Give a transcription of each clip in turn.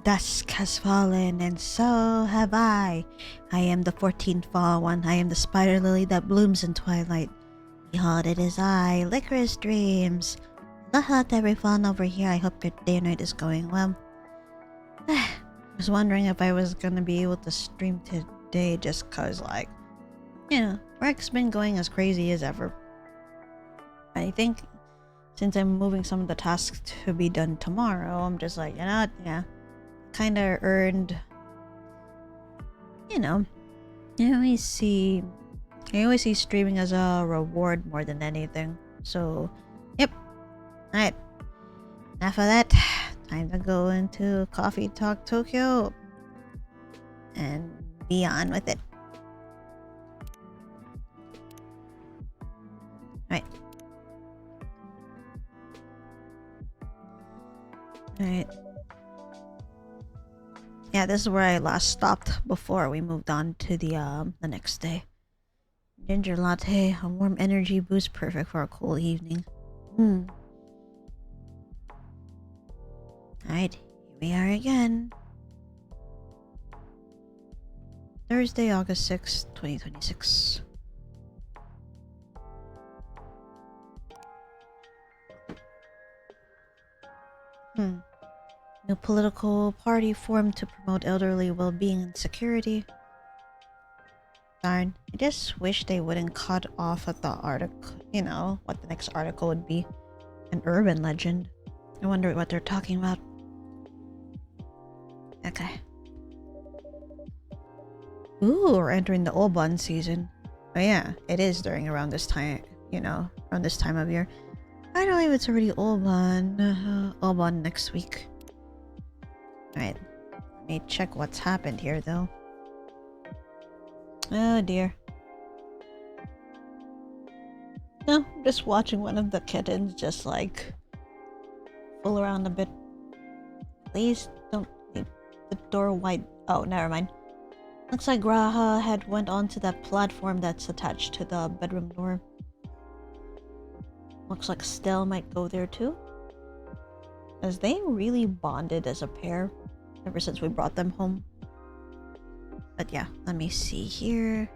dusk has fallen, and so have I. I am the 14th fall one. I am the spider lily that blooms in twilight. Behold, it is I, LycorisDreams. Not every fun over here. I hope your day and night is going well. I was wondering if I was gonna be able to stream today just cause, like, you know, work's been going as crazy as ever. I think since I'm moving some of the tasks to be done tomorrow, I'm just like, you know what, yeah, kinda earned, you know, I always see streaming as a reward more than anything. So, yep. Alright. Enough of that. Time to go into Coffee Talk Tokyo and be on with it. Alright. Alright. Yeah, this is where I last stopped before we moved on to the next day. Ginger latte, a warm energy boost, perfect for a cool evening. Alright, here we are again. Thursday, August 6th, 2026. New political party formed to promote elderly well-being and security. Darn, I just wish they wouldn't cut off at the article, you know, what the next article would be. An urban legend. I wonder what they're talking about. Okay. Ooh, we're entering the Obon season. Oh yeah, it is around this time, you know, around this time of year. I don't believe it's already Obon next week. Alright, let me check what's happened here though. Oh dear. No, I'm just watching one of the kittens just like fool around a bit. Please don't leave the door wide. Oh, never mind. Looks like Graha had went onto that platform that's attached to the bedroom door. Looks like Stell might go there too. As they really bonded as a pair ever since we brought them home. But yeah, let me see here.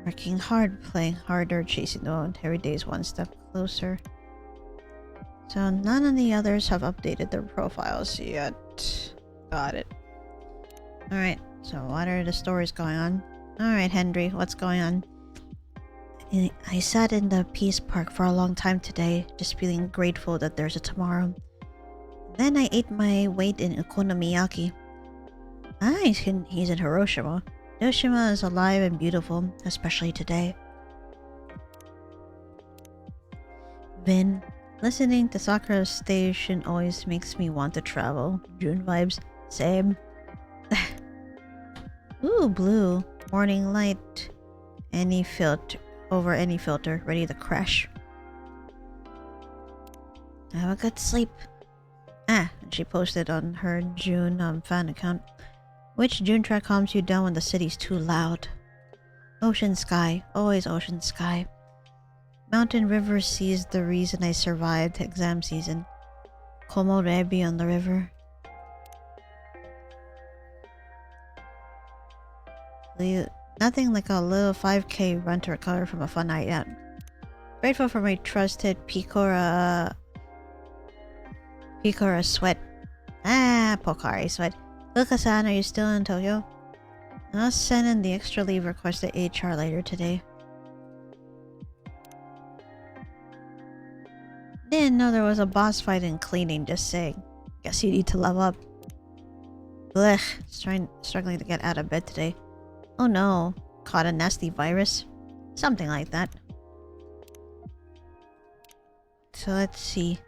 Working hard, playing harder, chasing the moment. Every day is one step closer. So none of the others have updated their profiles yet. Got it. Alright, so what are the stories going on? Alright, Henry, what's going on? I sat in the Peace Park for a long time today, just feeling grateful that there's a tomorrow. Then I ate my weight in okonomiyaki. He's in Hiroshima. Hiroshima is alive and beautiful, especially today. Vin, listening to Sakura Station always makes me want to travel. June vibes, same. Ooh, blue. Morning light. Any filter. Over any filter, ready to crash. Have a good sleep. And she posted on her June fan account. Which June track calms you down when the city's too loud? Ocean sky, always ocean sky. Mountain river sees the reason I survived exam season. Como Rebi on the river. Nothing like a little 5k run to recover from a fun night out. Grateful for my trusted Picora sweat. Pocari sweat. Luka-san, are you still in Tokyo? I'll send in the extra leave request to HR later today. Didn't know there was a boss fight in cleaning, just saying. Guess you need to level up. Blech, struggling to get out of bed today. Oh no, caught a nasty virus? Something like that. So let's see.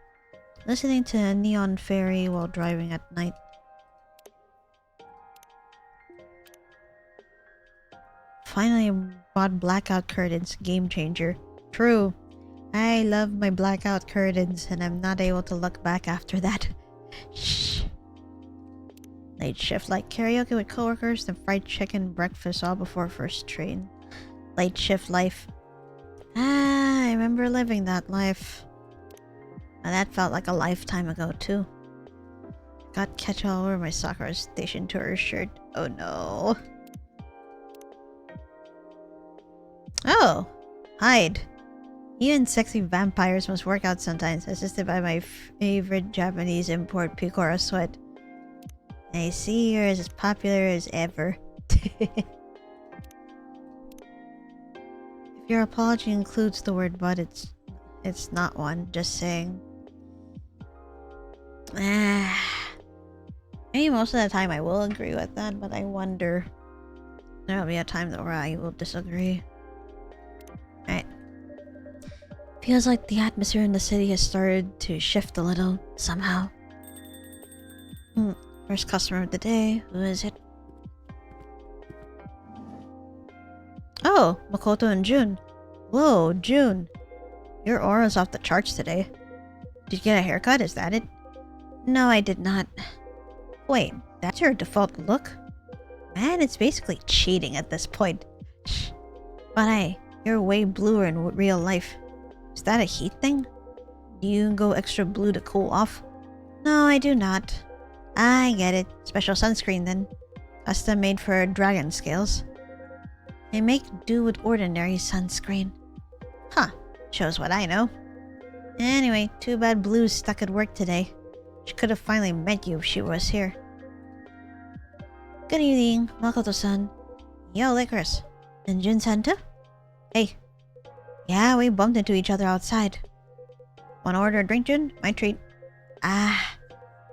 Listening to Neon Fairy while driving at night. Finally bought blackout curtains, game changer. True. I love my blackout curtains and I'm not able to look back after that. Shh. Late shift like karaoke with coworkers, then fried chicken breakfast all before first train. Late shift life. Ah, I remember living that life. And that felt like a lifetime ago, too. Got ketchup all over my Sakura Station Tour shirt. Oh no. Oh! Hide. Even sexy vampires must work out sometimes, assisted by my favorite Japanese import Picora sweat. I see you're as popular as ever. If your apology includes the word but, it's not one, just saying. Maybe most of the time I will agree with that, but I wonder. There'll be a time where I will disagree. Alright. Feels like the atmosphere in the city has started to shift a little, somehow. First customer of the day. Who is it? Oh, Makoto and June. Whoa, June. Your aura's off the charts today. Did you get a haircut? Is that it? No, I did not. Wait, that's your default look? Man, it's basically cheating at this point. Shh. But hey, you're way bluer in real life. Is that a heat thing? Do you go extra blue to cool off? No, I do not. I get it. Special sunscreen then. Custom made for dragon scales. I make do with ordinary sunscreen. Huh. Shows what I know. Anyway, too bad Blue's stuck at work today. She could have finally met you if she was here. Good evening, Makoto-san. Yo, Lycoris. And Jun-san too? Hey. Yeah, we bumped into each other outside. Wanna order a drink, Jun? My treat. Ah.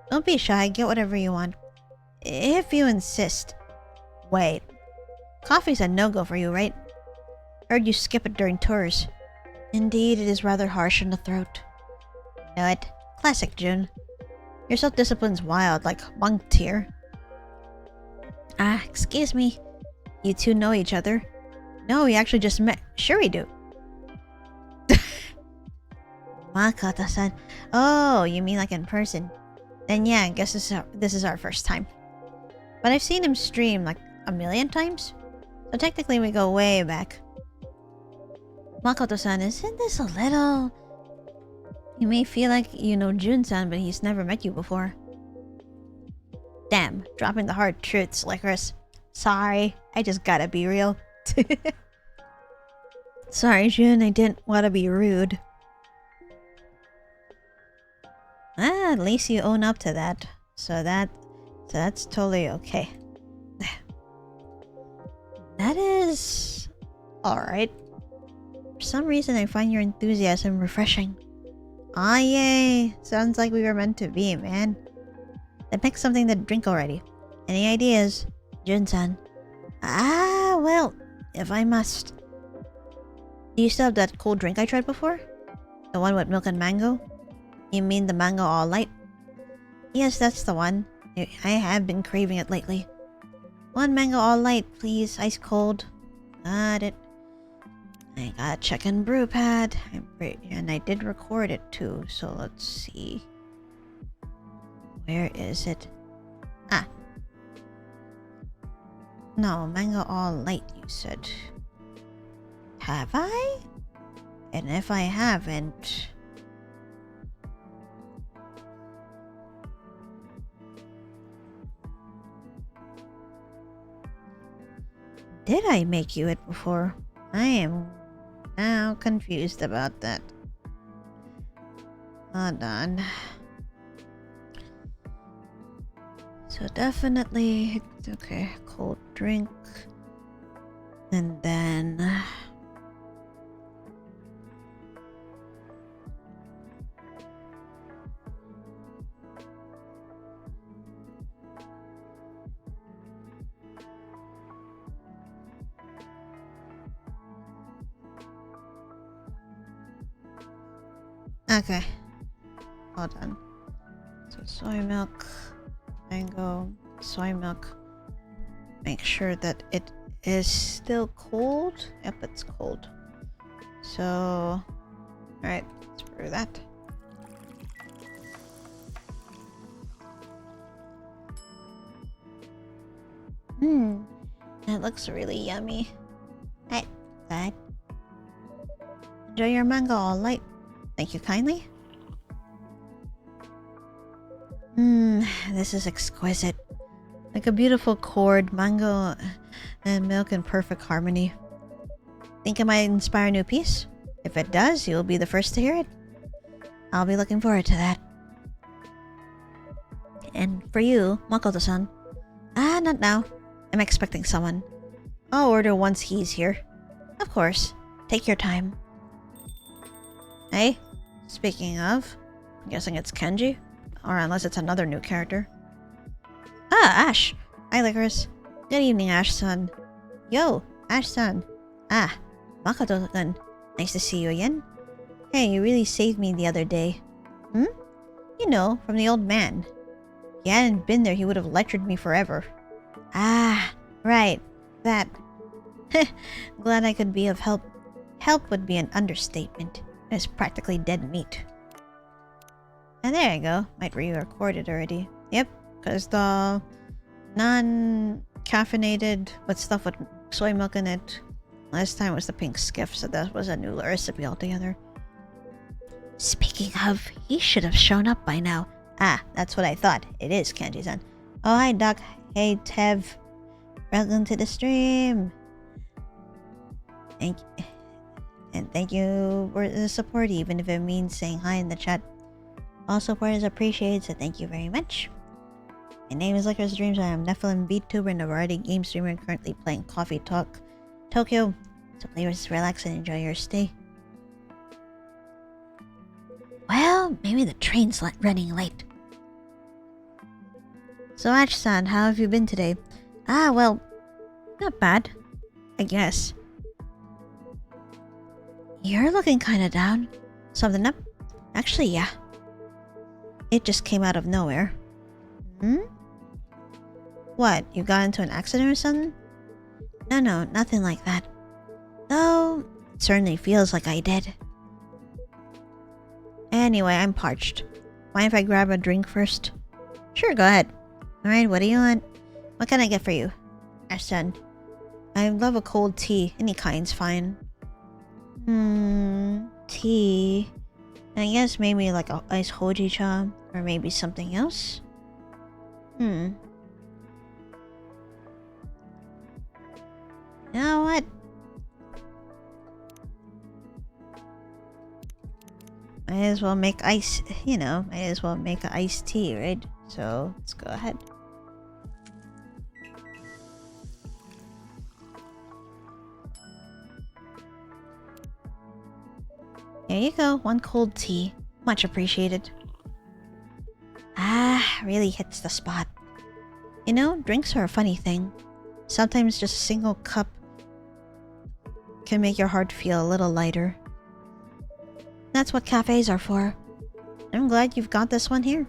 Don't be shy, get whatever you want. If you insist. Wait. Coffee's a no-go for you, right? Heard you skip it during tours. Indeed, it is rather harsh on the throat. Know it. Classic, Jun. Your self-discipline's wild, like monk tier. Ah, excuse me. You two know each other? No, we actually just met. Sure we do. Makoto-san. Oh, you mean like in person? Then yeah, I guess this is our first time. But I've seen him stream like a million times. So technically we go way back. Makoto-san, isn't this a little... You may feel like you know Jun-san, but he's never met you before. Damn, dropping the hard truths, Lycoris. Sorry, I just gotta be real. Sorry, Jun, I didn't want to be rude. Ah, at least you own up to that. So that's totally okay. That is... alright. For some reason, I find your enthusiasm refreshing. Ah, yay! Sounds like we were meant to be, man. Then pick something to drink already. Any ideas? Jun-san. Ah, well, if I must. Do you still have that cold drink I tried before? The one with milk and mango? You mean the mango all light? Yes, that's the one. I have been craving it lately. One mango all light, please. Ice cold. Got it. I got a check-in brew pad. And I did record it too, so let's see. Where is it? Ah. No, mango all light, you said. Have I? And if I haven't... Did I make you it before? I am now confused about that. Hold on. So definitely, okay, cold drink. And then... Okay. Hold on. So soy milk, mango, soy milk. Make sure that it is still cold. Yep, it's cold. So, alright, let's brew that. That looks really yummy. Alright, that. Enjoy your manga all light. Thank you kindly. This is exquisite. Like a beautiful chord, mango and milk in perfect harmony. Think it might inspire a new piece? If it does, you'll be the first to hear it. I'll be looking forward to that. And for you, Makoto-san. Not now. I'm expecting someone. I'll order once he's here. Of course. Take your time. Hey, speaking of, I'm guessing it's Kenji? Or unless it's another new character. Ah, Ash! Hi, Lycoris. Good evening, Ash-san. Yo, Ash-san. Ah, Makoto-san. Nice to see you again. Hey, you really saved me the other day. You know, from the old man. If he hadn't been there, he would have lectured me forever. Ah, right. That. Glad I could be of help. Help would be an understatement. It's practically dead meat. And there you go. Might re-record it already. Yep, because the non-caffeinated with stuff with soy milk in it. Last time was the pink skiff, so that was a new recipe altogether. Speaking of, he should have shown up by now. Ah, that's what I thought. It is Kenji-san. Oh, hi, Doc. Hey, Tev. Welcome to the stream. Thank you for the support, even if it means saying hi in the chat. All support is appreciated, so thank you very much. My name is LycorisDreams. I am Nephilim VTuber and a variety game streamer currently playing Coffee Talk Tokyo. So please relax and enjoy your stay. Well, maybe the train's running late. So Ash-san, how have you been today? Ah, well, not bad, I guess. You're looking kinda down. Something up? Actually, yeah. It just came out of nowhere. What, you got into an accident or something? No, nothing like that. Though, it certainly feels like I did. Anyway, I'm parched. Mind if I grab a drink first? Sure, go ahead. Alright, what do you want? What can I get for you? Ash-san. I love a cold tea. Any kind's fine. Tea. I guess maybe like a iced hojicha. Or maybe something else? You know what? Might as well make ice, might as well make an iced tea, right? So, let's go ahead. There you go, one cold tea. Much appreciated. Ah, really hits the spot. You know, drinks are a funny thing. Sometimes just a single cup can make your heart feel a little lighter. That's what cafes are for. I'm glad you've got this one here.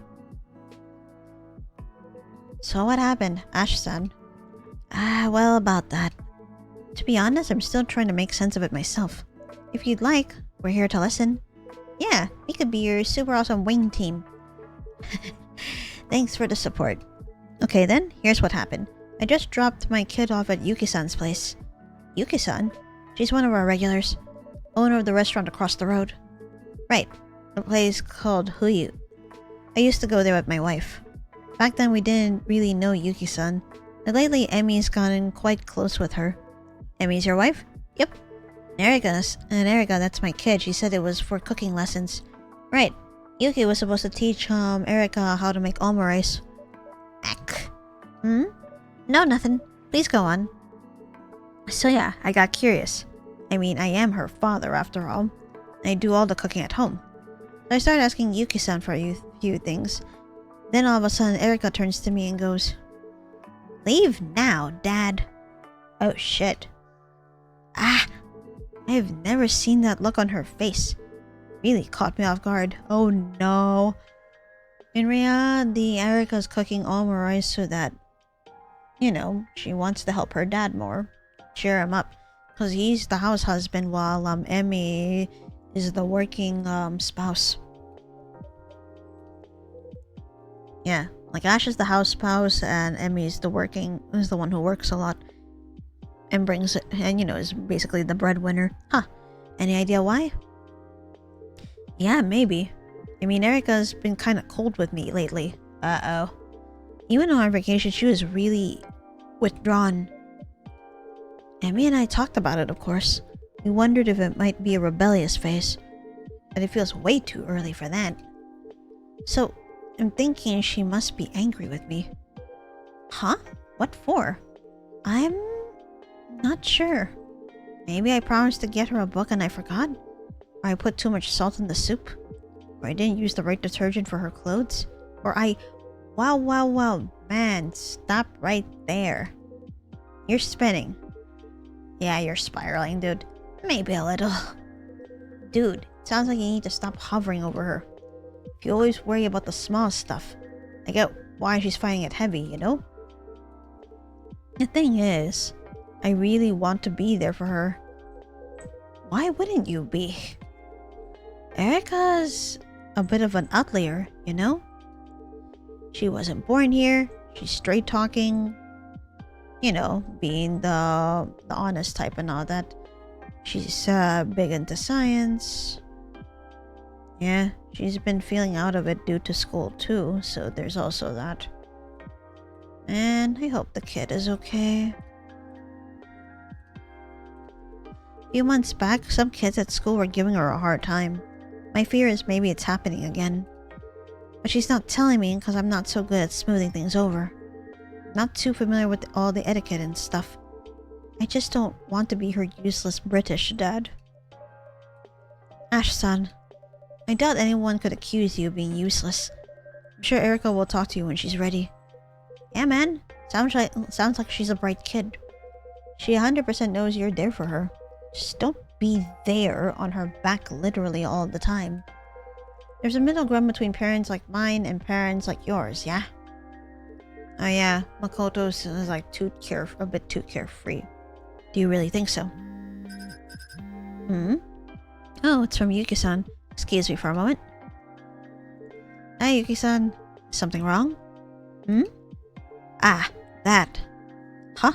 So what happened, Ash-san? Ah, well, about that. To be honest, I'm still trying to make sense of it myself. If you'd like, we're here to listen. Yeah, we could be your super awesome wing team. Thanks for the support. Okay then, here's what happened. I just dropped my kid off at Yuki-san's place. Yuki-san? She's one of our regulars. Owner of the restaurant across the road. Right. The place called Huyu. I used to go there with my wife. Back then we didn't really know Yuki-san. But lately Emmy's gotten quite close with her. Emmy's your wife? Yep. Erika, that's my kid. She said it was for cooking lessons. Right. Yuki was supposed to teach Erika how to make omurice. Ack. No, nothing. Please go on. So yeah, I got curious. I mean, I am her father after all. I do all the cooking at home. So I started asking Yuki-san for a few things. Then all of a sudden Erika turns to me and goes, "Leave now, Dad." Oh shit. Ah! I have never seen that look on her face. Really caught me off guard. Oh no. In reality, Erika's cooking omurice so that, she wants to help her dad more. Cheer him up. Because he's the house husband while Emmy is the working spouse. Yeah, like Ash is the house spouse and Emmy is the one who works a lot. And is basically the breadwinner. Huh. Any idea why? Yeah, maybe. I mean, Erica's been kind of cold with me lately. Uh-oh. Even on our vacation, she was really withdrawn. And me and I talked about it, of course. We wondered if it might be a rebellious phase. But it feels way too early for that. So, I'm thinking she must be angry with me. Huh? What for? I'm not sure. Maybe I promised to get her a book and I forgot? Or I put too much salt in the soup? Or I didn't use the right detergent for her clothes? Or I... Wow. Man, stop right there. You're spinning. Yeah, you're spiraling, dude. Maybe a little. Dude, it sounds like you need to stop hovering over her. If you always worry about the small stuff, I get why she's finding it heavy, you know? The thing is, I really want to be there for her. Why wouldn't you be? Erica's a bit of an outlier, you know? She wasn't born here, she's straight talking, you know, being the honest type and all that. She's big into science. Yeah, she's been feeling out of it due to school too, so there's also that. And I hope the kid is okay. A few months back, some kids at school were giving her a hard time. My fear is maybe it's happening again. But she's not telling me because I'm not so good at smoothing things over. Not too familiar with all the etiquette and stuff. I just don't want to be her useless British dad. Ash-san, I doubt anyone could accuse you of being useless. I'm sure Erica will talk to you when she's ready. Yeah, man. Sounds like she's a bright kid. She 100% knows you're there for her. Just don't be there on her back literally all the time. There's a middle ground between parents like mine and parents like yours, yeah? Oh yeah, Makoto's is like a bit too carefree. Do you really think so? Oh, it's from Yuki-san. Excuse me for a moment. Hi, Yuki-san. Is something wrong? Ah, that. Huh?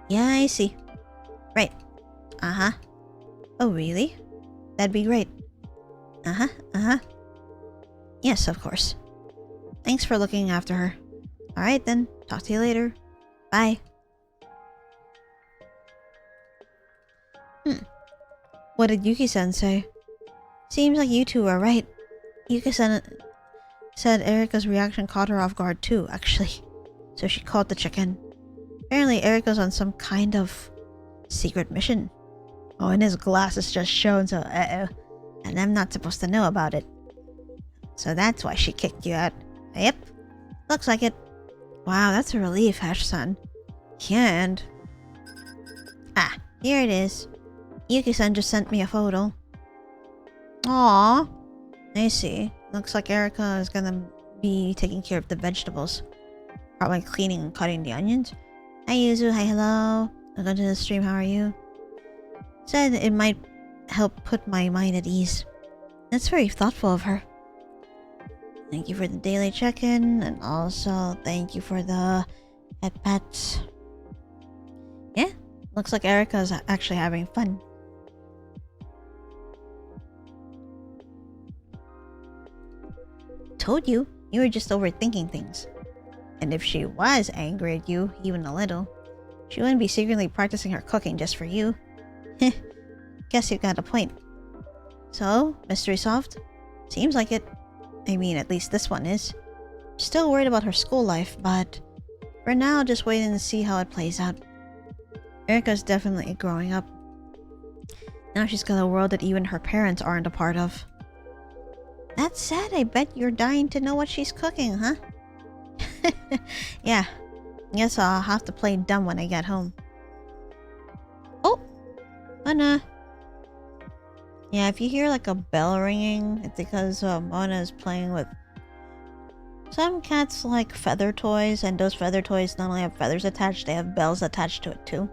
Yeah, I see. Right. Uh-huh. Oh, really? That'd be great. Uh-huh. Yes, of course. Thanks for looking after her. Alright then, talk to you later. Bye. What did Yuki-san say? Seems like you two are right. Yuki-san said Erika's reaction caught her off guard too, actually. So she called to check in. Apparently Erika's on some kind of secret mission. Oh, and his glasses just shone, so and I'm not supposed to know about it. So that's why she kicked you out. Yep. Looks like it. Wow, that's a relief, Hash-san. Yeah, and... Ah, here it is. Yuki-san just sent me a photo. Aww. I see. Looks like Erika is gonna be taking care of the vegetables. Probably cleaning and cutting the onions. Hi Yuzu, hi hello. Welcome to the stream, how are you? Said it might help put my mind at ease. That's very thoughtful of her. Thank you for the daily check-in, and also thank you for the pet pets. Yeah, looks like Erika's actually having fun. Told you, you were just overthinking things. And if she was angry at you, even a little, she wouldn't be secretly practicing her cooking just for you. Heh, guess you got a point. So, mystery solved? Seems like it. I mean, at least this one is. Still worried about her school life, but for now, just waiting to see how it plays out. Erika's definitely growing up. Now she's got a world that even her parents aren't a part of. That said, I bet you're dying to know what she's cooking, huh? Yeah, guess I'll have to play dumb when I get home. Oh! Mona! Yeah, if you hear like a bell ringing, it's because Mona is playing with... Some cats like feather toys, and those feather toys not only have feathers attached, they have bells attached to it too.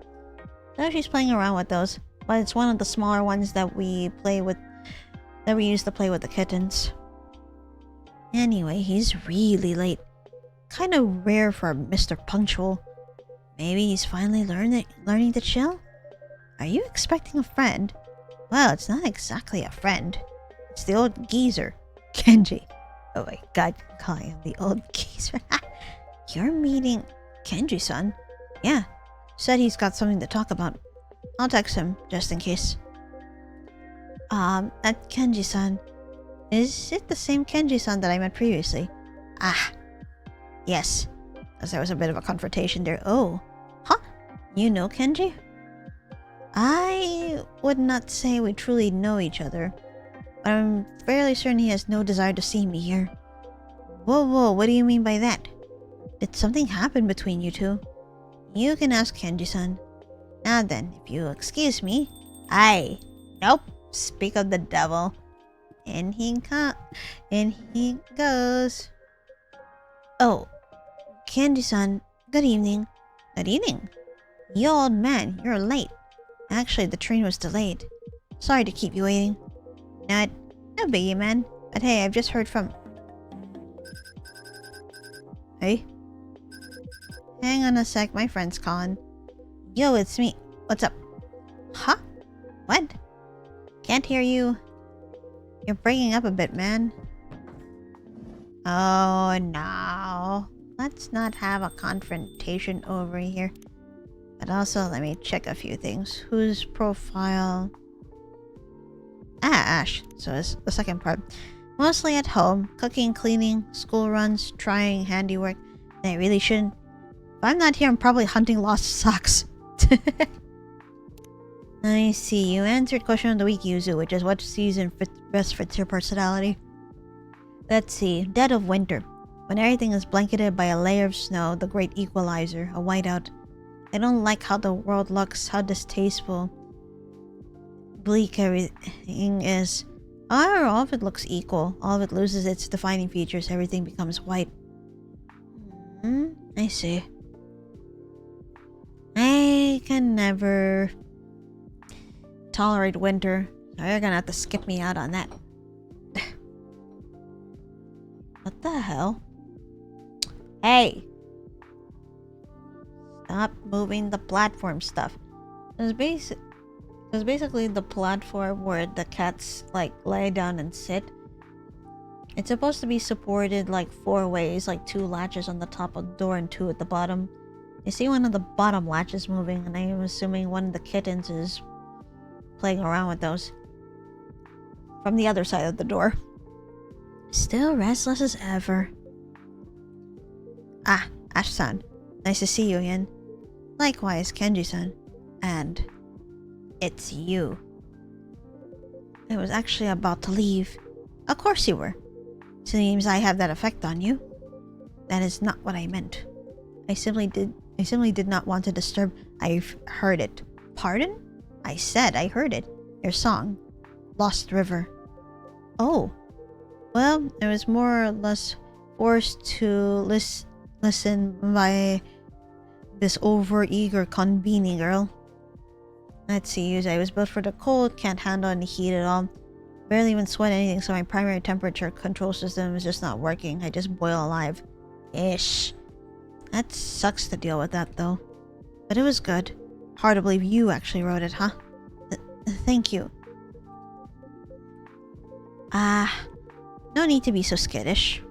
So she's playing around with those, but it's one of the smaller ones that we play with, that we used to play with the kittens. Anyway, he's really late. Kind of rare for Mr. Punctual. Maybe he's finally learning to chill? Are you expecting a friend? Well, it's not exactly a friend. It's the old geezer, Kenji. Oh my god, calling him the old geezer. You're meeting Kenji-san? Yeah. Said he's got something to talk about. I'll text him, just in case. That Kenji-san. Is it the same Kenji-san that I met previously? Ah. Yes. As there was a bit of a confrontation there. Oh. Huh? You know Kenji? I would not say we truly know each other. But I'm fairly certain he has no desire to see me here. Whoa, what do you mean by that? Did something happen between you two? You can ask Kenji-san. Now then, if you excuse me. Nope. Speak of the devil. In he goes. Oh. Kenji-san, good evening. Good evening. You old man, you're late. Actually, the train was delayed. Sorry to keep you waiting. No biggie, man. But hey, I've just heard from... Hey? Hang on a sec, my friend's calling. Yo, it's me. What's up? Huh? What? Can't hear you. You're breaking up a bit, man. Oh, no. Let's not have a confrontation over here. But also, let me check a few things. Whose profile? Ash. So it's the second part. Mostly at home. Cooking, cleaning, school runs, trying handiwork. And I really shouldn't. If I'm not here, I'm probably hunting lost socks. I see. You answered question of the week, Yuzu, which is what season best fits your personality. Let's see. Dead of winter. When everything is blanketed by a layer of snow, the great equalizer, a whiteout. I don't like how the world looks, how distasteful, bleak everything is. However, all of it looks equal. All of it loses its defining features. Everything becomes white. I see. I can never tolerate winter. So you're gonna have to skip me out on that. What the hell? Hey! Stop moving the platform stuff. There's basically the platform where the cats like lay down and sit. It's supposed to be supported like 4 ways, like 2 latches on the top of the door and 2 at the bottom. You see one of the bottom latches moving, and I am assuming one of the kittens is playing around with those. From the other side of the door. Still restless as ever. Ah, Ash-san. Nice to see you again. Likewise, Kenji-san. And it's you. I was actually about to leave. Of course you were. Seems I have that effect on you. That is not what I meant. I simply did not want to disturb. I've heard it. Pardon? I said I heard it. Your song. Lost River. Oh. Well, I was more or less forced to listen by this over-eager convening girl. Let's see, I was built for the cold, can't handle any heat at all. Barely even sweat anything, so my primary temperature control system is just not working. I just boil alive. Ish. That sucks to deal with that, though. But it was good. Hard to believe you actually wrote it, huh? Thank you. No need to be so skittish.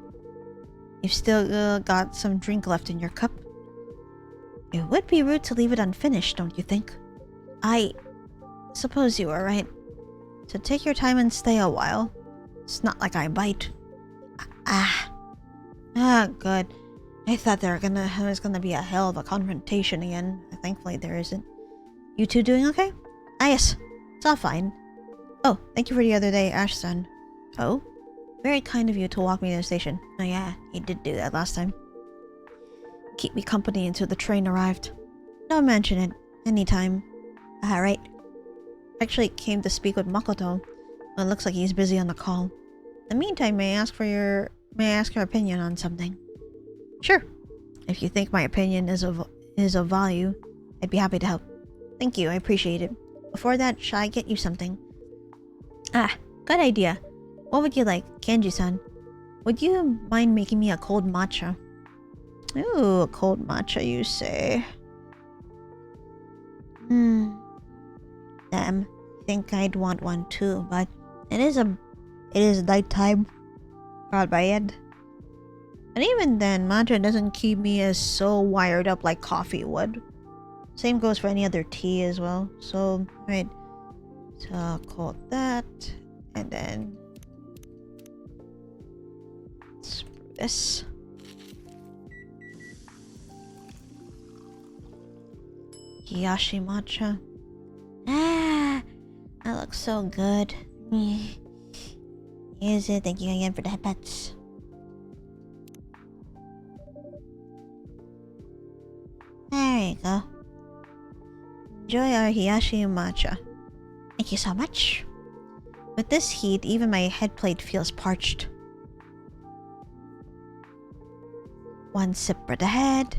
You've still got some drink left in your cup. It would be rude to leave it unfinished, don't you think? I suppose you are right. So take your time and stay a while. It's not like I bite. Good. I thought there was gonna be a hell of a confrontation again. Thankfully there isn't. You two doing okay? Yes. It's all fine. Oh, thank you for the other day, Ash-san. Oh? Very kind of you to walk me to the station. Oh yeah, you did do that last time. Keep me company until the train arrived. Don't mention it. Anytime. Right. Actually came to speak with Makoto. But it looks like he's busy on the call. In the meantime, may I ask your opinion on something? Sure. If you think my opinion is of value, I'd be happy to help. Thank you, I appreciate it. Before that, shall I get you something? Good idea. What would you like, Kenji-san? Would you mind making me a cold matcha? Ooh, a cold matcha, you say? Damn, think I'd want one too, but it It is nighttime. Got my end. And even then, matcha doesn't keep me as so wired up like coffee would. Same goes for any other tea as well. So, right. So I'll call that. And then let's brew this. Hiyashi matcha. Ah, that looks so good. Here's it. Thank you again for the headbutts. There you go. Enjoy our Hiyashi matcha. Thank you so much. With this heat, even my head plate feels parched. One sip for the head.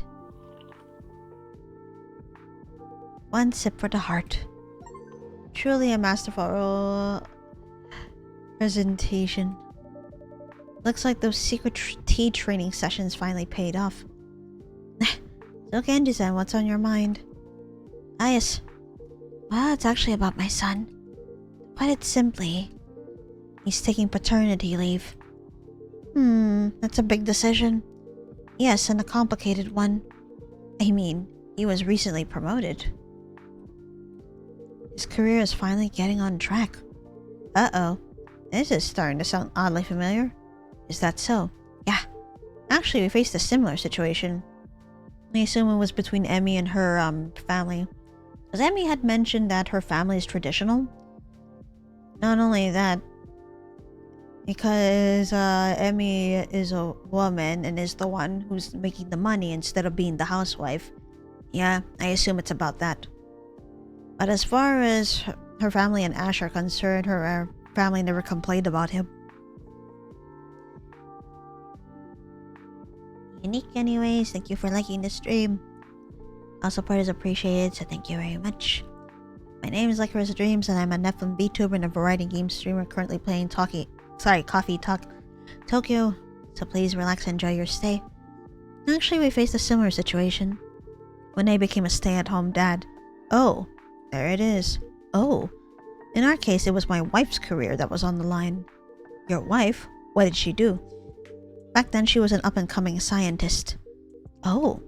One sip for the heart. Truly a masterful presentation. Looks like those secret tea training sessions finally paid off. So Candy-san, what's on your mind? Ah yes. Well, it's actually about my son. To put it simply, he's taking paternity leave. That's a big decision. Yes, and a complicated one. I mean, he was recently promoted. His career is finally getting on track. Uh-oh. This is starting to sound oddly familiar. Is that so? Yeah. Actually, we faced a similar situation. I assume it was between Emmy and her family. Because Emmy had mentioned that her family is traditional. Not only that, because Emmy is a woman and is the one who's making the money instead of being the housewife. Yeah, I assume it's about that. But as far as her family and Ash are concerned, her family never complained about him. Unique anyways, thank you for liking the stream. All support is appreciated, so thank you very much. My name is LycorisDreams and I'm a Nephilim VTuber and a variety game streamer currently playing Coffee Talk Tokyo, so please relax and enjoy your stay. Actually, we faced a similar situation when I became a stay-at-home dad. Oh, there it is. Oh, in our case, it was my wife's career that was on the line. Your wife? What did she do? Back then, she was an up-and-coming scientist. Oh,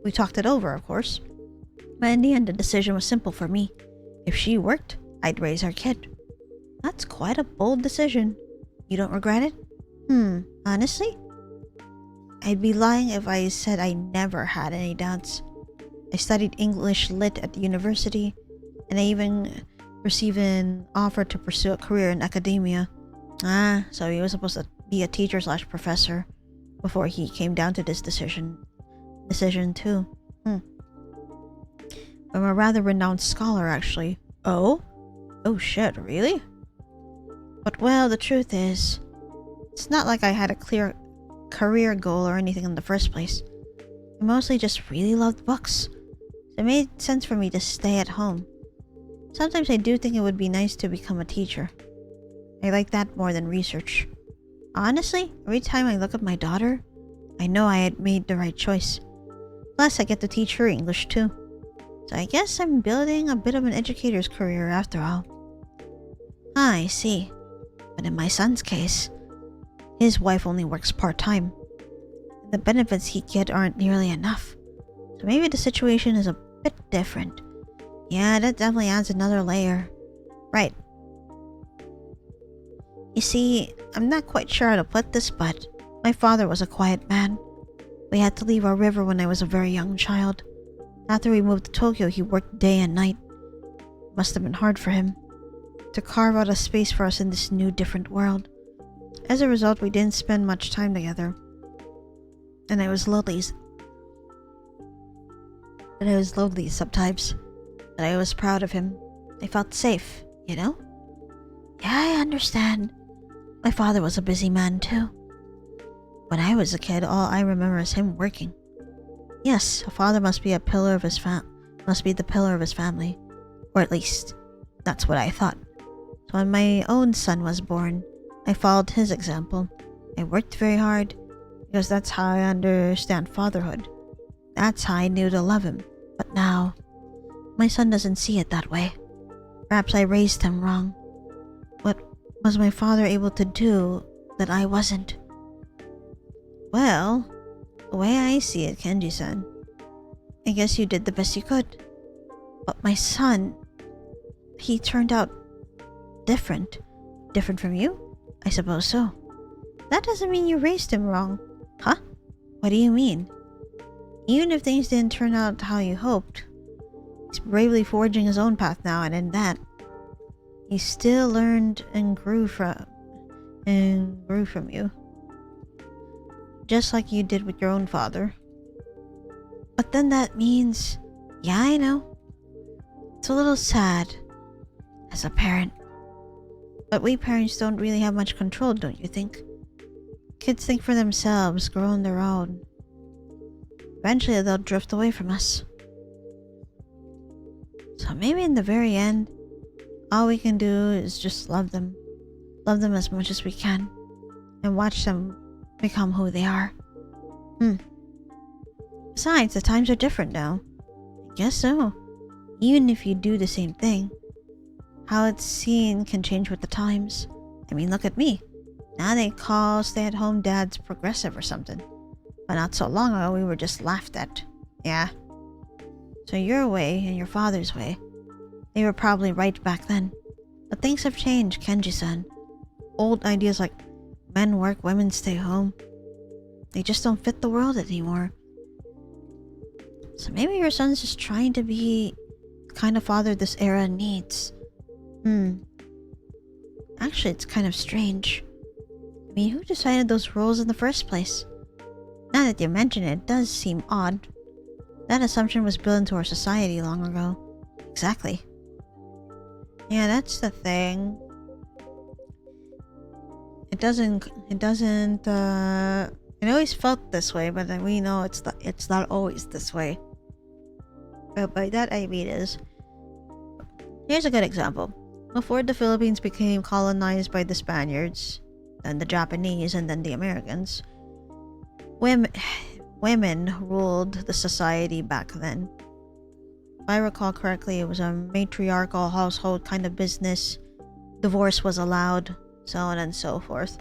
we talked it over, of course. But in the end, the decision was simple for me. If she worked, I'd raise our kid. That's quite a bold decision. You don't regret it? Honestly? I'd be lying if I said I never had any doubts. I studied English Lit at the university, and I even received an offer to pursue a career in academia. Ah, so he was supposed to be a teacher/professor before he came down to this decision too. I'm a rather renowned scholar, actually. Oh shit, really? But well, the truth is, it's not like I had a clear career goal or anything in the first place. I mostly just really loved books, so it made sense for me to stay at home. Sometimes I do think it would be nice to become a teacher. I like that more than research. Honestly, every time I look at my daughter, I know I had made the right choice. Plus, I get to teach her English too. So I guess I'm building a bit of an educator's career after all. Ah, I see. But in my son's case, his wife only works part-time. The benefits he gets aren't nearly enough. So maybe the situation is a bit different. Yeah, that definitely adds another layer. Right. You see, I'm not quite sure how to put this, but my father was a quiet man. We had to leave our river when I was a very young child. After we moved to Tokyo, he worked day and night. It must have been hard for him to carve out a space for us in this new, different world. As a result, we didn't spend much time together. And I was lonely sometimes. But I was proud of him. I felt safe, you know? Yeah, I understand. My father was a busy man too. When I was a kid, all I remember is him working. Yes, a father must be the pillar of his family. Or at least, that's what I thought. So when my own son was born, I followed his example. I worked very hard, because that's how I understand fatherhood. That's how I knew to love him. But now, my son doesn't see it that way. Perhaps I raised him wrong. was my father able to do that I wasn't? Well, the way I see it, Kenji-san, I guess you did the best you could. But my son, he turned out different. Different from you? I suppose so. That doesn't mean you raised him wrong. Huh? What do you mean? Even if things didn't turn out how you hoped, he's bravely forging his own path now, and in that, he still learned and grew from you. Just like you did with your own father. But then that means... Yeah, I know. It's a little sad as a parent. But we parents don't really have much control, don't you think? Kids think for themselves, grow on their own. Eventually they'll drift away from us. So maybe in the very end, all we can do is just love them. Love them as much as we can. And watch them become who they are. Besides, the times are different now. I guess so. Even if you do the same thing, how it's seen can change with the times. I mean, look at me. Now they call stay-at-home dads progressive or something. But not so long ago, we were just laughed at. Yeah. So your way and your father's way, they were probably right back then. But things have changed, Kenji-san. Old ideas like men work, women stay home, they just don't fit the world anymore. So maybe your son's just trying to be the kind of father this era needs. Actually, it's kind of strange. I mean, who decided those roles in the first place? Now that you mention it, it does seem odd. That assumption was built into our society long ago. Exactly. Yeah, that's the thing. It always felt this way, but then we know it's not always this way. But by that I mean is, here's a good example. Before the Philippines became colonized by the Spaniards, then the Japanese, and then the Americans, women ruled the society back then. If I recall correctly, it was a matriarchal household kind of business. Divorce was allowed, so on and so forth.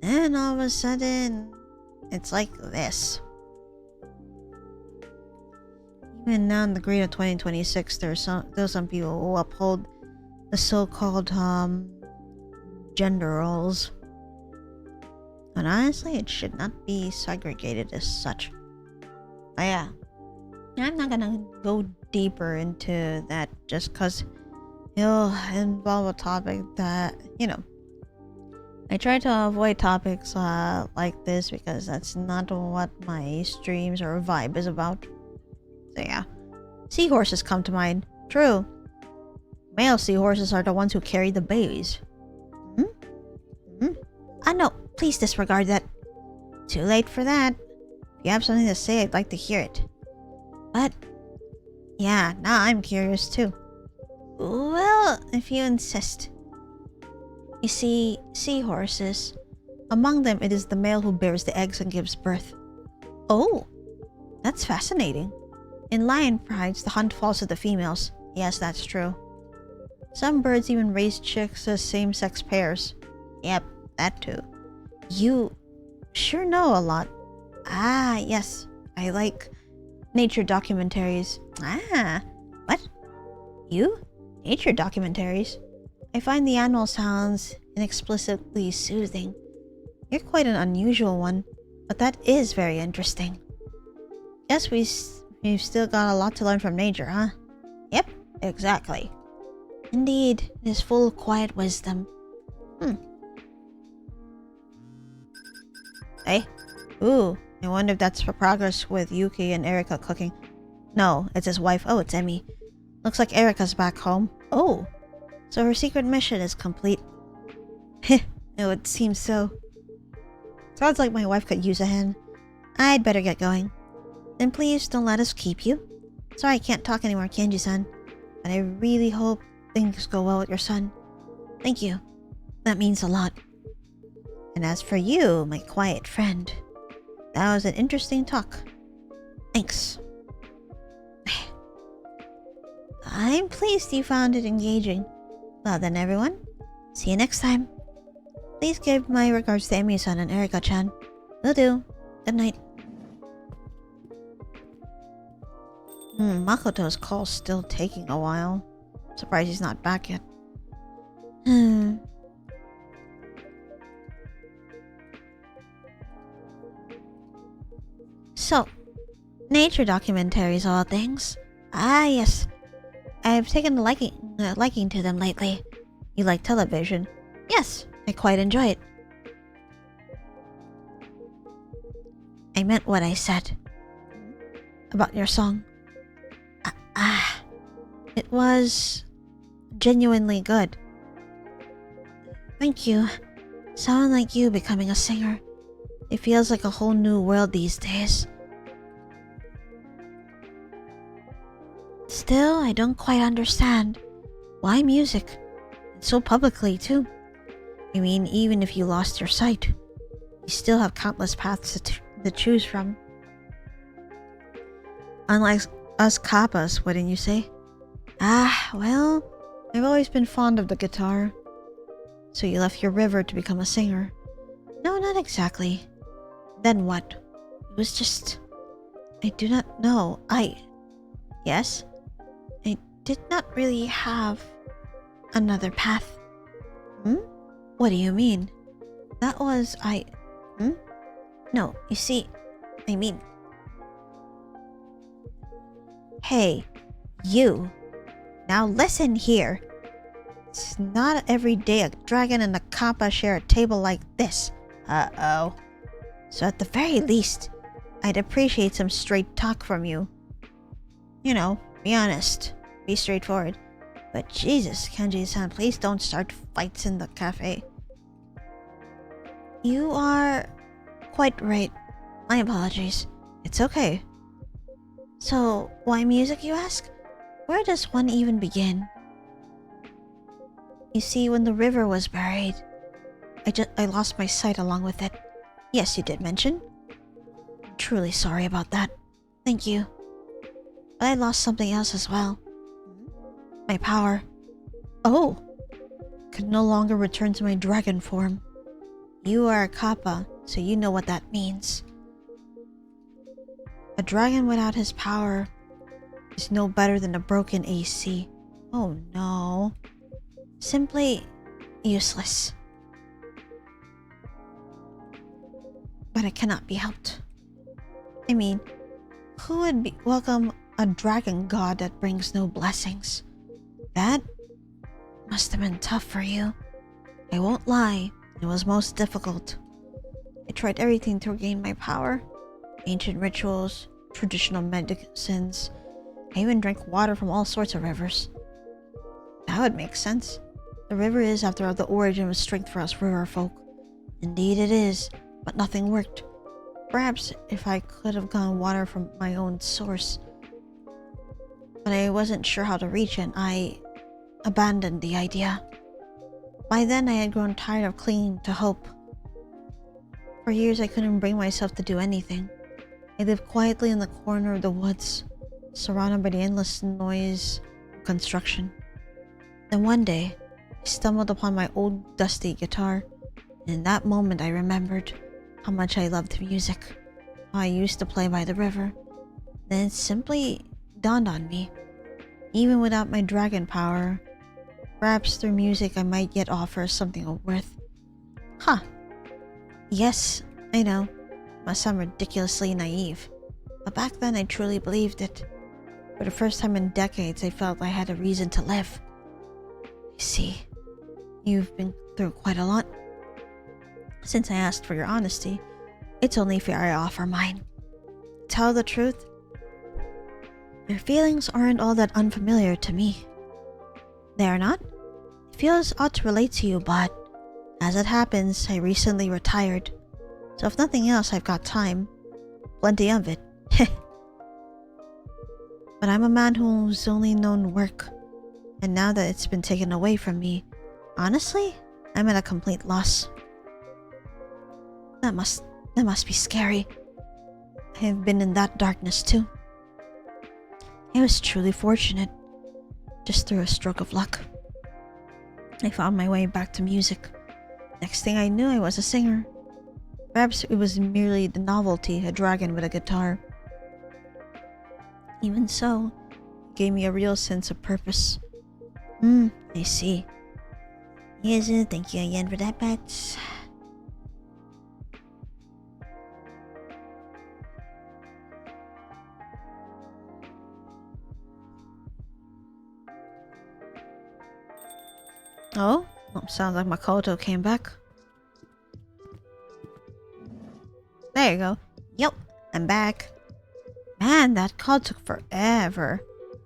Then all of a sudden, it's like this. Even now in the grade of 2026, there's some people who uphold the so-called gender roles. And honestly, it should not be segregated as such. But yeah, I'm not gonna go deeper into that just because it'll involve a topic that, I try to avoid topics like this because that's not what my streams or vibe is about. So yeah, seahorses come to mind. True. Male seahorses are the ones who carry the babies. No, please disregard that. Too late for that. If you have something to say, I'd like to hear it. But yeah, now I'm curious too. Well, if you insist. You see, seahorses, among them it is the male who bears the eggs and gives birth. Oh, that's fascinating. In lion prides, the hunt falls to the females. Yes, that's true. Some birds even raise chicks as same-sex pairs. Yep, that too. You sure know a lot. Ah, yes. I like nature documentaries. Ah, what? You? Nature documentaries? I find the animal sounds inexplicably soothing. You're quite an unusual one, but that is very interesting. Yes, we've still got a lot to learn from nature, huh? Yep, exactly. Indeed, it is full of quiet wisdom. Hey? Ooh, I wonder if that's for progress with Yuki and Erika cooking. No, it's his wife. Oh, it's Emmy. Looks like Erika's back home. Oh, so her secret mission is complete. Heh, it would seem so. Sounds like my wife could use a hand. I'd better get going. Then please don't let us keep you. Sorry I can't talk anymore, Kenji-san. But I really hope things go well with your son. Thank you. That means a lot. And as for you, my quiet friend, that was an interesting talk. Thanks. I'm pleased you found it engaging. Well then, everyone, See you next time. Please give my regards to Emi-san and Erika-chan. Will do. Good night. Makoto's call's still taking a while. Surprised he's not back yet. So, nature documentaries, all things. Ah, yes. I've taken a liking to them lately. You like television? Yes, I quite enjoy it. I meant what I said. About your song. It was genuinely good. Thank you. Someone like you becoming a singer. It feels like a whole new world these days. Still, I don't quite understand. Why music? And so publicly, too. I mean, even if you lost your sight, you still have countless paths to choose from. Unlike us kappas, wouldn't you say? Well, I've always been fond of the guitar. So you left your river to become a singer? No, not exactly. Then what? It was just... I do not know. Yes? I did not really have another path. What do you mean? That was... No, you see... I mean... Hey, you. Now listen here. It's not every day a dragon and a kappa share a table like this. Uh-oh. So at the very least, I'd appreciate some straight talk from you. You know, be honest. Be straightforward. But Jesus, Kenji-san, please don't start fights in the cafe. You are quite right. My apologies. It's okay. So, why music, you ask? Where does one even begin? You see, when the river was buried, I lost my sight along with it. Yes, you did mention. I'm truly sorry about that. Thank you. But I lost something else as well. My power. Oh! Could no longer return to my dragon form. You are a kappa, so you know what that means. A dragon without his power is no better than a broken AC. Oh no. Simply useless. But it cannot be helped. I mean, who would welcome a dragon god that brings no blessings? That must have been tough for you. I won't lie, it was most difficult. I tried everything to regain my power. Ancient rituals, traditional medicines. I even drank water from all sorts of rivers. That would make sense. The river is, after all, the origin of strength for us river folk. Indeed it is, but nothing worked. Perhaps if I could have gotten water from my own source. But I wasn't sure how to reach it, I abandoned the idea. By then I had grown tired of clinging to hope. For years I couldn't bring myself to do anything. I lived quietly in the corner of the woods, surrounded by the endless noise of construction. Then one day, I stumbled upon my old dusty guitar, and in that moment I remembered how much I loved music, how I used to play by the river. Then it simply dawned on me. Even without my dragon power, perhaps through music I might yet offer something of worth. Yes, I know. Must sound ridiculously naive. But back then I truly believed it. For the first time in decades I felt I had a reason to live. You see, you've been through quite a lot. Since I asked for your honesty, it's only fair I offer mine. To tell the truth, your feelings aren't all that unfamiliar to me. They are not? It feels odd to relate to you, but as it happens, I recently retired. So if nothing else, I've got time. Plenty of it. But I'm a man who's only known work. And now that it's been taken away from me, honestly, I'm at a complete loss. That must be scary. I have been in that darkness too. I was truly fortunate. Just through a stroke of luck. I found my way back to music. Next thing I knew, I was a singer. Perhaps it was merely the novelty, a dragon with a guitar. Even so, it gave me a real sense of purpose. I see. Yes, thank you again for that, Bats. Oh, sounds like Makoto came back. There you go. Yep, I'm back. Man, that call took forever.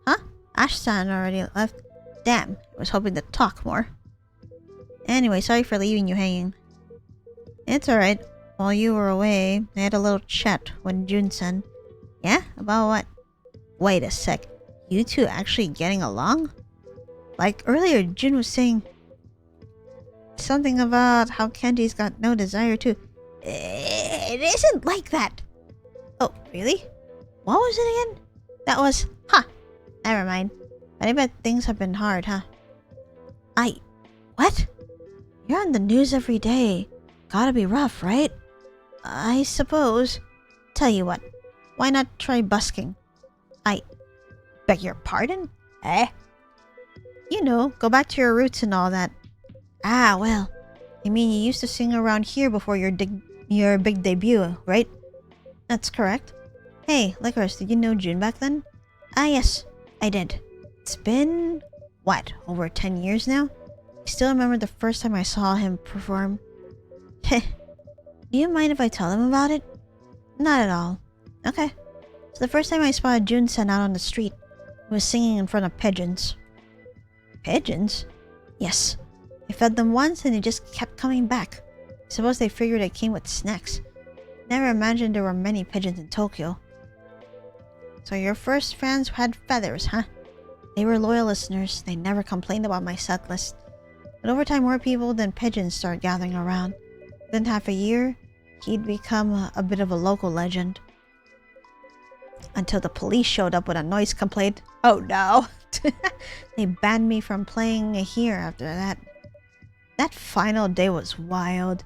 Huh? Ash-san already left. Damn, I was hoping to talk more. Anyway, sorry for leaving you hanging. It's alright. While you were away, I had a little chat with Jun-san. Yeah? About what? Wait a sec. You two actually getting along? Like earlier, Jun was saying something about how Kenji's got no desire to... It isn't like that! Oh, really? What was it again? That was... Never mind. But I bet things have been hard, huh? What? You're on the news every day. Gotta be rough, right? I suppose. Tell you what. Why not try busking? I... Beg your pardon? Eh? You know, go back to your roots and all that. Ah, well. I mean, you used to sing around here before your big debut, right? That's correct. Hey, Lycoris, did you know June back then? Ah, yes, I did. It's been... what, over 10 years now? I still remember the first time I saw him perform. Heh. Do you mind if I tell him about it? Not at all. Okay. So the first time I spotted Jun-san out on the street, he was singing in front of pigeons. Pigeons? Yes. I fed them once and they just kept coming back. I suppose they figured I came with snacks. Never imagined there were many pigeons in Tokyo. So your first fans had feathers, huh? They were loyal listeners. They never complained about my set list. But over time, more people than pigeons started gathering around. Within half a year, he'd become a bit of a local legend. Until the police showed up with a noise complaint. Oh no! They banned me from playing here after that. That final day was wild.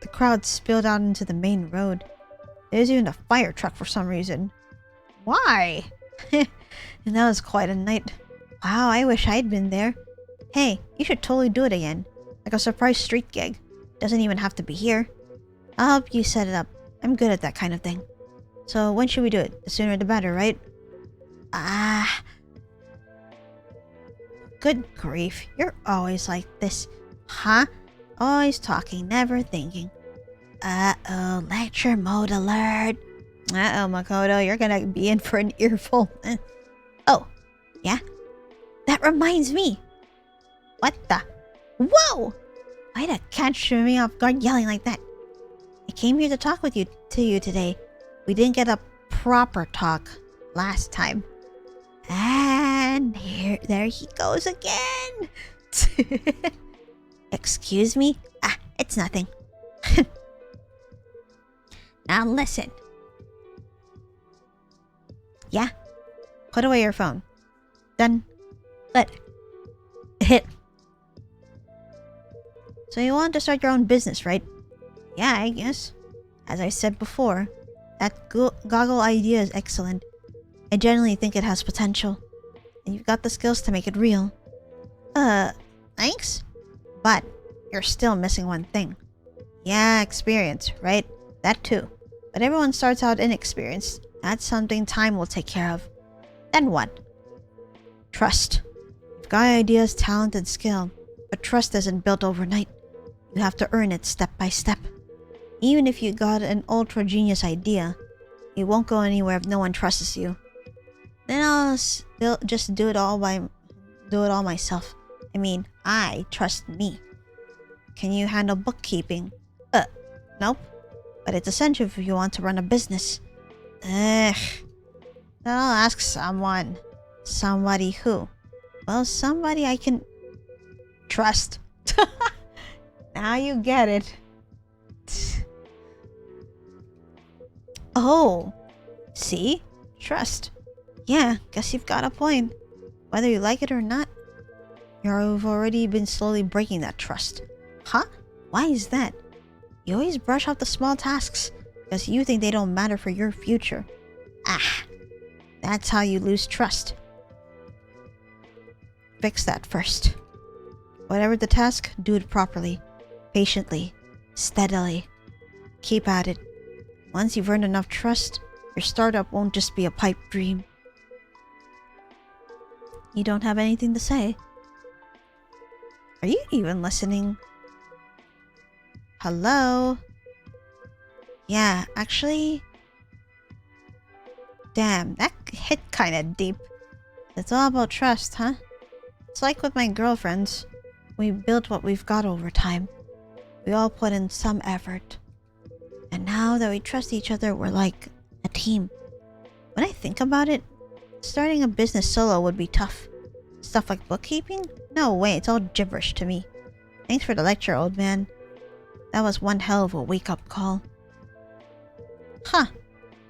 The crowd spilled out into the main road. There was even a fire truck for some reason. Why? And that was quite a night. Wow, I wish I'd been there. Hey, you should totally do it again. Like a surprise street gig. Doesn't even have to be here. I'll help you set it up. I'm good at that kind of thing. So when should we do it? The sooner the better, right? Good grief. You're always like this. Huh? Always talking, never thinking. Uh-oh, lecture mode alert. Uh-oh, Makoto, you're gonna be in for an earful. Oh, yeah? That reminds me. What the? Whoa! Why'd a catch me off guard yelling like that? I came here to talk with you today. We didn't get a proper talk last time. And there he goes again. Excuse me? It's nothing. Now listen. Yeah? Put away your phone. Done. Good. Hit. So you want to start your own business, right? Yeah, I guess. As I said before, that goggle idea is excellent. I genuinely think it has potential. And you've got the skills to make it real. Thanks? But you're still missing one thing. Yeah, experience, right? That too. But everyone starts out inexperienced. That's something time will take care of. Then what? Trust. You've got ideas, talent, and skill. But trust isn't built overnight. You have to earn it step by step. Even if you got an ultra genius idea, it won't go anywhere if no one trusts you. Then I'll just do it all myself. I mean, I trust me. Can you handle bookkeeping? Nope. But it's essential if you want to run a business. Then I'll ask someone. Somebody who? Well, somebody I can trust. Now you get it. Oh. See? Trust. Yeah, guess you've got a point. Whether you like it or not, You've already been slowly breaking that trust. Huh? Why is that? You always brush off the small tasks because you think they don't matter for your future. Ah, that's how you lose trust. Fix that first. Whatever the task, do it properly, patiently, steadily. Keep at it. Once you've earned enough trust, your startup won't just be a pipe dream. You don't have anything to say? Are you even listening? Hello? Yeah, actually... Damn, that hit kinda deep. It's all about trust, huh? It's like with my girlfriends. We built what we've got over time. We all put in some effort. And now that we trust each other, we're like a team. When I think about it, starting a business solo would be tough. Stuff like bookkeeping? No way, it's all gibberish to me. Thanks for the lecture, old man. That was one hell of a wake-up call. Huh.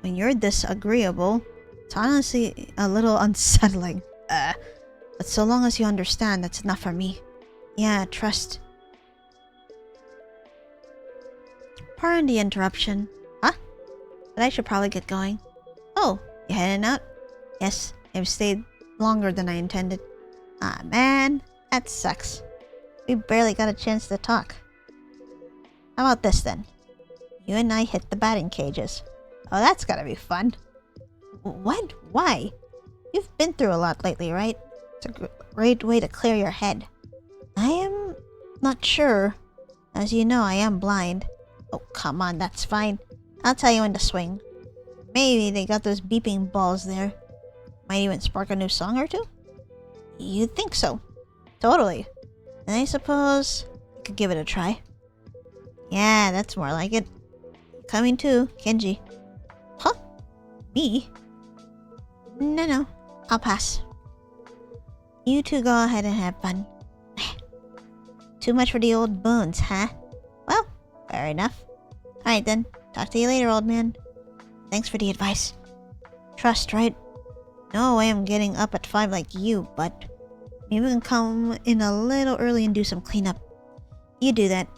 When you're this agreeable, it's honestly a little unsettling. But so long as you understand, that's enough for me. Yeah, trust. Pardon the interruption. Huh? But I should probably get going. Oh, you heading out? Yes, I've stayed longer than I intended. Ah, man. That sucks. We barely got a chance to talk. How about this then? You and I hit the batting cages. Oh, that's gotta be fun. What? Why? You've been through a lot lately, right? It's a great way to clear your head. I am not sure. As you know, I am blind. Oh, come on, that's fine. I'll tell you when to swing. Maybe they got those beeping balls there. Might even spark a new song or two? You'd think so. Totally. And I suppose I could give it a try. Yeah, that's more like it. Coming too, Kenji. Huh? Me? No. I'll pass. You two go ahead and have fun. Too much for the old bones, huh? Well, fair enough. Alright then. Talk to you later, old man. Thanks for the advice. Trust, right? No way I'm getting up at 5 like you, but maybe we can come in a little early and do some cleanup. You do that.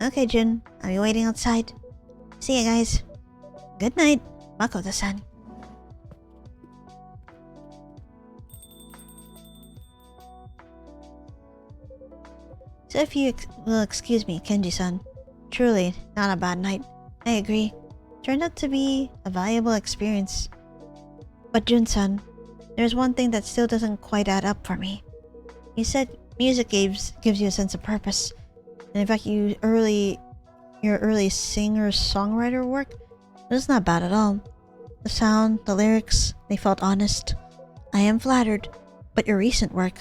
Okay, Jun. I'll be waiting outside. See ya, guys. Good night, Makoto-san. So if you will excuse me, Kenji-san. Truly, not a bad night. I agree. Turned out to be a valuable experience. But Jun-san, there's one thing that still doesn't quite add up for me. You said music gives you a sense of purpose. And in fact, your early singer-songwriter work was not bad at all. The sound, the lyrics, they felt honest. I am flattered. But your recent work,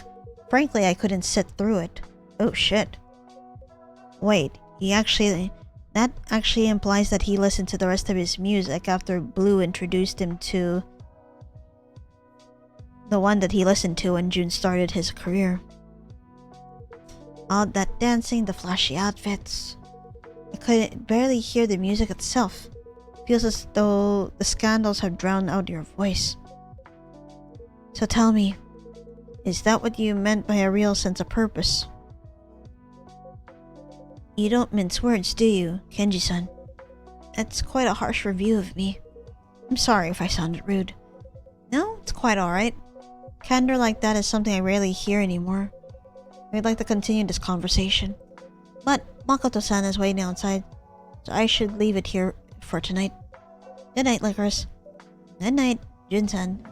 frankly, I couldn't sit through it. Oh shit. Wait, that actually implies that he listened to the rest of his music after Blue introduced him to the one that he listened to when Jun started his career. All that dancing, the flashy outfits. I could barely hear the music itself. Feels as though the scandals have drowned out your voice. So tell me, is that what you meant by a real sense of purpose? You don't mince words, do you, Kenji-san? That's quite a harsh review of me. I'm sorry if I sounded rude. No, it's quite alright. Candor like that is something I rarely hear anymore. I'd like to continue this conversation. But Makoto-san is waiting outside, so I should leave it here for tonight. Good night, Lycoris. Good night, Jun-san.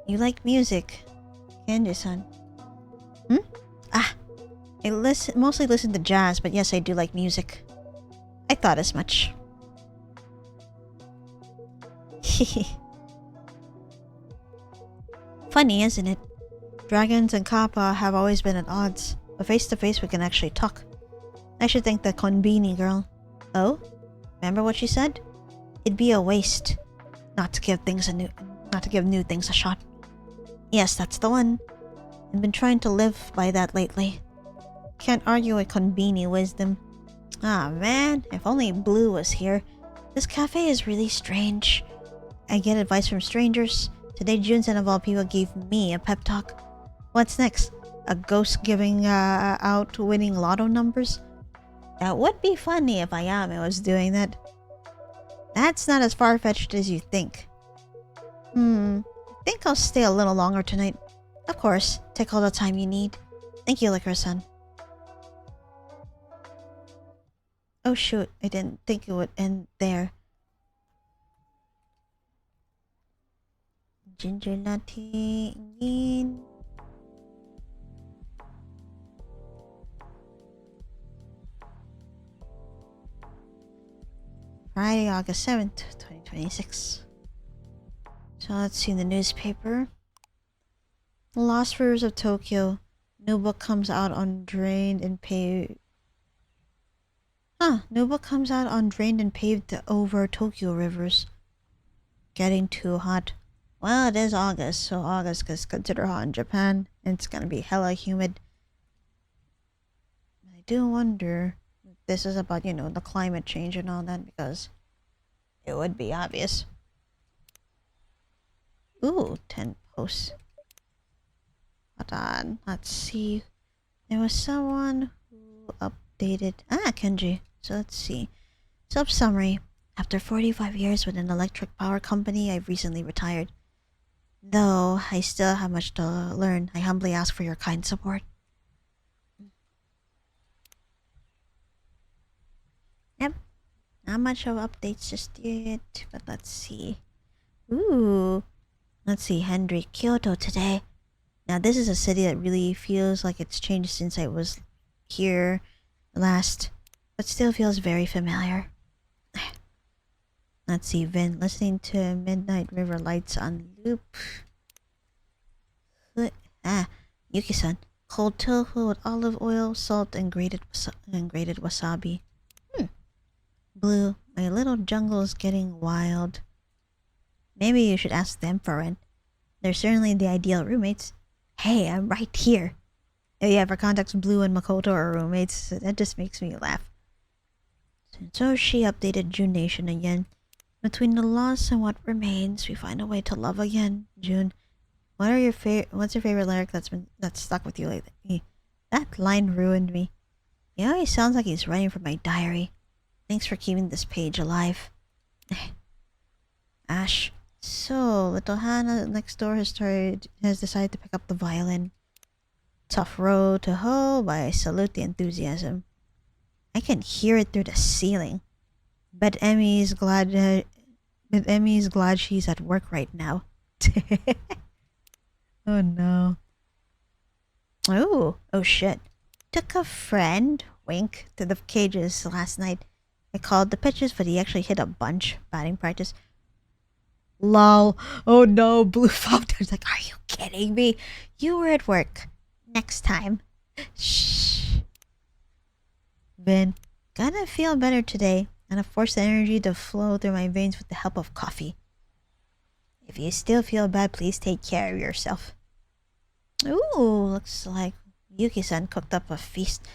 You like music, Kenji-san? I mostly listen to jazz, but yes, I do like music. I thought as much. Funny, isn't it? Dragons and Kappa have always been at odds, but face to face we can actually talk. I should thank the Konbini girl. Oh? Remember what she said? It'd be a waste not to give new things a shot. Yes, that's the one. I've been trying to live by that lately. Can't argue with Konbini wisdom. Ah man, if only Blue was here, This cafe is really strange. I get advice from strangers. Today, Junsen of all people gave me a pep talk. What's next? A ghost giving out winning lotto numbers? That would be funny if Ayame was doing that. That's not as far-fetched as you think. I think I'll stay a little longer tonight. Of course, take all the time you need. Thank you, Licorice-san. Oh shoot, I didn't think it would end there. Ginger latte again. Friday, August 7th, 2026. So let's see in the newspaper. The Lost Rivers of Tokyo. New book comes out on drained and paved. New book comes out on drained and paved over Tokyo rivers. Getting too hot. Well, it is August, so August is considered hot in Japan, and it's gonna be hella humid. I do wonder if this is about, you know, the climate change and all that, because it would be obvious. Ooh, 10 posts. Hold on, let's see. There was someone who updated... Kenji. So let's see. Sub-summary. After 45 years with an electric power company, I've recently retired. Though I still have much to learn, I humbly ask for your kind support. Yep. Not much of updates just yet, but let's see. Ooh. Let's see, Henry, Kyoto today. Now this is a city that really feels like it's changed since I was here last, but still feels very familiar. Let's see, Vin, listening to Midnight River Lights on loop. Yuki-san, cold tofu with olive oil, salt, and grated wasabi. Blue, my little jungle is getting wild. Maybe you should ask them for it. They're certainly the ideal roommates. Hey, I'm right here. Oh yeah, for context, Blue and Makoto are roommates. So that just makes me laugh. So she updated June Nation again. Between the loss and what remains, we find a way to love again. June, what's your favorite lyric that's stuck with you lately? That line ruined me. He always sounds like he's writing from my diary. Thanks for keeping this page alive. Ash. So, little Hannah next door has decided to pick up the violin. Tough row to hoe, but I salute the enthusiasm. I can hear it through the ceiling. Bet Emmy's glad she's at work right now. Oh no. Oh shit. Took a friend, wink, to the cages last night. I called the pitches, but he actually hit a bunch. Batting practice. Lol. Oh no, Blue found her. Like, are you kidding me? You were at work. Next time. Shh. Vin, gonna feel better today, and I've forced the energy to flow through my veins with the help of coffee. If you still feel bad, please take care of yourself. Ooh, looks like Yuki-san cooked up a feast.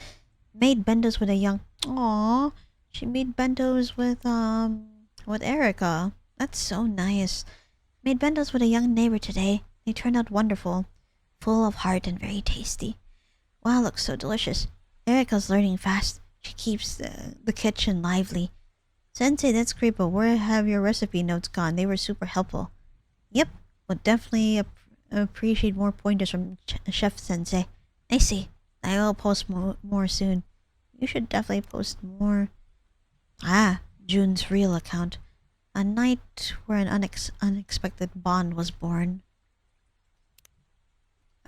Made bentos with a young... Aww, she made bentos with Erica. That's so nice. Made bentos with a young neighbor today. They turned out wonderful. Full of heart and very tasty. Wow, looks so delicious. Erica's learning fast. She keeps the kitchen lively. Sensei, that's great, but where have your recipe notes gone? They were super helpful. Yep, would definitely appreciate more pointers from Chef Sensei. I see. I will post more soon. You should definitely post more. June's real account. A night where an unexpected bond was born.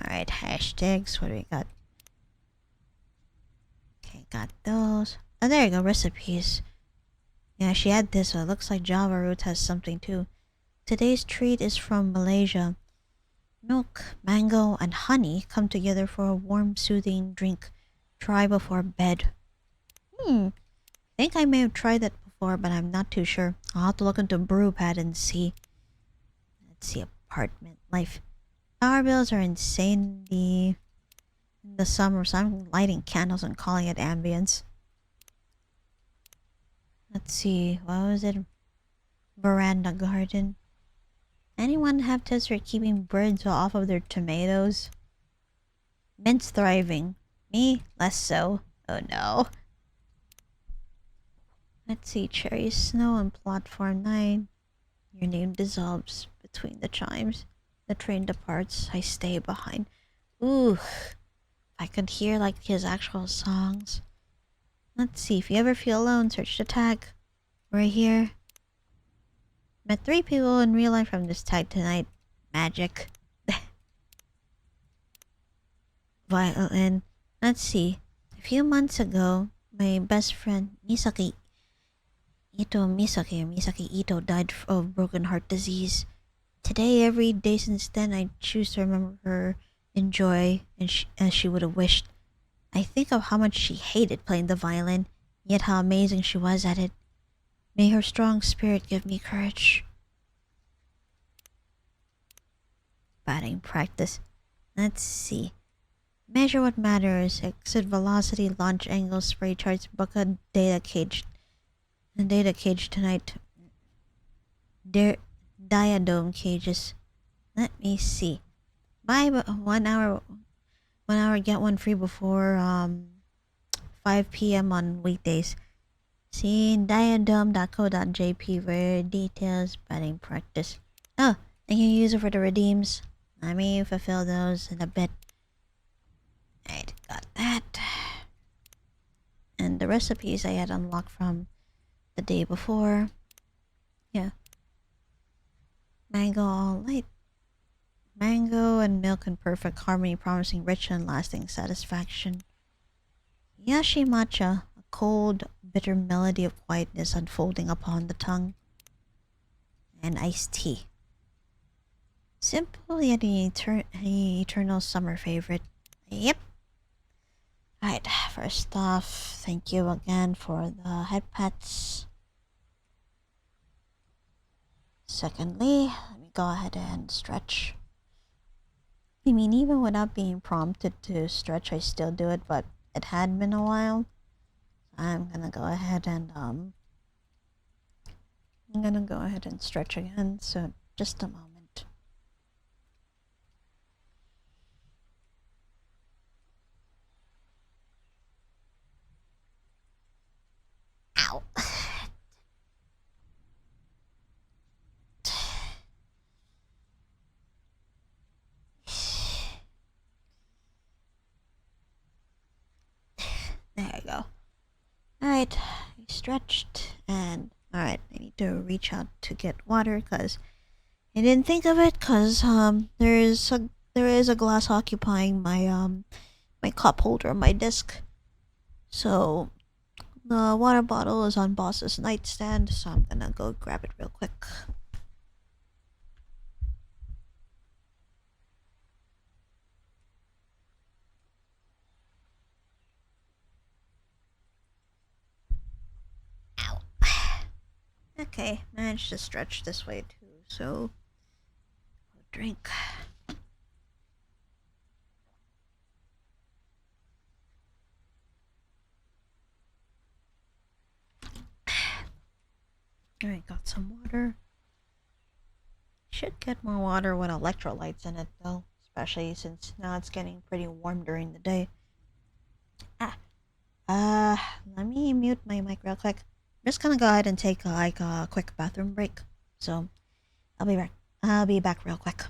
Alright, hashtags. What do we got? Okay, got those. Oh, there you go, recipes. Yeah, she had this, so it looks like Java Root has something too. Today's treat is from Malaysia. Milk, mango, and honey come together for a warm, soothing drink. Try before bed. I think I may have tried that before, but I'm not too sure. I'll have to look into Brewpad and see. Let's see, apartment life. Power bills are insane in the summer, so I'm lighting candles and calling it ambience. Let's see, what was it? veranda garden. Anyone have tips for keeping birds off of their tomatoes? Mint's thriving. Me? Less so. Oh no. Let's see. Cherry Snow on platform 9. Your name dissolves between the chimes. The train departs. I stay behind. Ooh. If I could hear like his actual songs. Let's see. If you ever feel alone, search the tag. Right here. Met 3 people in real life from this tag tonight. Magic. Violin. Let's see. A few months ago, my best friend Misaki Ito died of broken heart disease. Today, every day since then, I choose to remember her in joy as she would have wished. I think of how much she hated playing the violin, yet how amazing she was at it. May her strong spirit give me courage. Batting practice. Let's see. Measure what matters. Exit velocity, launch angle, spray charts, book a data cage. The data cage tonight. Diadome cages. Let me see. Buy 1 hour. 1 hour get one free before 5 p.m. on weekdays. See diadome.co.jp for details. Batting practice. Oh, and you use it for the redeems. Let me fulfill those in a bit. Alright, got that. And the recipes I had unlocked from the day before. Yeah. Mango all light. Mango and milk in perfect harmony, promising rich and lasting satisfaction. Yashi matcha, a cold, bitter melody of quietness unfolding upon the tongue. And iced tea. Simple yet an eternal summer favorite. Yep. Alright, first off, thank you again for the head pats. Secondly, let me go ahead and stretch. I mean, even without being prompted to stretch, I still do it, but it had been a while. I'm gonna go ahead and stretch again, so just a moment. Ow. There we go. Alright, I stretched, and alright, I need to reach out to get water, because I didn't think of it, because there is a glass occupying my my cup holder on my desk. So the water bottle is on boss's nightstand, so I'm gonna go grab it real quick. Ow. Okay, managed to stretch this way too, so drink. Alright, got some water. Should get more water with electrolytes in it though, especially since now it's getting pretty warm during the day. Let me mute my mic real quick. I'm just gonna go ahead and take like a quick bathroom break. So I'll be back. I'll be back real quick.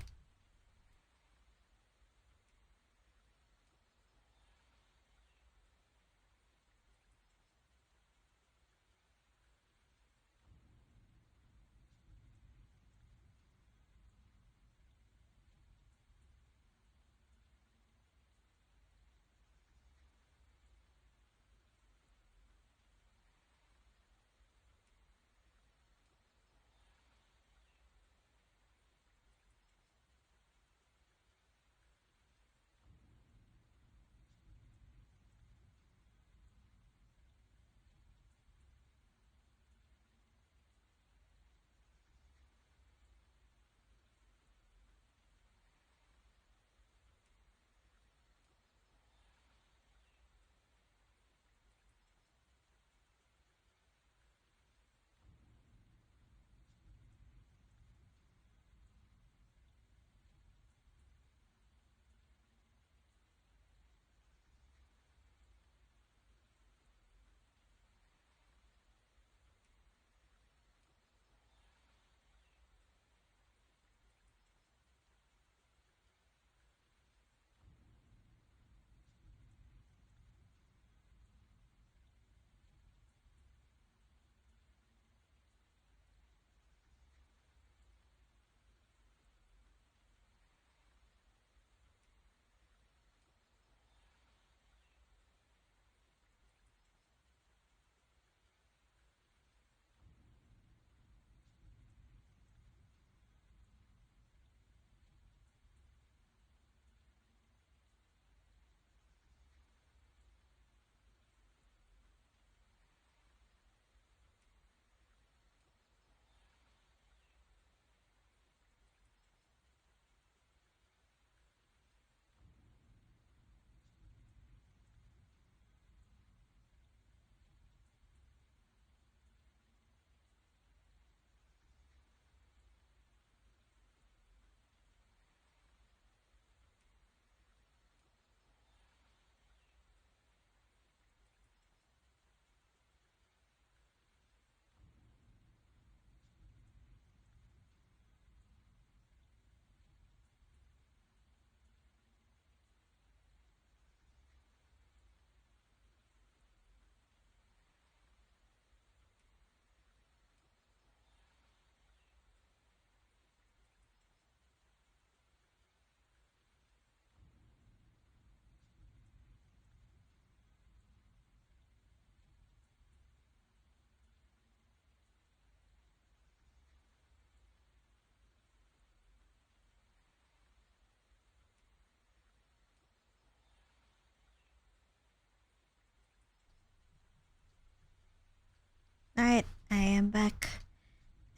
Alright, I am back.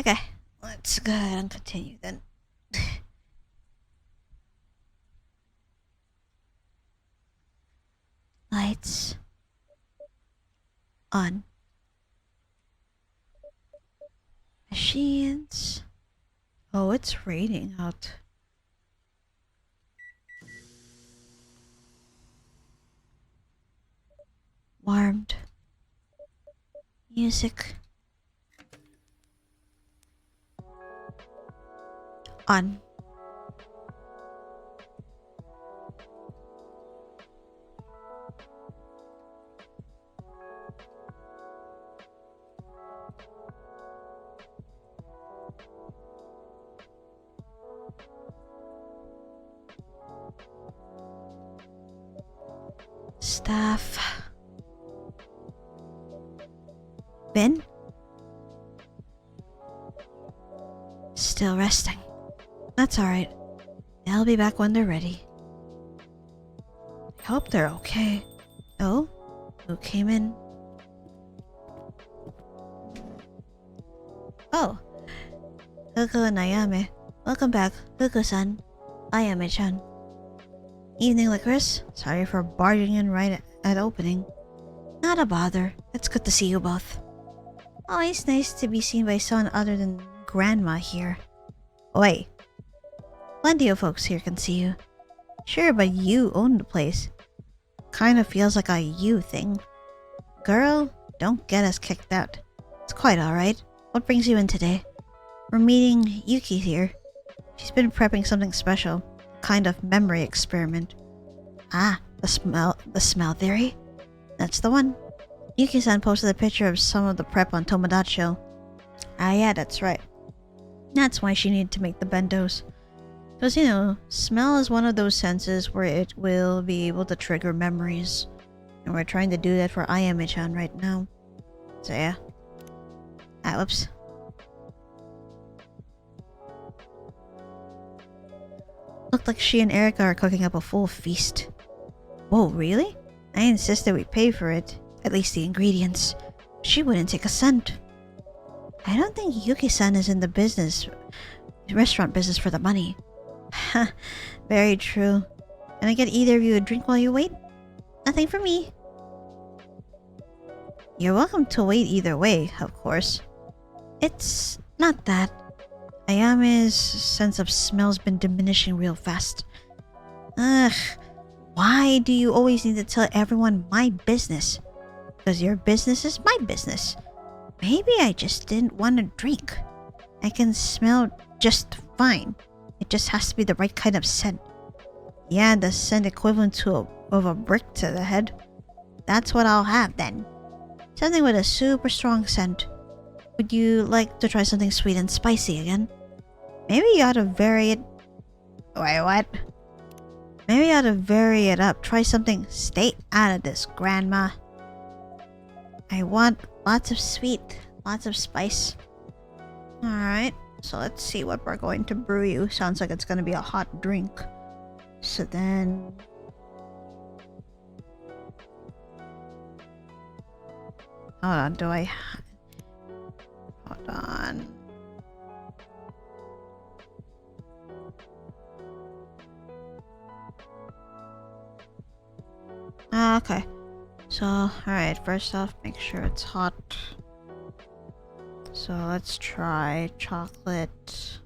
Okay, let's go ahead and continue then. Lights on. Machines. Oh, it's raining out. Warmed. Music. On. Staff. Ben? Still resting. That's alright. They'll be back when they're ready. I hope they're okay. Oh? Who came in? Oh. Hugo and Ayame. Welcome back, Hugo-san. Ayame-chan. Evening, Lycoris. Sorry for barging in right at opening. Not a bother. It's good to see you both. Always nice to be seen by someone other than Grandma here. Oi. Plenty of folks here can see you. Sure, but you own the place. Kinda feels like a you thing. Girl, don't get us kicked out. It's quite alright. What brings you in today? We're meeting Yuki here. She's been prepping something special. Kind of memory experiment. Ah, the smell theory? That's the one. Yuki-san posted a picture of some of the prep on Tomodachi. Ah yeah, that's right. That's why she needed to make the bentos. Because, you know, smell is one of those senses where it will be able to trigger memories. And we're trying to do that for Ayame-chan right now. So yeah. Ah, whoops. Looked like she and Erica are cooking up a full feast. Whoa, really? I insisted we pay for it. At least the ingredients. She wouldn't take a cent. I don't think Yuki-san is in the restaurant business for the money. Ha, very true. Can I get either of you a drink while you wait? Nothing for me. You're welcome to wait either way, of course. It's not that. Ayame's sense of smell's been diminishing real fast. Ugh. Why do you always need to tell everyone my business? Because your business is my business. Maybe I just didn't want to drink. I can smell just fine. It just has to be the right kind of scent. Yeah, the scent equivalent of a brick to the head. That's what I'll have then. Something with a super strong scent. Would you like to try something sweet and spicy again? Maybe you ought to vary it... Wait, what? Maybe you ought to vary it up. Try something... Stay out of this, Grandma. I want lots of sweet, lots of spice. Alright, so let's see what we're going to brew you. Sounds like it's going to be a hot drink. So then... Hold on, do I... Hold on. Okay. So, alright, first off, make sure it's hot. So let's try chocolate.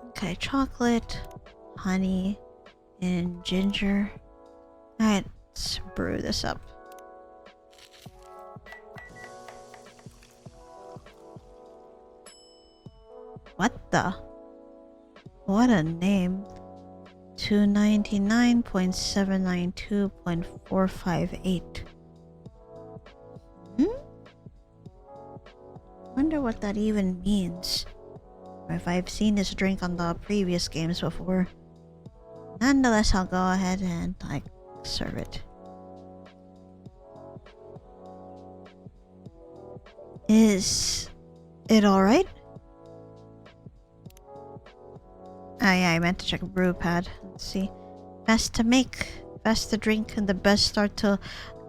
Okay, chocolate, honey, and ginger. Alright, let's brew this up. What the? What a name. 299.792.458. Wonder what that even means. Or if I've seen this drink on the previous games before. Nonetheless, I'll go ahead and, like, serve it. Is it alright? Oh yeah, I meant to check a brew pad. Let's see. Best to make, best to drink, and the best start to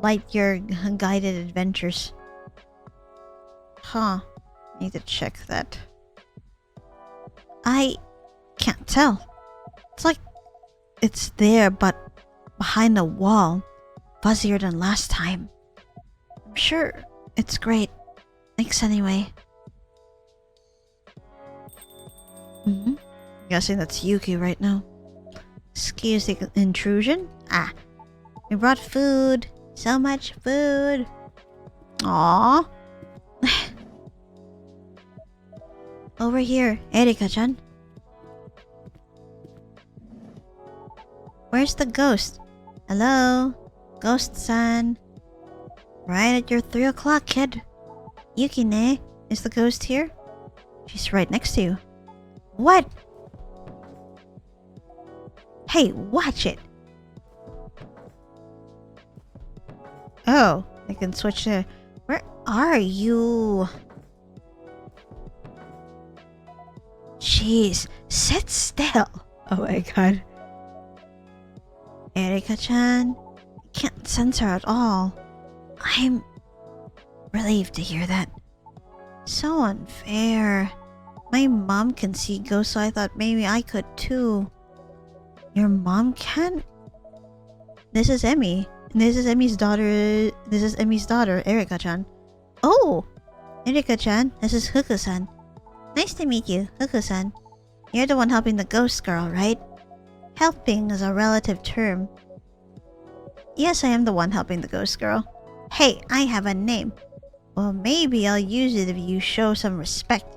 light your guided adventures. Huh. Need to check that. I can't tell. It's like it's there, but behind a wall. Fuzzier than last time. I'm sure it's great. Thanks anyway. Guessing that's Yuki right now. Excuse the intrusion? Ah. We brought food. So much food. Aww. Over here, Erika-chan. Where's the ghost? Hello? Ghost-san. Right at your 3 o'clock, kid. Yuki-ne, is the ghost here? She's right next to you. What? Hey, watch it! Oh, I can switch to... Where are you? Jeez, sit still. Oh my god. Erika-chan, I can't sense her at all. I'm relieved to hear that. So unfair. My mom can see ghosts, so I thought maybe I could too. Your mom can? This is Emmy. This is Emmy's daughter. This is Emmy's daughter, Erika-chan. Oh! Erika-chan, this is Huku-san. Nice to meet you, Huku-san. You're the one helping the ghost girl, right? Helping is a relative term. Yes, I am the one helping the ghost girl. Hey, I have a name. Well, maybe I'll use it if you show some respect.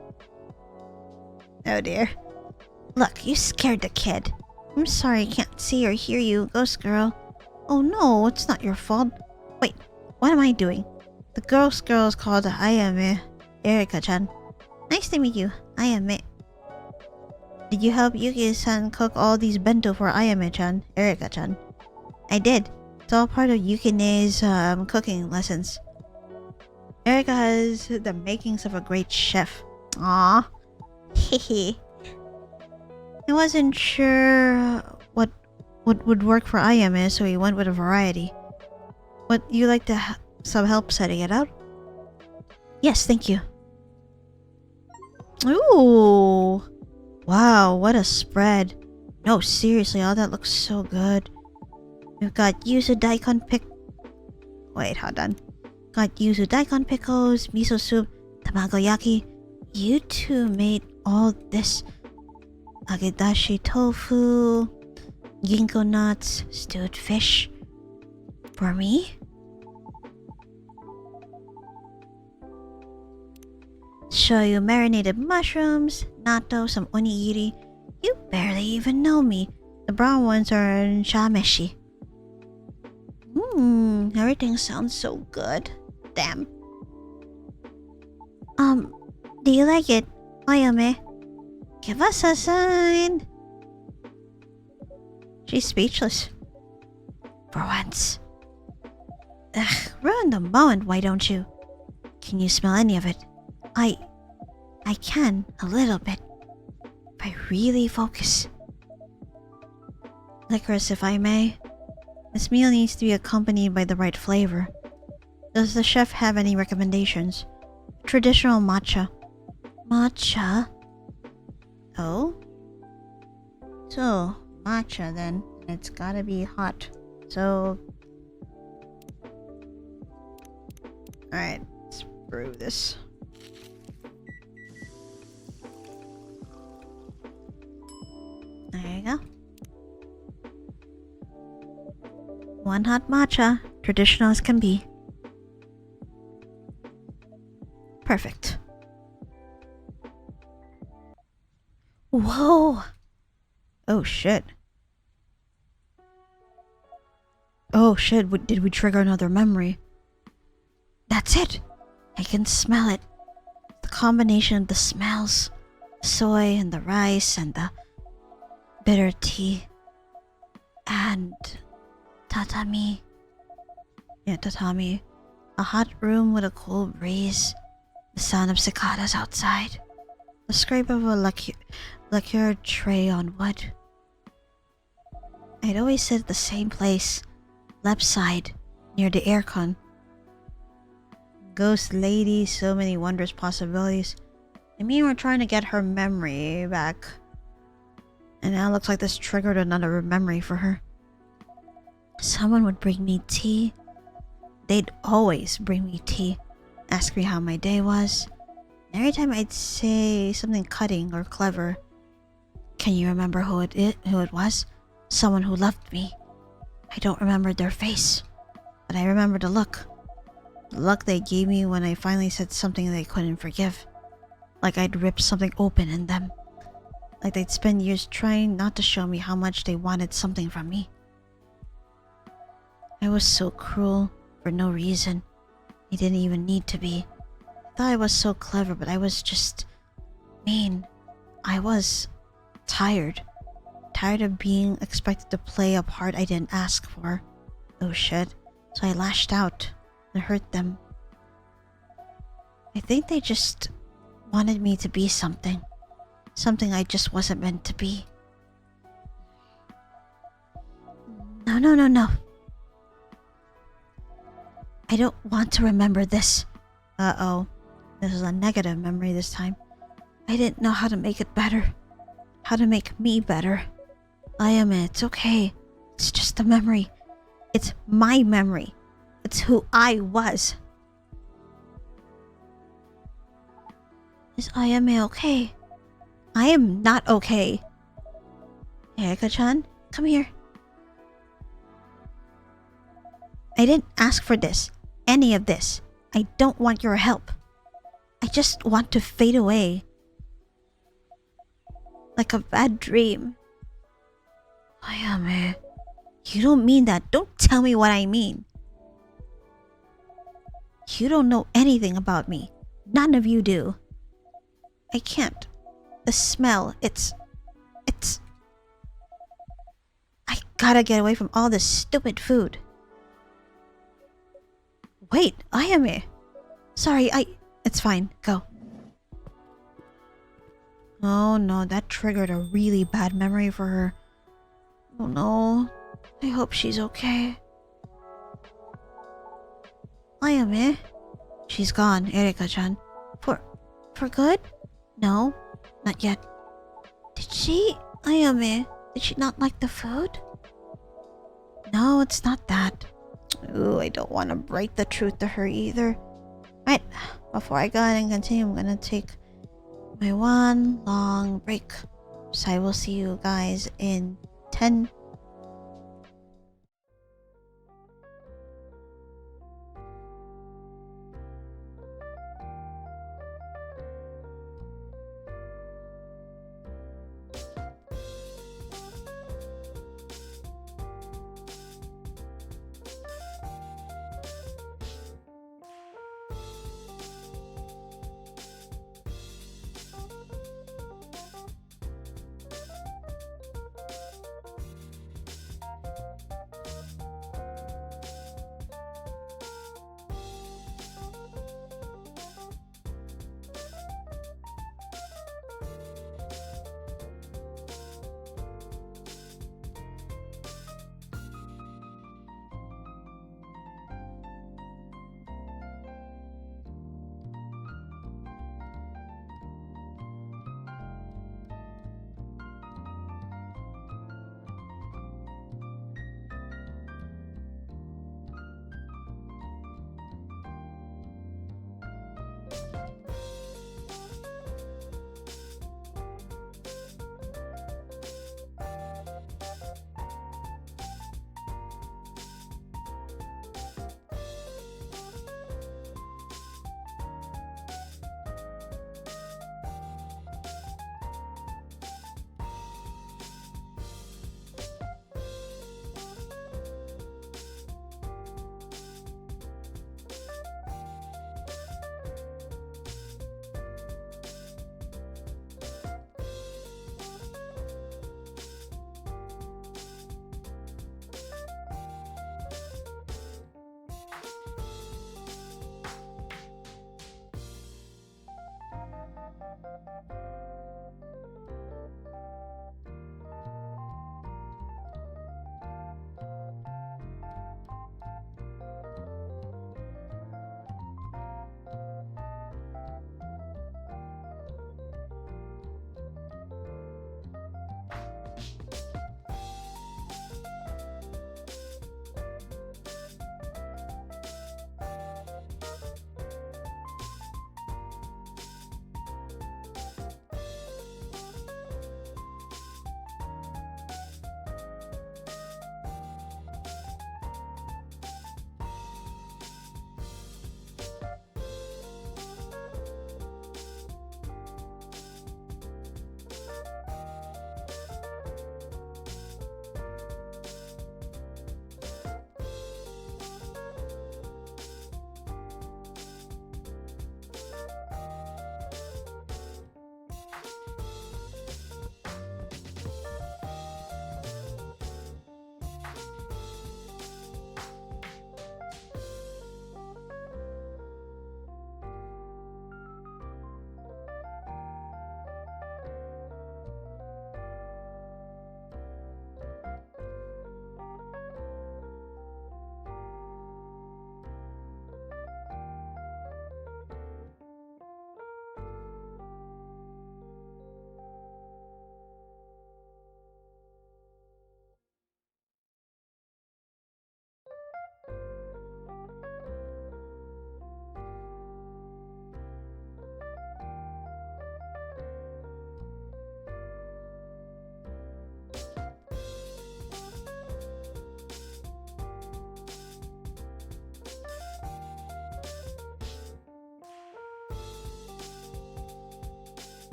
Oh dear. Look, you scared the kid. I'm sorry I can't see or hear you, ghost girl. Oh no, it's not your fault. Wait, what am I doing? The ghost girl is called Ayame, Erika-chan. Nice to meet you, Ayame. Did you help Yuki-san cook all these bento for Ayame-chan, Erika-chan? I did. It's all part of Yukine's cooking lessons. Erika has the makings of a great chef. Aww. Hehe. I wasn't sure what would work for Ayame, so he went with a variety. Would you like to some help setting it out? Yes, thank you. Ooh. Wow, what a spread. No, seriously, all that looks so good. We've got yuzu daikon Wait, hold on. Got yuzu daikon pickles, miso soup, tamagoyaki. You two made all this. Agedashi tofu, ginkgo nuts, stewed fish. For me? Shoyu marinated mushrooms, natto, some onigiri. You barely even know me. The brown ones are shameshi. Everything sounds so good. Damn. Do you like it, Ayame? Give us a sign. She's speechless. For once. Ugh, ruin the moment, why don't you? Can you smell any of it? I can, a little bit. If I really focus. Licorice, if I may. This meal needs to be accompanied by the right flavor. Does the chef have any recommendations? Traditional matcha. Matcha? Oh? So, matcha then. It's gotta be hot. So... Alright, let's brew this. There you go. One hot matcha, traditional as can be. Perfect. Whoa! Oh shit. Oh shit, did we trigger another memory? That's it! I can smell it. The combination of the smells. Soy and the rice and the bitter tea. And tatami. Yeah, tatami. A hot room with a cool breeze. The sound of cicadas outside. The scrape of a lacquer tray on wood. I'd always sit at the same place. Left side. near the aircon. Ghost lady, so many wondrous possibilities. I mean, we're trying to get her memory back. And now it looks like this triggered another memory for her. Someone would bring me tea. They'd always bring me tea. Ask me how my day was. Every time I'd say something cutting or clever. Can you remember who it was? Someone who loved me. I don't remember their face, but I remember the look. The look they gave me when I finally said something they couldn't forgive. Like I'd ripped something open in them. Like they'd spend years trying not to show me how much they wanted something from me. I was so cruel for no reason. I didn't even need to be. I thought I was so clever, but I was just mean. I was tired. Tired of being expected to play a part I didn't ask for. Oh shit. So I lashed out and hurt them. I think they just wanted me to be something. Something I just wasn't meant to be. No. I don't want to remember this. Uh-oh. This is a negative memory this time. I didn't know how to make it better. How to make me better. It's okay. It's just a memory. It's my memory. It's who I was. Is Ayame okay? I am not okay. Erika-chan, come here. I didn't ask for this. Any of this. I don't want your help. I just want to fade away. Like a bad dream. Ayame, you don't mean that. Don't tell me what I mean. You don't know anything about me. None of you do. I can't. The smell, it's... I gotta get away from all this stupid food. Wait, Ayame. Sorry, It's fine. Go. Oh no, that triggered a really bad memory for her. Oh no. I hope she's okay. Ayame? She's gone, Erika-chan. For good? No, not yet. Did she... Ayame, did she not like the food? No, it's not that. Ooh, I don't want to break the truth to her either. Right, before I go ahead and continue, I'm gonna take my one long break. So I will see you guys in 10.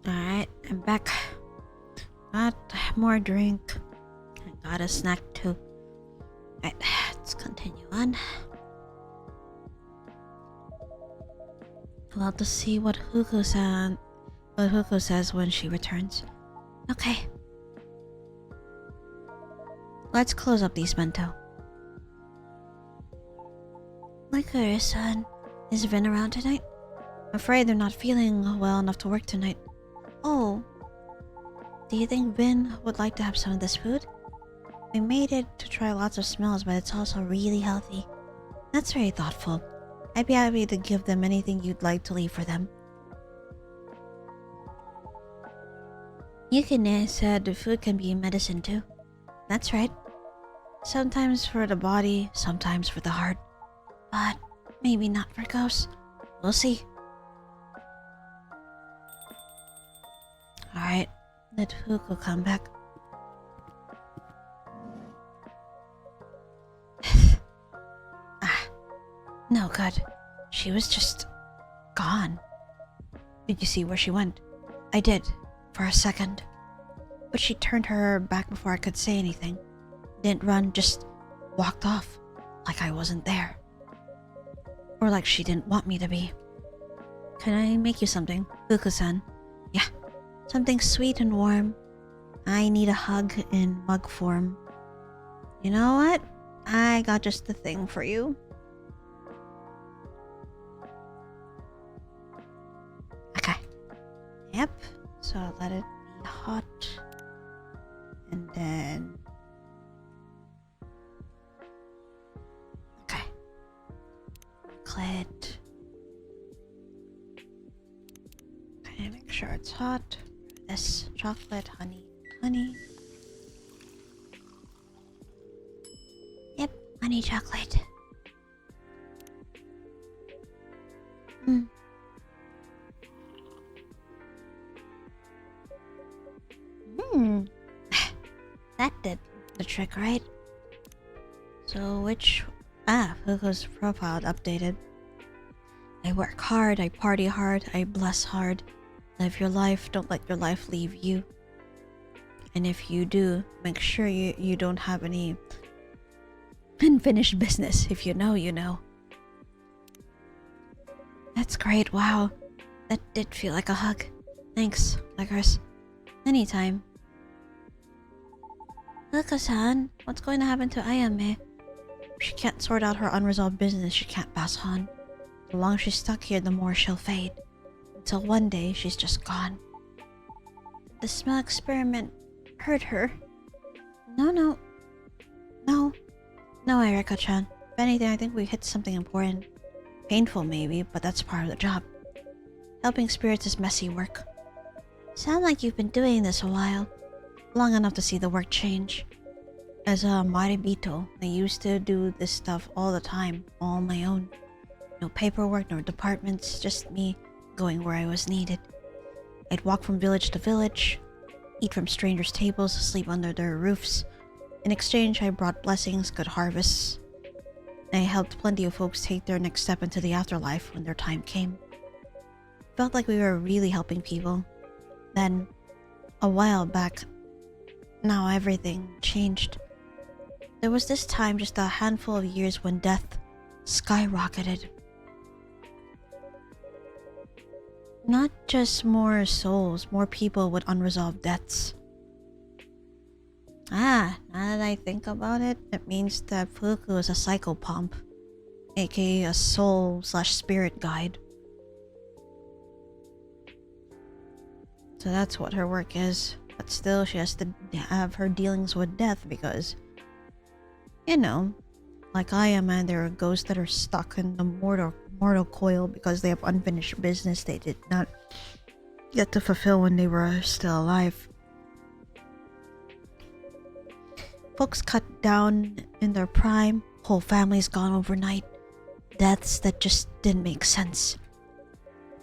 Alright, I'm back. Got more drink. I got a snack too. Alright, let's continue on. I'll have to see what Huko says when she returns. Okay. Let's close up these bento. Lycoris-san, is Vin around tonight? I'm afraid they're not feeling well enough to work tonight. Oh. Do you think Vin would like to have some of this food? We made it to try lots of smells, but it's also really healthy. That's very thoughtful. I'd be happy to give them anything you'd like to leave for them. Yukine said the food can be medicine too. That's right. Sometimes for the body, sometimes for the heart. But maybe not for ghosts. We'll see. Alright, let Huko come back. No good. She was just gone. Did you see where she went? I did, for a second. But she turned her back before I could say anything. Didn't run, just walked off, like I wasn't there. Or like she didn't want me to be. Can I make you something, Huko-san? Yeah, something sweet and warm. I need a hug in mug form. You know what? I got just the thing for you. Okay. Yep. So let it be hot. And then... Okay. Chocolate. Okay, make sure it's hot. This chocolate, honey, honey. Yep, honey chocolate. That did the trick, right? So which... Hugo's profile updated. I work hard, I party hard, I bless hard. Live your life, don't let your life leave you. And if you do, make sure you don't have any unfinished business. If you know, you know. That's great, wow. That did feel like a hug. Thanks, Lycoris. Anytime. Huko-san, what's going to happen to Ayame? If she can't sort out her unresolved business, she can't pass on. The longer she's stuck here, the more she'll fade. Until one day, she's just gone. The smell experiment hurt her. No, no. No. No, Erika-chan. If anything, I think we hit something important. Painful, maybe, but that's part of the job. Helping spirits is messy work. Sound like you've been doing this a while. Long enough to see the work change. As a Maribito, I used to do this stuff all the time, all on my own. No paperwork, no departments, just me going where I was needed. I'd walk from village to village, eat from strangers' tables, sleep under their roofs. In exchange, I brought blessings, good harvests. I helped plenty of folks take their next step into the afterlife when their time came. Felt like we were really helping people. Then, a while back, now everything changed. There was this time just a handful of years when death skyrocketed. Not just more souls, more people with unresolved deaths. Now that I think about it, it means that Fuku is a psychopomp, aka a soul/spirit guide. So that's what her work is. But still, she has to have her dealings with death because, you know, like I am, and there are ghosts that are stuck in the mortal coil because they have unfinished business they did not get to fulfill when they were still alive. Folks cut down in their prime, whole families gone overnight. Deaths that just didn't make sense.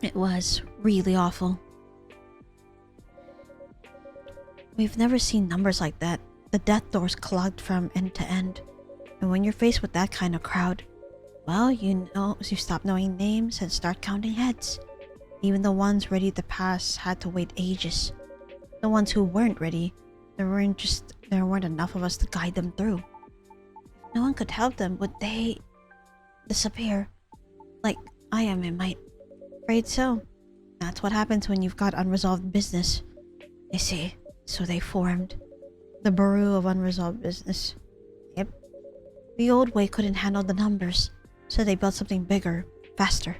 It was really awful. We've never seen numbers like that. The death doors clogged from end to end. And when you're faced with that kind of crowd, well, you stop knowing names and start counting heads. Even the ones ready to pass had to wait ages. The ones who weren't ready, there weren't enough of us to guide them through. If no one could help them, would they disappear? Like Ayame might. Afraid so. That's what happens when you've got unresolved business. I see. So they formed the Bureau of Unresolved Business. Yep. The old way couldn't handle the numbers, so they built something bigger, faster.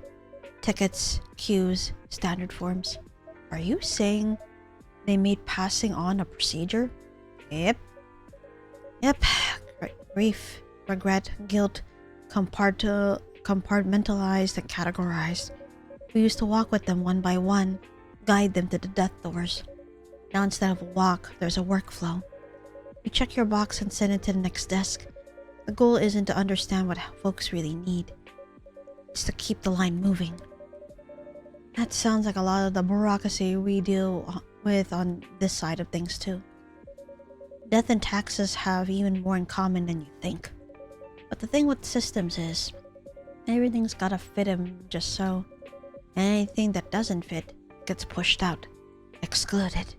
Tickets, queues, standard forms. Are you saying they made passing on a procedure? Yep. Grief, regret, guilt, compartmentalized and categorized. We used to walk with them one by one, guide them to the death doors. Now instead of a walk, there's a workflow. You check your box and send it to the next desk. The goal isn't to understand what folks really need. It's to keep the line moving. That sounds like a lot of the bureaucracy we deal with on this side of things too. Death and taxes have even more in common than you think. But the thing with systems is, everything's gotta fit them just so. And anything that doesn't fit gets pushed out, excluded.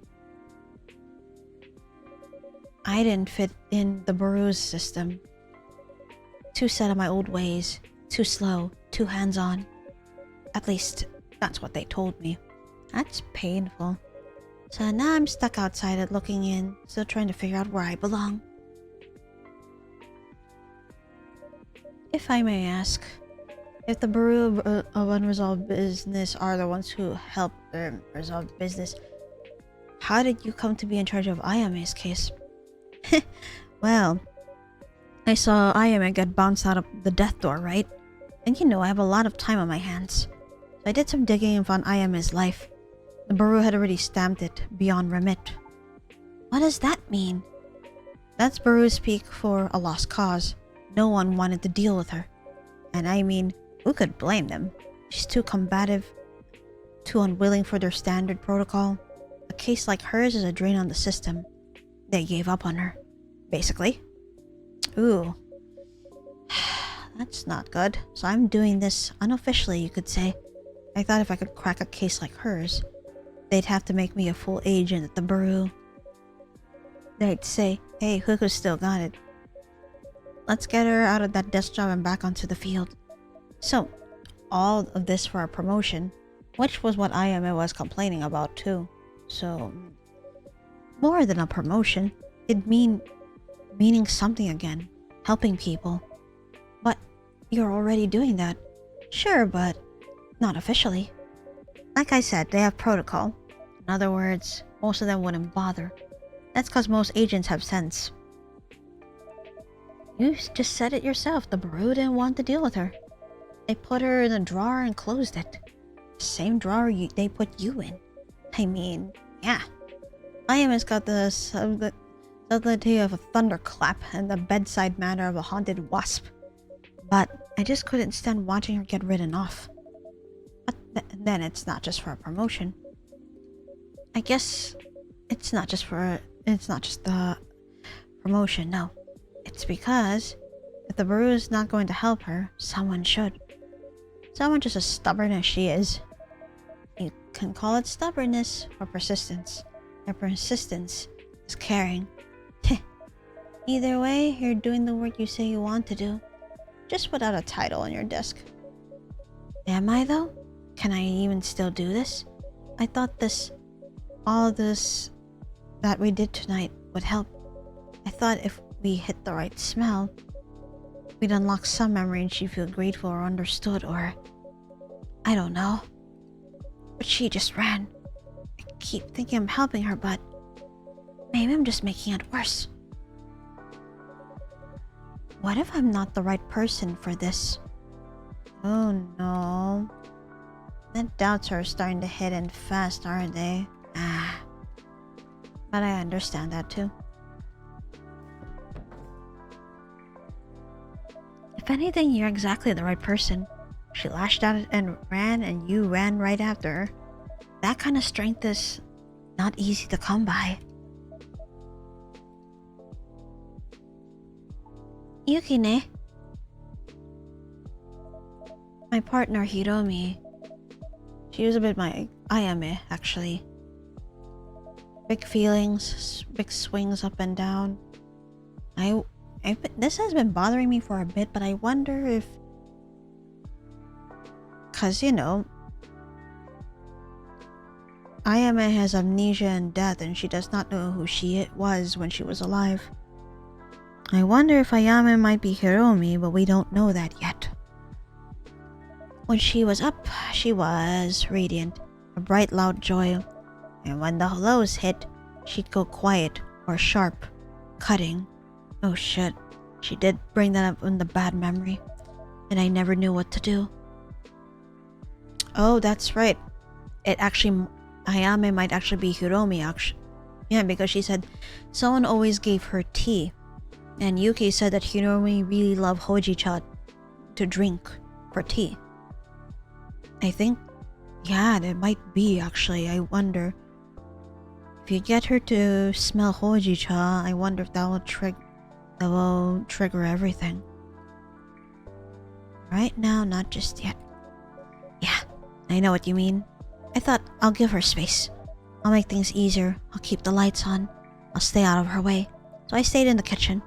I didn't fit in the Bureau's system. Too set in my old ways, too slow, too hands-on. At least, that's what they told me. That's painful. So now I'm stuck outside it looking in, still trying to figure out where I belong. If I may ask, if the Bureau of Unresolved Business are the ones who help them resolve the business, how did you come to be in charge of Ayame's case? Well, I saw Ayame get bounced out of the death door, right? And you know, I have a lot of time on my hands. So I did some digging and found Ayame's life. The Bureau had already stamped it beyond remit. What does that mean? That's Bureau speak for a lost cause. No one wanted to deal with her. And I mean, who could blame them? She's too combative, too unwilling for their standard protocol. A case like hers is a drain on the system. They gave up on her, basically. Ooh. That's not good. So I'm doing this unofficially, you could say. I thought if I could crack a case like hers, they'd have to make me a full agent at the Bureau. They'd say, hey, Huku's still got it. Let's get her out of that desk job and back onto the field. So, all of this for a promotion, which was what Ayame was complaining about too. So, more than a promotion, it'd meaning something again, helping people. But you're already doing that. Sure, but not officially. Like I said, they have protocol. In other words, most of them wouldn't bother. That's because most agents have sense. You just said it yourself. The Baru didn't want to deal with her. They put her in a drawer and closed it. The same drawer they put you in. I mean, yeah. Ayame's got the subtlety of a thunderclap and the bedside manner of a haunted wasp. But I just couldn't stand watching her get ridden off. But then it's not just for a promotion. I guess it's not just the promotion, no. It's because if the Baru is not going to help her, someone should. Someone just as stubborn as she is. You can call it stubbornness or persistence. Her persistence is caring. Either way, you're doing the work you say you want to do. Just without a title on your desk. Am I though? Can I even still do this? I thought all this that we did tonight would help. I thought if we hit the right smell, we'd unlock some memory and she'd feel grateful or understood or... I don't know. But she just ran. I keep thinking I'm helping her, but... maybe I'm just making it worse. What if I'm not the right person for this? Oh no. The doubts are starting to hit in fast, aren't they? But I understand that too. If anything, you're exactly the right person. She lashed out and ran, and you ran right after her. That kind of strength is not easy to come by. Yukine. My partner Hiromi. She was a bit my Ayame, actually. Big feelings, big swings up and down. This has been bothering me for a bit, but I wonder if... Cause, you know... Ayame has amnesia and death, and she does not know who she was when she was alive. I wonder if Ayame might be Hiromi, but we don't know that yet. When she was up, she was radiant, a bright loud joy. And when the lows hit, she'd go quiet or sharp, cutting. Oh shit, she did bring that up in the bad memory, and I never knew what to do. Oh, that's right. Ayame might actually be Hiromi, actually. Yeah, because she said someone always gave her tea, and Yuki said that Hiromi really loved Hojicha to drink for tea. I think, yeah, that might be actually. I wonder if you get her to smell Hojicha. I wonder if that will trigger everything. Right now, not just yet. Yeah, I know what you mean. I thought I'll give her space. I'll make things easier. I'll keep the lights on. I'll stay out of her way. So I stayed in the kitchen.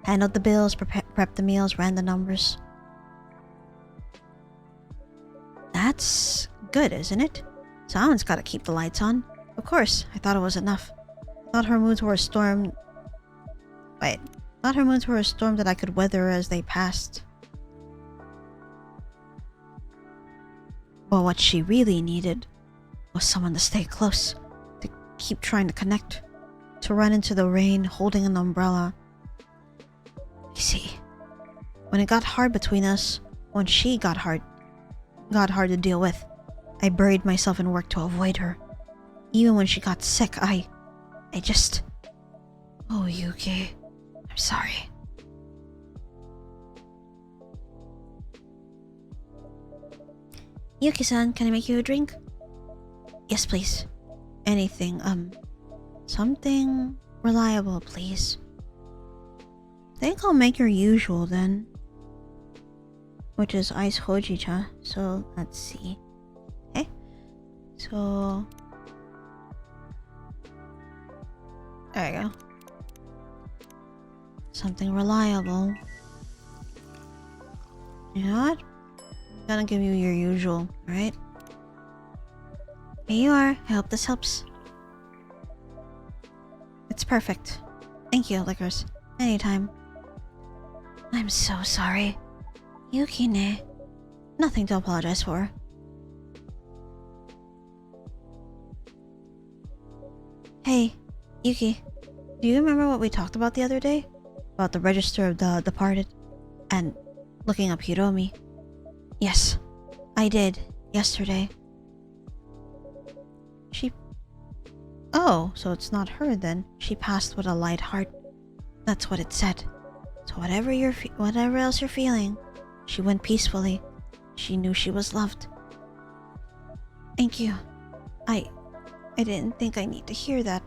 Handled the bills, prepped the meals, ran the numbers. That's good, isn't it? Someone's gotta keep the lights on. Of course, I thought it was enough. I thought her moods were a storm... Wait. I thought her moods were a storm that I could weather as they passed. But what she really needed was someone to stay close, to keep trying to connect, to run into the rain holding an umbrella. You see, when it got hard between us, when she got hard to deal with, I buried myself in work to avoid her. Even when she got sick, I just... Oh, Yuki, I'm sorry. Yuki-san, can I make you a drink? Yes, please. Anything, something reliable, please. Think I'll make your usual then. Which is ice hojicha, so let's see. Okay, so... There you go. Something reliable. You know what? I'm gonna give you your usual, right? Here you are. I hope this helps. It's perfect. Thank you, Licorice. Anytime. I'm so sorry. Yuki-ne. Nothing to apologize for. Hey, Yuki. Do you remember what we talked about the other day? About the register of the departed? And looking up Hiromi? Yes, I did. Yesterday. She... Oh, so it's not her then. She passed with a light heart. That's what it said. So whatever else you're feeling, she went peacefully. She knew she was loved. Thank you. I didn't think I need to hear that,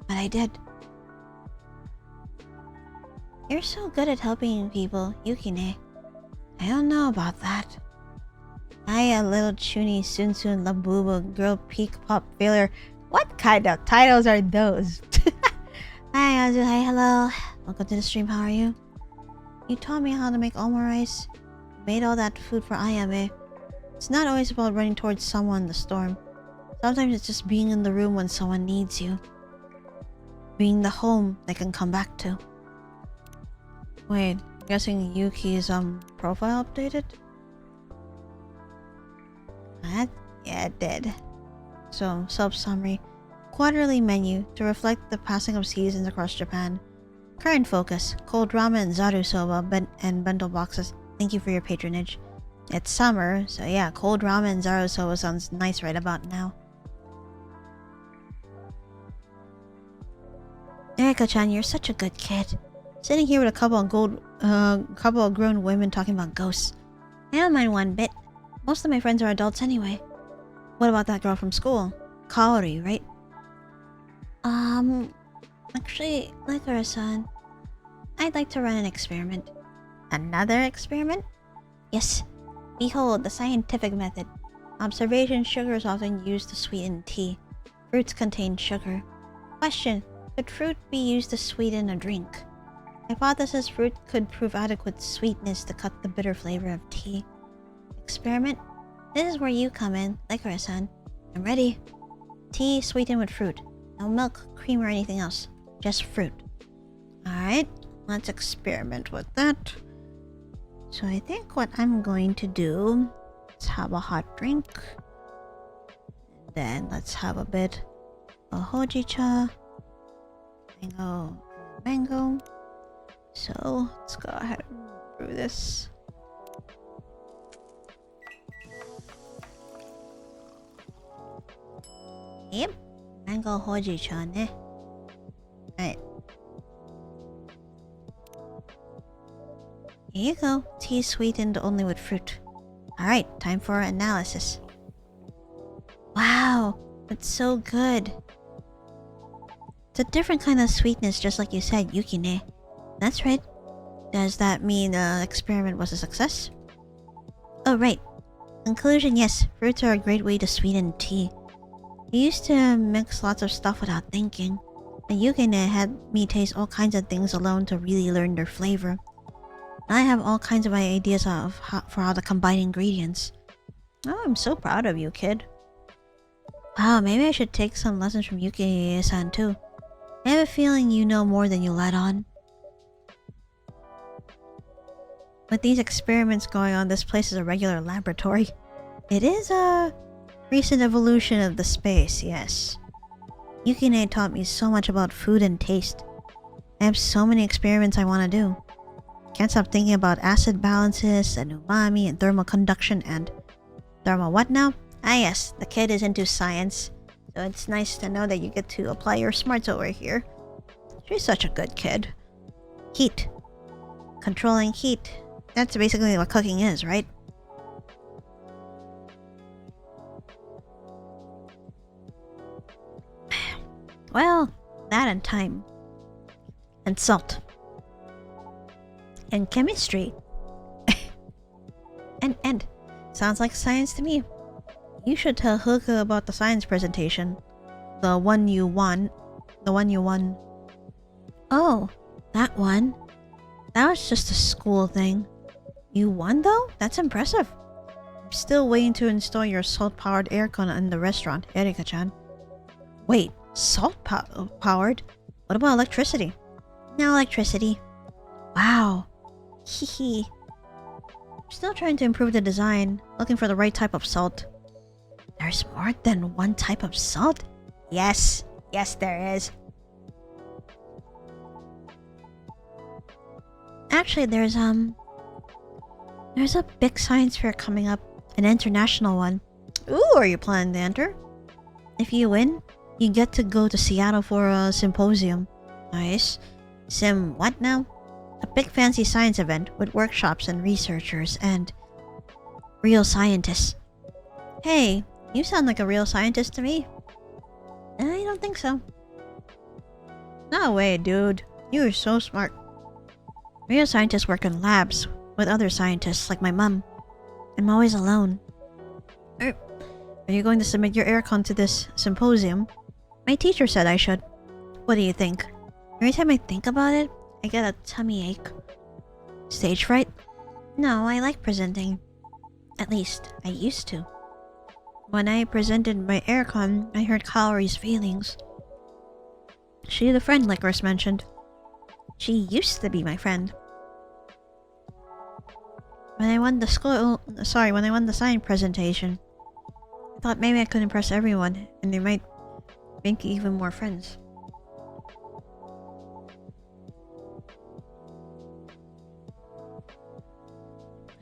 but I did. You're so good at helping people, Yukine. I don't know about that. I a little chuny Sunsun Labubu girl peak pop failure. What kind of titles are those? Hi Azu, hi, hello. Welcome to the stream, how are you? You taught me how to make omo rice. Made all that food for Ayame. It's not always about running towards someone in the storm. Sometimes it's just being in the room when someone needs you. Being the home they can come back to. Wait, I'm guessing Yuki's profile updated? Yeah, it did. So, sub-summary. Quarterly menu to reflect the passing of seasons across Japan. Current focus, cold ramen and zaru soba and bento boxes. Thank you for your patronage. It's summer, so yeah, cold ramen and zaru soba sounds nice right about now. Erika-chan, you're such a good kid. Sitting here with a couple of grown women talking about ghosts. I don't mind one bit. Most of my friends are adults anyway. What about that girl from school? Kaori, right? Actually, Lycoris-san, I'd like to run an experiment. Another experiment? Yes. Behold, the scientific method. Observation sugar is often used to sweeten tea. Fruits contain sugar. Question. Could fruit be used to sweeten a drink? Hypothesis: fruit could prove adequate sweetness to cut the bitter flavor of tea. Experiment? This is where you come in, Lycoris-san. I'm ready. Tea sweetened with fruit. No milk, cream, or anything else. Just fruit. Alright, let's experiment with that. So I think what I'm going to do is have a hot drink. Then let's have a bit of hojicha. Mango. So let's go ahead and brew this. Yep, mango hojicha ne. Alright. Here you go. Tea sweetened only with fruit. Alright, time for analysis. Wow, that's so good. It's a different kind of sweetness, just like you said, Yukine. That's right. Does that mean the experiment was a success? Oh, right. Conclusion, yes. Fruits are a great way to sweeten tea. I used to mix lots of stuff without thinking. And Yukine had me taste all kinds of things alone to really learn their flavor. Now I have all kinds of ideas for how to combine ingredients. Oh, I'm so proud of you, kid. Wow, maybe I should take some lessons from Yuki-san too. I have a feeling you know more than you let on. With these experiments going on, this place is a regular laboratory. It is a recent evolution of the space, yes. Yukine taught me so much about food and taste. I have so many experiments I want to do. Can't stop thinking about acid balances and umami and thermal conduction and... Thermal what now? Ah yes, the kid is into science. So it's nice to know that you get to apply your smarts over here. She's such a good kid. Heat. Controlling heat. That's basically what cooking is, right? Well, that and time. And salt. And chemistry. and. Sounds like science to me. You should tell Hoka about the science presentation. The one you won. Oh, that one. That was just a school thing. You won though? That's impressive. I'm still waiting to install your salt-powered aircon in the restaurant, Erika-chan. Wait, salt-powered? What about electricity? No electricity. Wow. Hehe. Still trying to improve the design, looking for the right type of salt. There's more than one type of salt? Yes, there is. Actually, there's a big science fair coming up, an international one. Ooh, are you planning to enter? If you win, you get to go to Seattle for a symposium. Nice. What now? A big fancy science event with workshops and researchers and real scientists. Hey, you sound like a real scientist to me. I don't think so. No way, dude. You are so smart. Real scientists work in labs with other scientists like my mom. I'm always alone. Are you going to submit your aircon to this symposium? My teacher said I should. What do you think? Every time I think about it, I get a tummy ache. Stage fright? No, I like presenting. At least, I used to. When I presented my aircon, I hurt Kaori's feelings. She's the friend Lycoris mentioned. She used to be my friend. When I won the sign presentation, I thought maybe I could impress everyone, and they might make even more friends.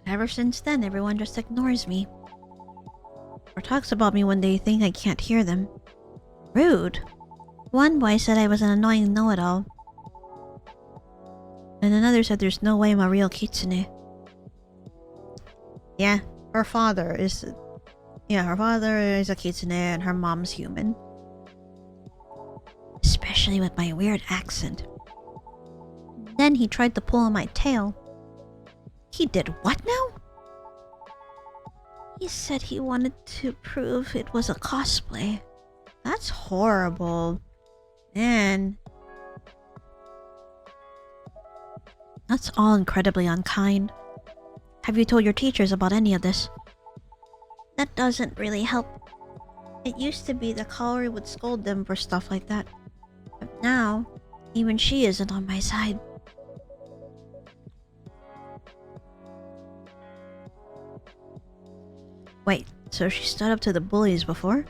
Ever since then, everyone just ignores me. Or talks about me when they think I can't hear them. Rude. One boy said I was an annoying know-it-all. And another said there's no way I'm a real kitsune. Yeah, her father is a kitsune and her mom's human. Especially with my weird accent. Then he tried to pull on my tail. He did what now? He said he wanted to prove it was a cosplay. That's horrible. Man. That's all incredibly unkind. Have you told your teachers about any of this? That doesn't really help. It used to be that Kaori would scold them for stuff like that. But now, even she isn't on my side. Wait, so she stood up to the bullies before?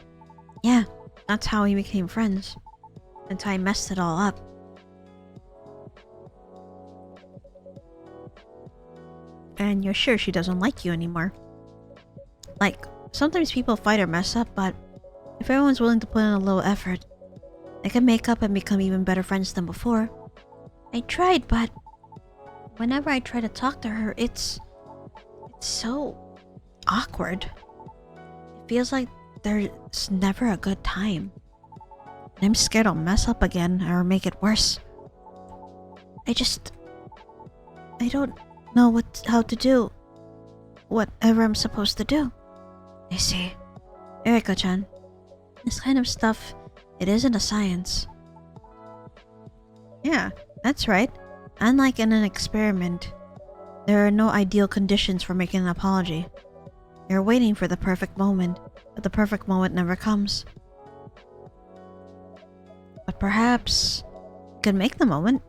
Yeah, that's how we became friends. Until I messed it all up. And you're sure she doesn't like you anymore? Like, sometimes people fight or mess up, but if everyone's willing to put in a little effort, they can make up and become even better friends than before. I tried, but whenever I try to talk to her, it's so awkward. It feels like there's never a good time. And I'm scared I'll mess up again or make it worse. I don't know how to do whatever I'm supposed to do. I see. Eriko-chan, this kind of stuff, it isn't a science. Yeah, that's right. Unlike in an experiment, there are no ideal conditions for making an apology. You're waiting for the perfect moment, but the perfect moment never comes. But perhaps you can make the moment.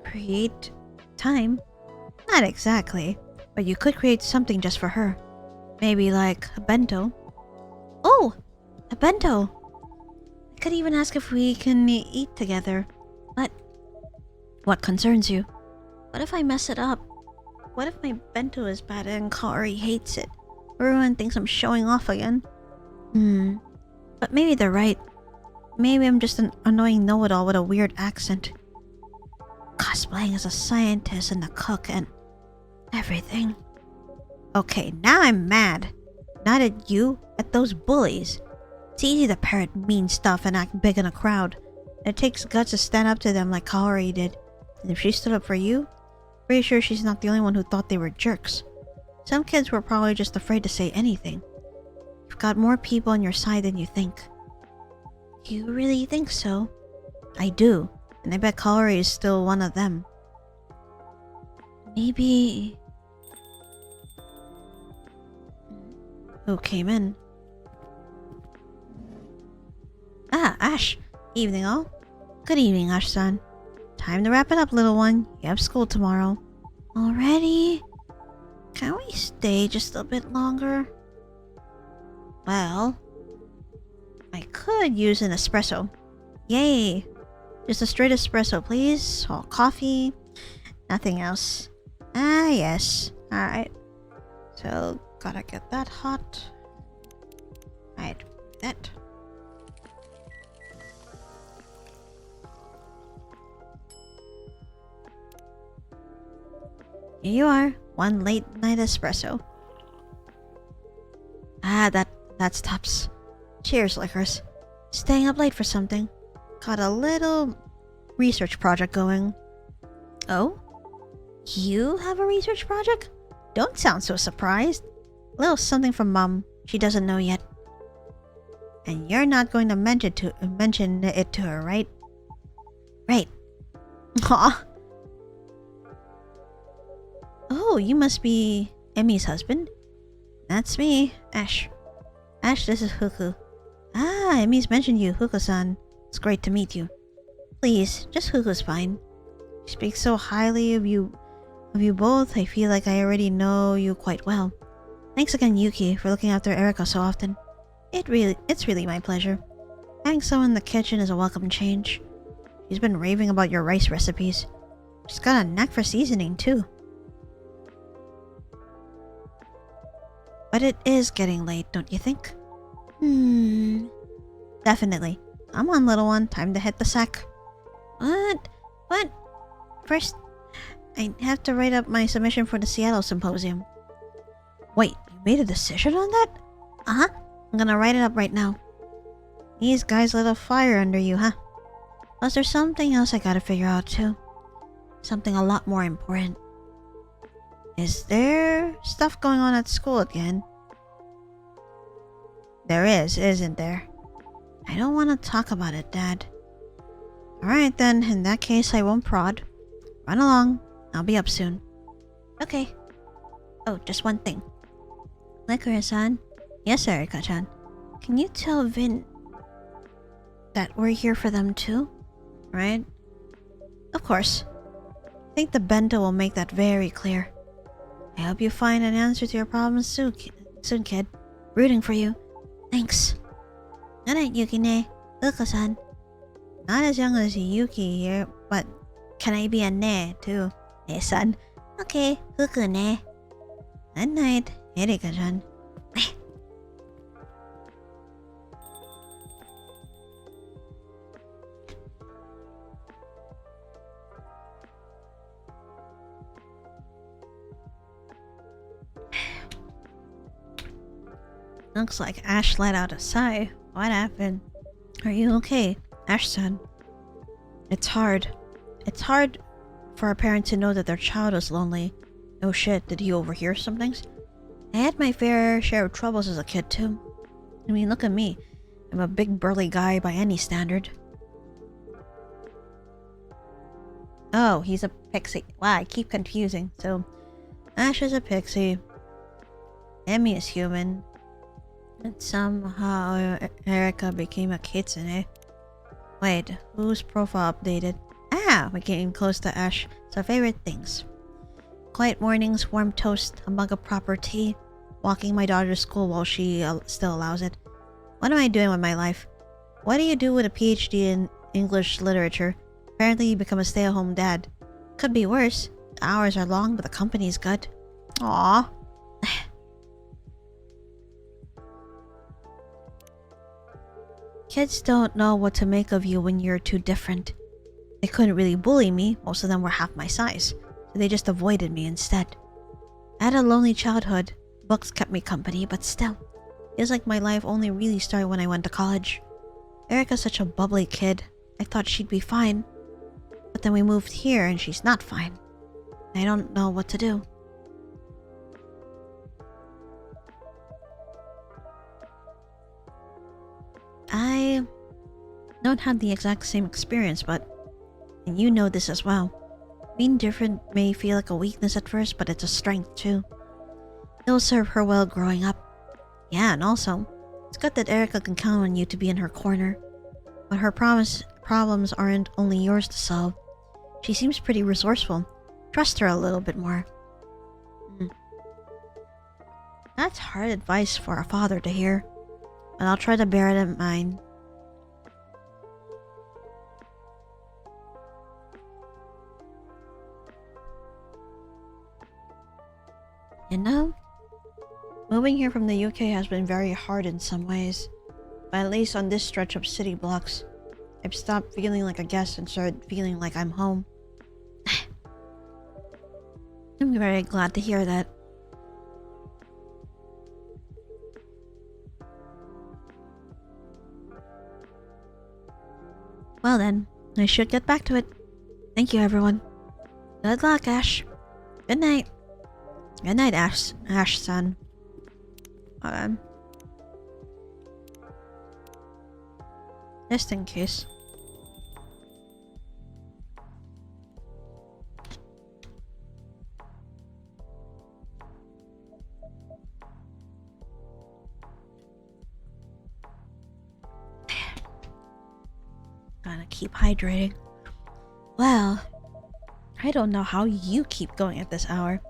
Create time. Not exactly, but you could create something just for her. Maybe like a bento. Oh! A bento! I could even ask if we can eat together. But what concerns you? What if I mess it up? What if my bento is bad and Kaori hates it? Everyone thinks I'm showing off again. But maybe they're right. Maybe I'm just an annoying know-it-all with a weird accent. Cosplaying as a scientist and a cook and everything. Okay, now I'm mad. Not at you, at those bullies. It's easy to parrot mean stuff and act big in a crowd. It takes guts to stand up to them like Kaori did. And if she stood up for you, pretty sure she's not the only one who thought they were jerks. Some kids were probably just afraid to say anything. You've got more people on your side than you think. You really think so? I do, and I bet Kaori is still one of them. Maybe... Who came in? Ah, Ash. Evening all. Good evening, Ash-san. Time to wrap it up, little one. You have school tomorrow. Already? Can we stay just a bit longer? Well... I could use an espresso. Yay! Just a straight espresso, please. All coffee. Nothing else. Ah, yes. Alright. So, gotta get that hot. Alright, that. Here you are. One late night espresso. Ah, that stops. Cheers, Licorice. Staying up late for something. Got a little research project going. Oh? You have a research project? Don't sound so surprised. A little something from Mom. She doesn't know yet. And you're not going to mention it to her, right? Right. Aw. Oh, you must be Emmy's husband. That's me, Ash. Ash, this is Huku. Ah, Emmy's mentioned you, Huko-san. It's great to meet you. Please, just Huku's fine. She speaks so highly of you both. I feel like I already know you quite well. Thanks again, Yuki, for looking after Erika so often. It's really my pleasure. Having someone in the kitchen is a welcome change. She's been raving about your rice recipes. She's got a knack for seasoning, too. But it is getting late, don't you think? Definitely. Come on, little one. Time to hit the sack. What? What? First, I have to write up my submission for the Seattle Symposium. Wait, you made a decision on that? Uh-huh. I'm gonna write it up right now. These guys lit a fire under you, huh? Plus, there's something else I gotta figure out, too. Something a lot more important. Is there stuff going on at school again? There is, isn't there? I don't want to talk about it, Dad. Alright then, in that case I won't prod. Run along. I'll be up soon. Okay. Oh, just one thing. Licorice-san? Yes, Erika-chan. Can you tell Vin that we're here for them too? Right? Of course. I think the bento will make that very clear. I hope you find an answer to your problems soon, kid. Rooting for you. Thanks. Good night, Yuki-ne. Uko-san. Not as young as Yuki here, but can I be a ne too? Ne-san. Okay, Uko-ne. Good night, Erika-chan. Looks like Ash let out a sigh. What happened? Are you okay? Ash-san. It's hard. It's hard for a parent to know that their child is lonely. Oh shit, did he overhear some things? I had my fair share of troubles as a kid too. I mean, look at me. I'm a big burly guy by any standard. Oh, he's a pixie. Wow, I keep confusing. So, Ash is a pixie. Emmy is human. And somehow Erika became a kitsune. Wait, whose profile updated? Ah, we're getting close to Ash. It's our favorite things. Quiet mornings, warm toast, a mug of proper tea, walking my daughter to school while she still allows it. What am I doing with my life? What do you do with a PhD in English literature? Apparently you become a stay-at-home dad. Could be worse. The hours are long, but the company's good. Aww. Kids don't know what to make of you when you're too different. They couldn't really bully me, most of them were half my size, so they just avoided me instead. I had a lonely childhood. Books kept me company, but still. Feels like my life only really started when I went to college. Erika's such a bubbly kid. I thought she'd be fine. But then we moved here and she's not fine. I don't know what to do. I don't have the exact same experience, but and you know this as well. Being different may feel like a weakness at first, but it's a strength too. It'll serve her well growing up. Yeah, and also, it's good that Erika can count on you to be in her corner. But her problems aren't only yours to solve. She seems pretty resourceful. Trust her a little bit more. That's hard advice for a father to hear. But I'll try to bear it in mind. You know, moving here from the UK has been very hard in some ways. But at least on this stretch of city blocks, I've stopped feeling like a guest and started feeling like I'm home. I'm very glad to hear that. Well then, I should get back to it. Thank you, everyone. Good luck, Ash. Good night. Good night, Ash-san. Hold on. Just in case. Gotta keep hydrating. Well, I don't know how you keep going at this hour.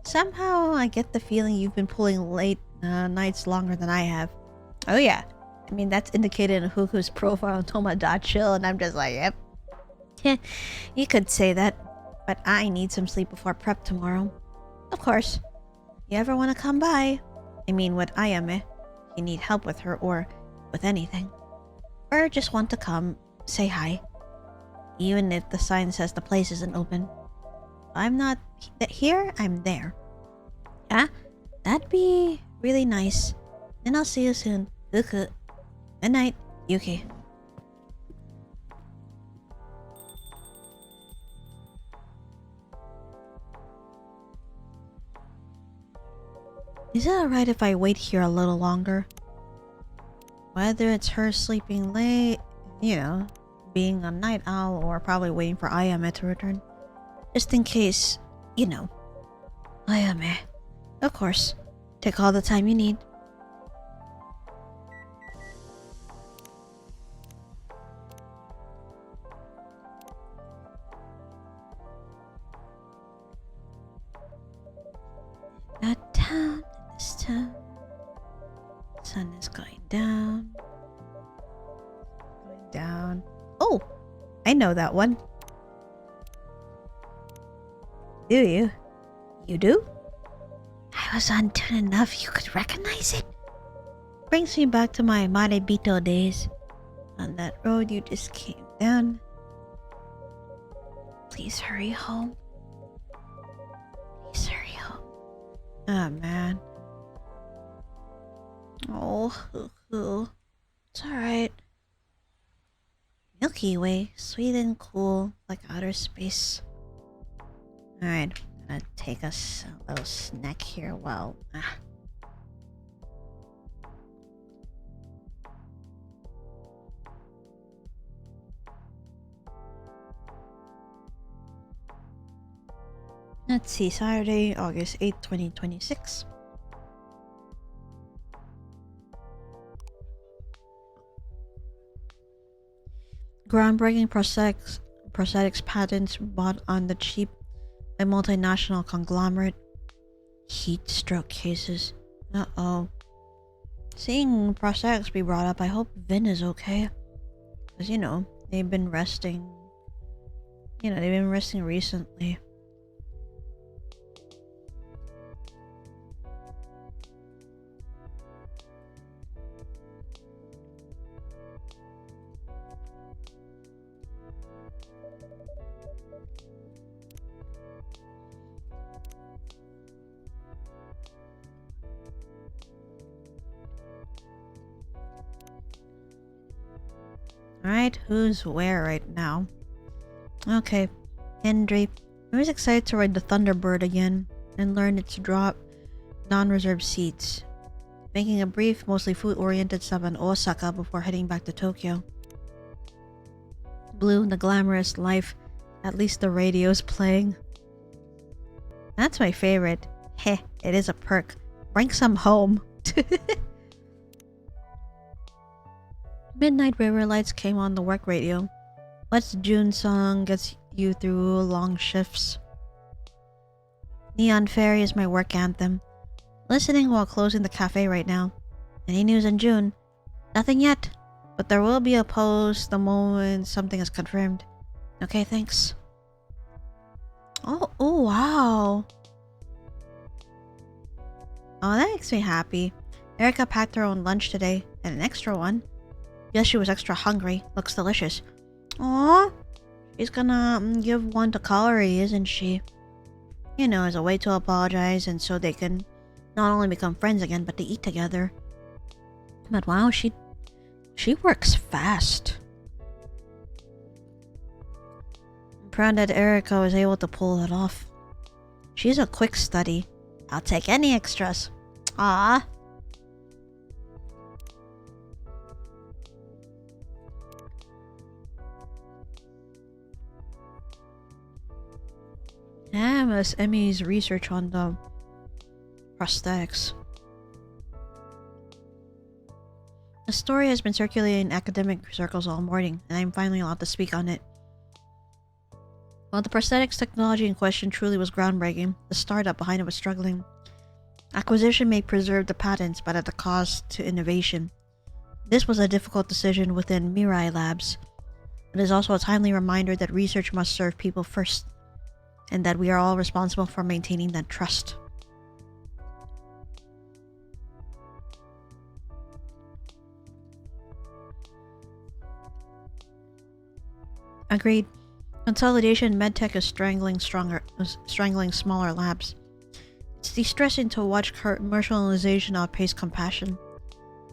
Somehow I get the feeling you've been pulling late nights longer than I have. Oh yeah. I mean, that's indicated in Huku's profile on Toma.chill, and I'm just like, yep. Yeah, you could say that. But I need some sleep before prep tomorrow. Of course. You ever want to come by? I mean, with Ayame. You need help with her or with anything. Or just want to come, say hi. Even if the sign says the place isn't open. If I'm not here, I'm there. Yeah? That'd be really nice. Then I'll see you soon. Huku. Good night, Yuki. Is it alright if I wait here a little longer? Whether it's her sleeping late, you know, being a night owl, or probably waiting for Ayame to return. Just in case, you know. Ayame. Of course. Take all the time you need. That town, this town. Sun is going down. Going down. Oh! I know that one. Do you? You do? I was on tune enough you could recognize it. Brings me back to my Marebito days. On that road you just came down. Please hurry home. Please hurry home. Ah, man. Oh, it's alright. Milky Way, sweet and cool, like outer space. Alright, I'm gonna take us a little snack here while... Let's see, Saturday, August 8th, 2026. Groundbreaking prosthetics patents bought on the cheap by multinational conglomerate. Heat stroke cases. Uh-oh. Seeing prosthetics be brought up, I hope Vin is okay. Because, you know, they've been resting. You know, they've been resting recently. Alright, who's where right now? Okay, Hendry. I was excited to ride the Thunderbird again and learn its drop non-reserved seats. Making a brief, mostly food-oriented stop in Osaka before heading back to Tokyo. Blue, the glamorous life. At least the radio's playing. That's my favorite. Heh, it is a perk. Bring some home. Midnight River Lights came on the work radio. What's June song gets you through long shifts? Neon Fairy is my work anthem. Listening while closing the cafe right now. Any news in June? Nothing yet, but there will be a post the moment something is confirmed. Okay, thanks. Oh wow. Oh, that makes me happy. Erica packed her own lunch today, and an extra one. Guess she was extra hungry. Looks delicious. Aww. She's gonna give one to Calorie, isn't she? You know, as a way to apologize and so they can not only become friends again, but to eat together. But wow, she works fast. I'm proud that Erica was able to pull it off. She's a quick study. I'll take any extras. Ah. Damn, that's Emmy's research on the prosthetics. The story has been circulating in academic circles all morning, and I'm finally allowed to speak on it. While the prosthetics technology in question truly was groundbreaking, the startup behind it was struggling. Acquisition may preserve the patents, but at the cost to innovation. This was a difficult decision within Mirai Labs. It is also a timely reminder that research must serve people first, and that we are all responsible for maintaining that trust. Agreed. Consolidation in medtech is strangling smaller labs. It's distressing to watch commercialization outpace compassion.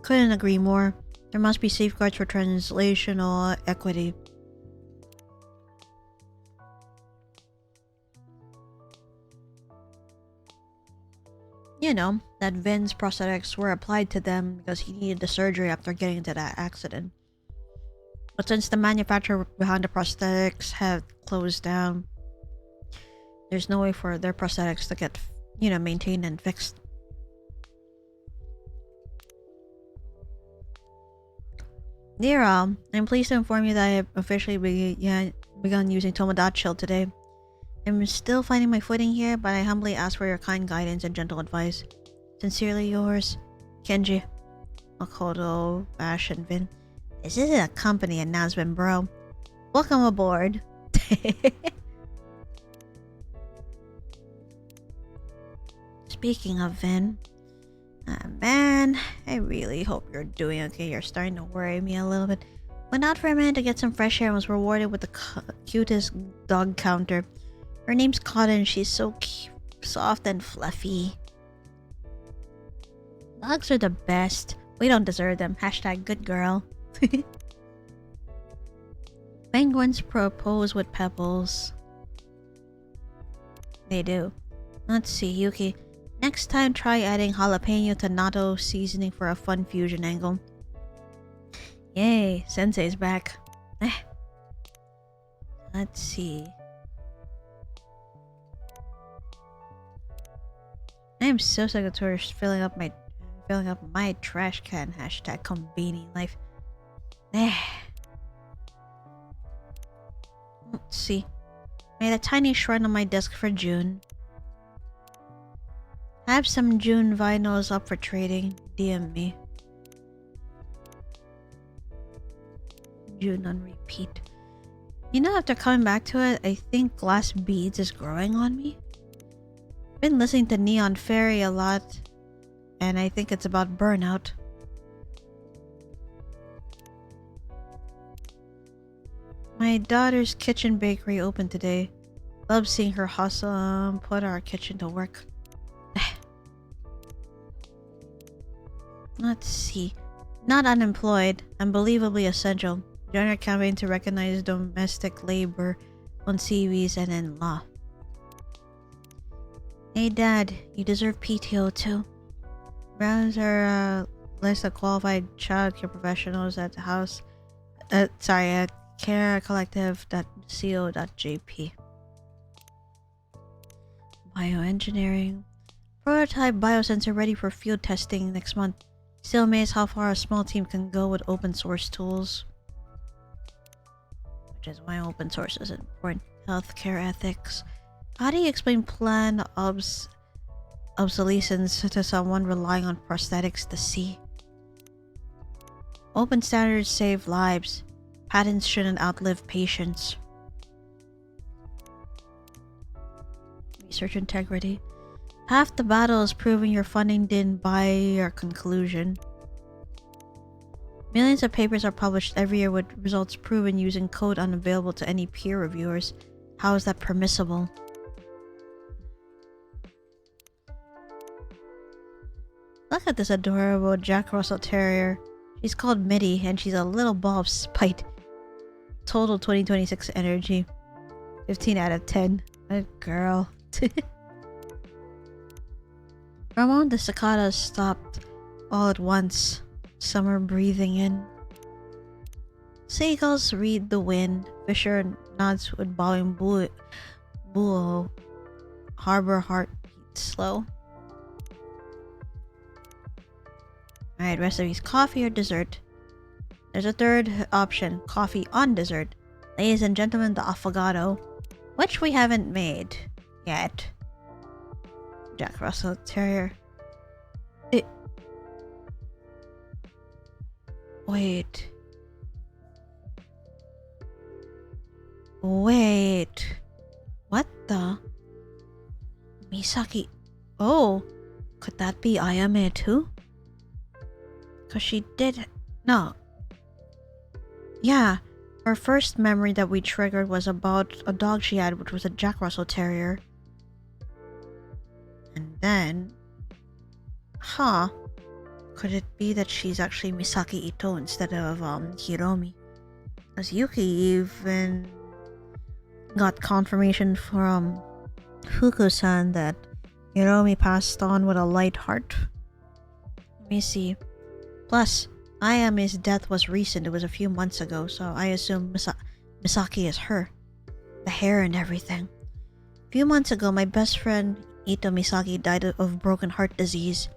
Couldn't agree more. There must be safeguards for translational equity. You know, that Vin's prosthetics were applied to them because he needed the surgery after getting into that accident. But since the manufacturer behind the prosthetics have closed down, there's no way for their prosthetics to get, maintained and fixed. Dear all, I'm pleased to inform you that I have officially begun using Tomodachi today. I'm still finding my footing here, but I humbly ask for your kind guidance and gentle advice. Sincerely yours, Kenji. Makoto, Ash, and Vin. This isn't a company announcement, bro. Welcome aboard. Speaking of Vin, man, I really hope you're doing okay. You're starting to worry me a little bit. Went out for a minute to get some fresh air and was rewarded with the cutest dog counter. Her name's Cotton. She's so cute, soft and fluffy. Dogs are the best. We don't deserve them. Hashtag good girl. Penguins propose with pebbles. They do. Let's see, Yuki. Next time, try adding jalapeno to natto seasoning for a fun fusion angle. Yay, Sensei's back. Let's see. I am so sick of tourists filling up my trash can. Hashtag convening life. Let's see. Made a tiny shrine on my desk for June. I have some June vinyls up for trading. DM me. June on repeat. After coming back to it, I think glass beads is growing on me. I've been listening to Neon Fairy a lot, and I think it's about burnout. My daughter's kitchen bakery opened today. Love seeing her hustle and put our kitchen to work. Let's see. Not unemployed. Unbelievably essential. Join our campaign to recognize domestic labor on CVs and in law. Hey Dad, you deserve PTO too. Browse our list of qualified childcare professionals at the house. At carecollective.co.jp. Bioengineering. Prototype biosensor ready for field testing next month. Still amazed how far a small team can go with open source tools. Which is why open source is important. Healthcare ethics. How do you explain planned obsolescence to someone relying on prosthetics to see? Open standards save lives. Patents shouldn't outlive patients. Research integrity. Half the battle is proving your funding didn't buy your conclusion. Millions of papers are published every year with results proven using code unavailable to any peer reviewers. How is that permissible? Look at this adorable Jack Russell Terrier. She's called Mitty and she's a little ball of spite. Total 2026 energy. 15 out of 10. Good girl. Ramon the cicada stopped all at once. Summer breathing in. Seagulls read the wind. Fisher nods with bowing bull. Harbor heart beats slow. Alright, recipes. Coffee or dessert? There's a third option. Coffee on dessert. Ladies and gentlemen, the affogato. Which we haven't made yet. Jack Russell Terrier. Wait. What the? Misaki. Oh. Could that be Ayame too? Cause she did... No. Yeah. Her first memory that we triggered was about a dog she had, which was a Jack Russell Terrier. And then... Huh. Could it be that she's actually Misaki Ito instead of Hiromi? Because Yuki even got confirmation from Fuku-san that Hiromi passed on with a light heart. Let me see. Plus, Ayame's death was recent. It was a few months ago, so I assume Misaki is her. The hair and everything. A few months ago, my best friend Ito Misaki died of broken heart disease.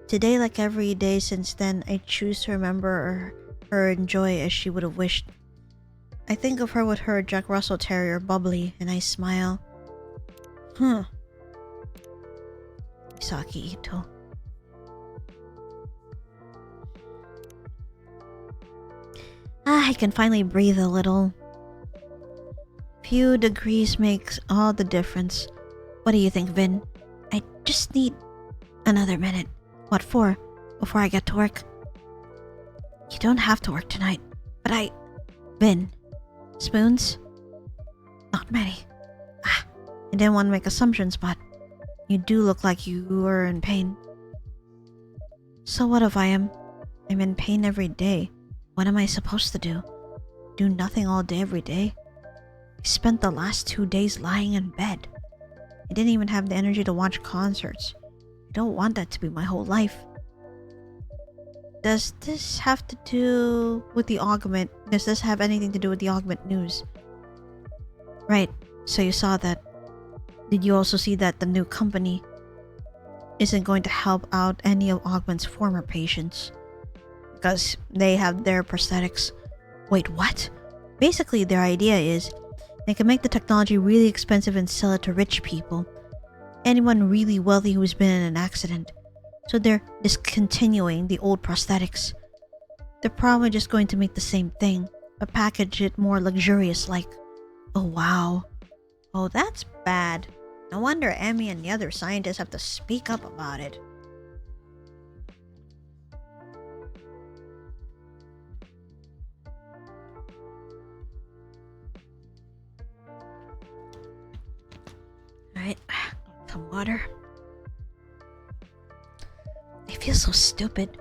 Today, like every day since then, I choose to remember her in joy as she would have wished. I think of her with her Jack Russell Terrier bubbly, and I smile. Misaki Ito. I can finally breathe a little. Few degrees makes all the difference. What do you think, Vin? I just need another minute. What for? Before I get to work? You don't have to work tonight, but Vin. Spoons? Not many. I didn't want to make assumptions, but you do look like you were in pain. So what if I'm in pain every day? What am I supposed to do? Do nothing all day every day? I spent the last 2 days lying in bed. I didn't even have the energy to watch concerts. I don't want that to be my whole life. Does this have to do with the augment? Does this have anything to do with the augment news? Right, so you saw that. Did you also see that the new company isn't going to help out any of Augment's former patients? Because they have their prosthetics. Wait, what? Basically, their idea is they can make the technology really expensive and sell it to rich people. Anyone really wealthy who's been in an accident. So they're discontinuing the old prosthetics. They're probably just going to make the same thing, but package it more luxurious like. Oh wow. Oh, that's bad. No wonder Emmy and the other scientists have to speak up about it. Alright, some water. I feel so stupid.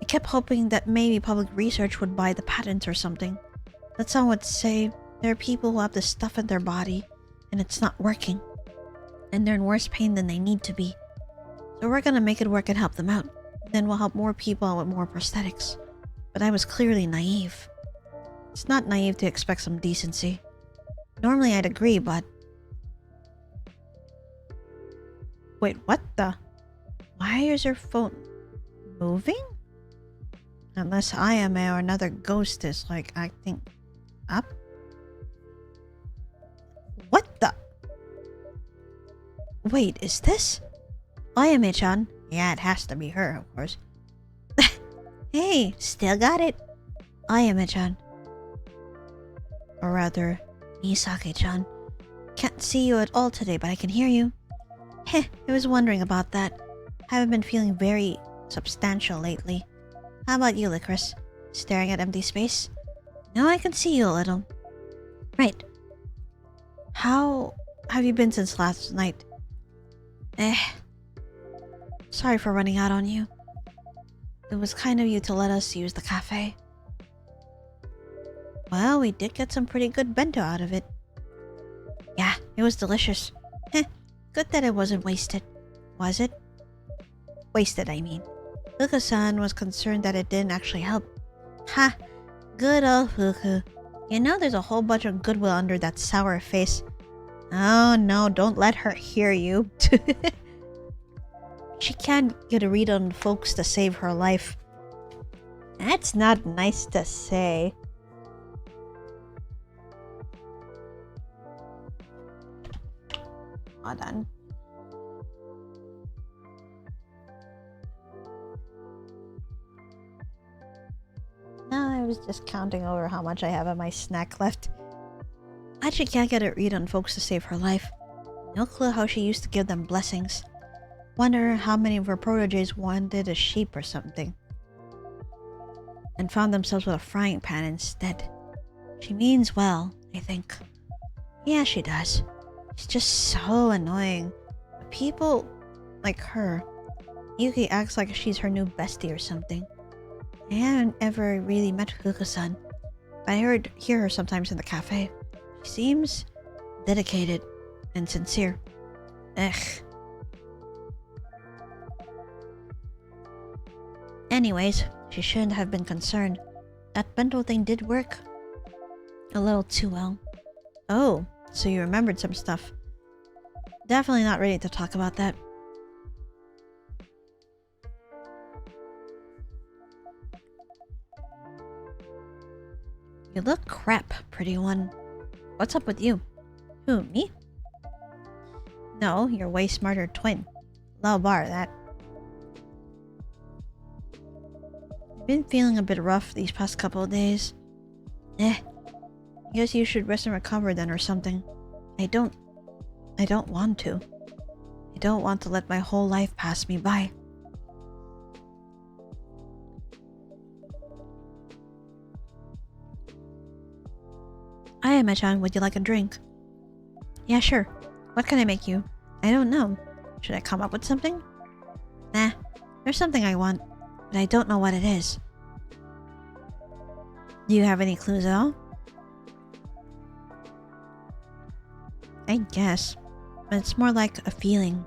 I kept hoping that maybe public research would buy the patents or something. That someone would say there are people who have this stuff in their body and it's not working. And they're in worse pain than they need to be. So we're gonna make it work and help them out. Then we'll help more people out with more prosthetics. But I was clearly naive. It's not naive to expect some decency. Normally I'd agree, but... Wait, what the? Why is your phone moving? Unless Ayame or another ghost is like acting up? What the? Wait, is this? Ayame-chan? Yeah, it has to be her, of course. Hey, still got it. Ayame-chan. Or rather, Misaki-chan. Can't see you at all today, but I can hear you. Heh, I was wondering about that. Haven't been feeling very substantial lately. How about you, Licorice? Staring at empty space? No, I can see you a little. Right. How have you been since last night? Sorry for running out on you. It was kind of you to let us use the cafe. Well, we did get some pretty good bento out of it. Yeah, it was delicious. Good that it wasn't wasted. Was it? Wasted, I mean. Fuku-san was concerned that it didn't actually help. Ha! Good old Fuku. You know there's a whole bunch of goodwill under that sour face. Oh no, don't let her hear you. She can't get a read on folks to save her life. That's not nice to say. Hold on. No, I was just counting over how much I have of my snack left. I actually can't get a read on folks to save her life. No clue how she used to give them blessings. Wonder how many of her proteges wanted a sheep or something. And found themselves with a frying pan instead. She means well, I think. Yeah, she does. She's just so annoying. People like her. Yuki acts like she's her new bestie or something. I haven't ever really met Fuku-san, but I hear her sometimes in the cafe. She seems dedicated and sincere. Ugh. Anyways, she shouldn't have been concerned. That bento thing did work. A little too well. Oh, so you remembered some stuff. Definitely not ready to talk about that. You look crap, pretty one. What's up with you? Who, me? No, your way smarter twin. Low bar, that. I've been feeling a bit rough these past couple of days. Guess you should rest and recover then or something. I don't want to. I don't want to let my whole life pass me by. Aya-chan, would you like a drink? Yeah, sure. What can I make you? I don't know. Should I come up with something? Nah, there's something I want, but I don't know what it is. Do you have any clues at all? I guess, but it's more like a feeling.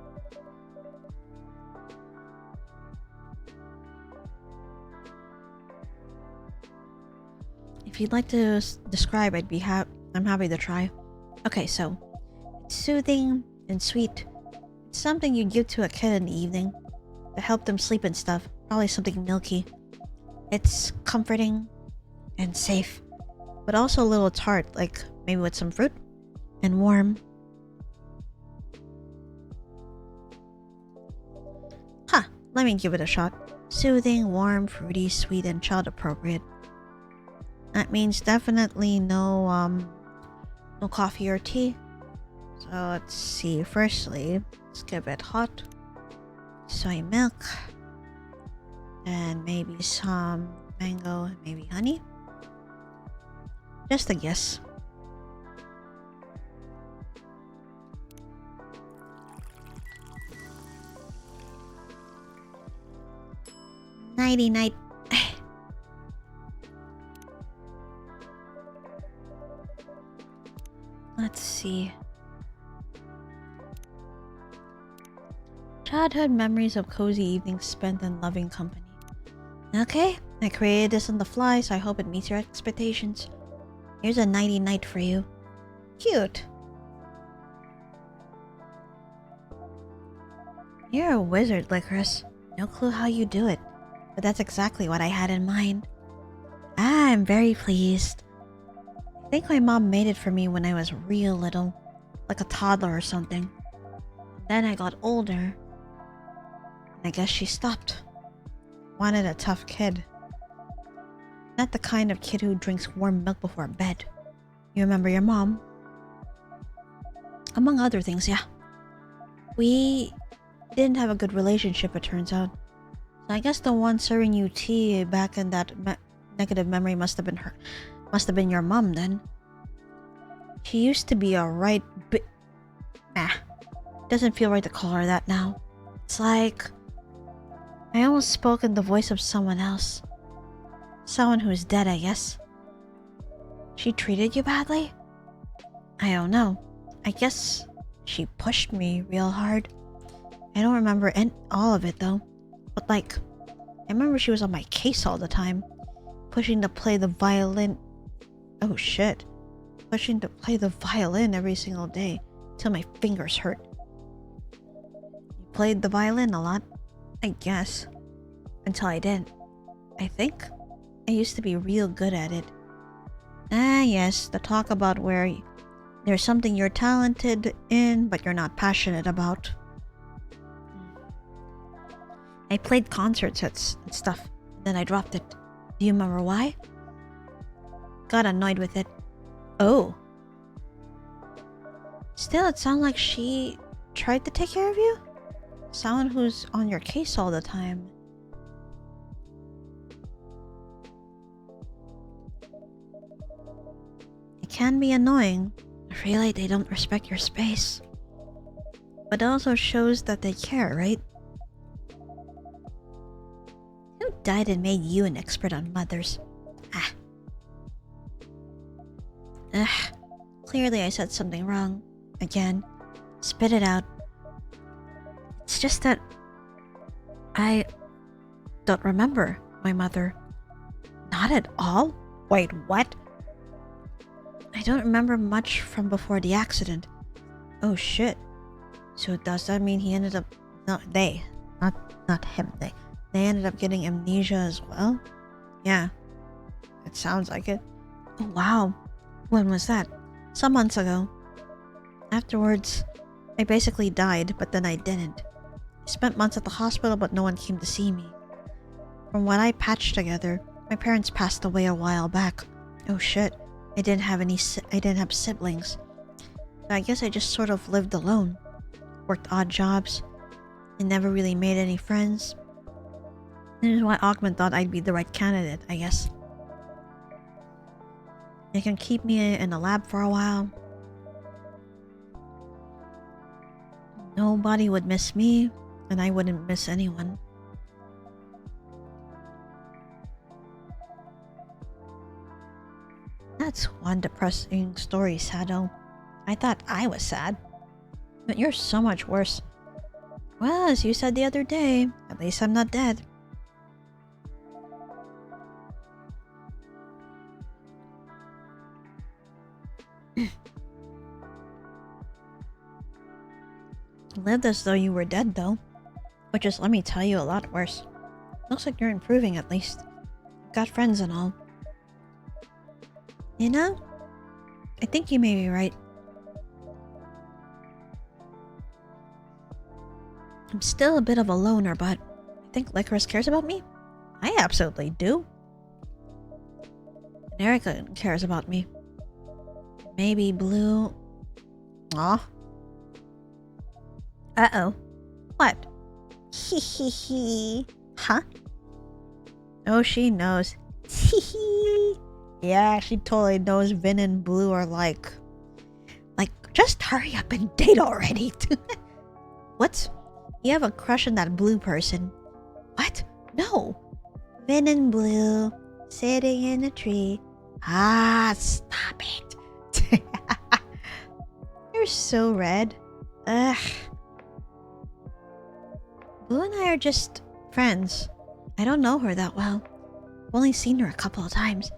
If you'd like to describe, I'm happy to try. Okay, so it's soothing and sweet. It's something you'd give to a kid in the evening to help them sleep and stuff. Probably something milky. It's comforting and safe, but also a little tart, like maybe with some fruit, and warm. Huh, let me give it a shot. Soothing, warm, fruity, sweet, and child appropriate. That means definitely no coffee or tea. So let's see. Firstly, let's give it hot. Soy milk. And maybe some mango and maybe honey. Just a guess. Nighty night. Let's see. Childhood memories of cozy evenings spent in loving company. Okay, I created this on the fly, so I hope it meets your expectations. Here's a nighty night for you. Cute. You're a wizard, Licorice. No clue how you do it, but that's exactly what I had in mind. I'm very pleased. I think my mom made it for me when I was real little, like a toddler or something. Then I got older, and I guess she stopped. Wanted a tough kid. Not the kind of kid who drinks warm milk before bed. You remember your mom? Among other things, yeah. We didn't have a good relationship, it turns out. So I guess the one serving you tea back in that negative memory must have been her. Must have been your mom then. She used to be a right doesn't feel right to call her that now. It's like I almost spoke in the voice of someone else. Someone who's dead, I guess. She treated you badly? I don't know. I guess she pushed me real hard. I don't remember all of it though. But like, I remember she was on my case all the time. Pushing to play the violin. Oh shit. Pushing to play the violin every single day. Till my fingers hurt. You played the violin a lot? I guess. Until I didn't. I think I used to be real good at it. Ah yes, the talk about where there's something you're talented in but you're not passionate about. I played concerts and stuff, then I dropped it. Do you remember why? Got annoyed with it. Oh. Still, it sounds like she tried to take care of you? Someone who's on your case all the time. It can be annoying. Really, they don't respect your space. But it also shows that they care, right? Who died and made you an expert on mothers? Ah. Ugh. Clearly I said something wrong. Again. Spit it out. It's just that I don't remember my mother. Not at all? Wait, what? I don't remember much from before the accident. Oh shit. So does that mean he ended up... No, they. Not him, they. They ended up getting amnesia as well? Yeah. It sounds like it. Oh wow. When was that? Some months ago. Afterwards, I basically died, but then I didn't. I spent months at the hospital, but no one came to see me. From what I patched together, my parents passed away a while back. Oh shit. I didn't have siblings. So I guess I just sort of lived alone. Worked odd jobs. And never really made any friends. This is why Augment thought I'd be the right candidate, I guess. They can keep me in the lab for a while. Nobody would miss me, and I wouldn't miss anyone. That's one depressing story, Sado. I thought I was sad. But you're so much worse. Well, as you said the other day, at least I'm not dead. Lived as though you were dead, though. Which is, let me tell you, a lot worse. Looks like you're improving, at least. Got friends and all. You know? I think you may be right. I'm still a bit of a loner, but I think Lycoris cares about me. I absolutely do. And Erica cares about me. Maybe Blue... Aw. Uh-oh. What? Hee hee hee. Huh? Oh, she knows. Hee hee. Yeah, she totally knows Vin and Blue are like, just hurry up and date already. What? You have a crush on that Blue person. What? No. Vin and Blue, sitting in a tree. Ah, stop it. You're so red. Ugh. Blue and I are just friends. I don't know her that well. I've only seen her a couple of times.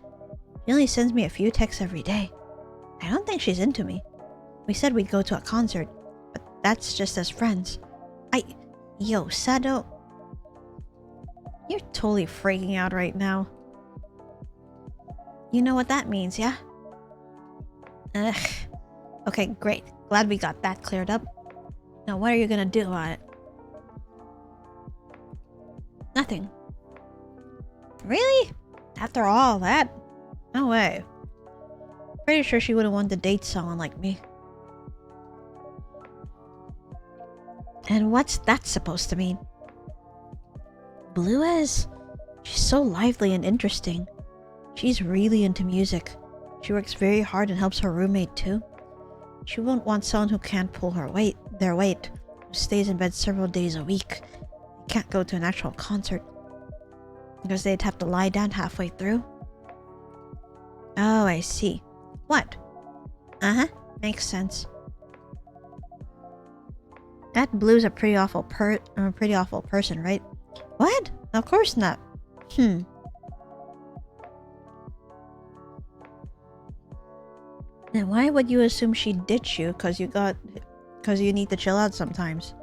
She only sends me a few texts every day. I don't think she's into me. We said we'd go to a concert, but that's just as friends. Yo, Sado. You're totally freaking out right now. You know what that means, yeah? Ugh. Okay, great. Glad we got that cleared up. Now what are you gonna do about it? Nothing. Really? After all that? No way. Pretty sure she wouldn't want to date someone like me. And what's that supposed to mean? Blue is? She's so lively and interesting. She's really into music. She works very hard and helps her roommate too. She won't want someone who can't pull their weight, who stays in bed several days a week. Can't go to an actual concert because they'd have to lie down halfway through. Oh, I see. What? Makes sense. That Blue's a pretty awful person, right? What? Of course not. Then why would you assume she ditched you because you need to chill out sometimes?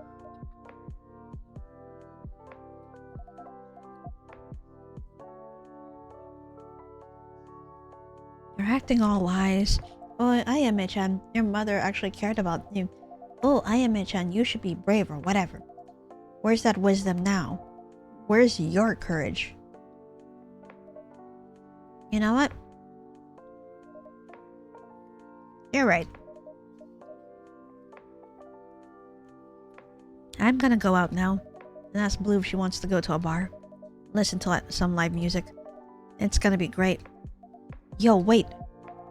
You're acting all wise. Oh, Ayame-chan, your mother actually cared about you. Oh, Ayame-chan, you should be brave or whatever. Where's that wisdom now? Where's your courage? You know what? You're right. I'm gonna go out now and ask Blue if she wants to go to a bar. Listen to some live music. It's gonna be great. Yo, wait.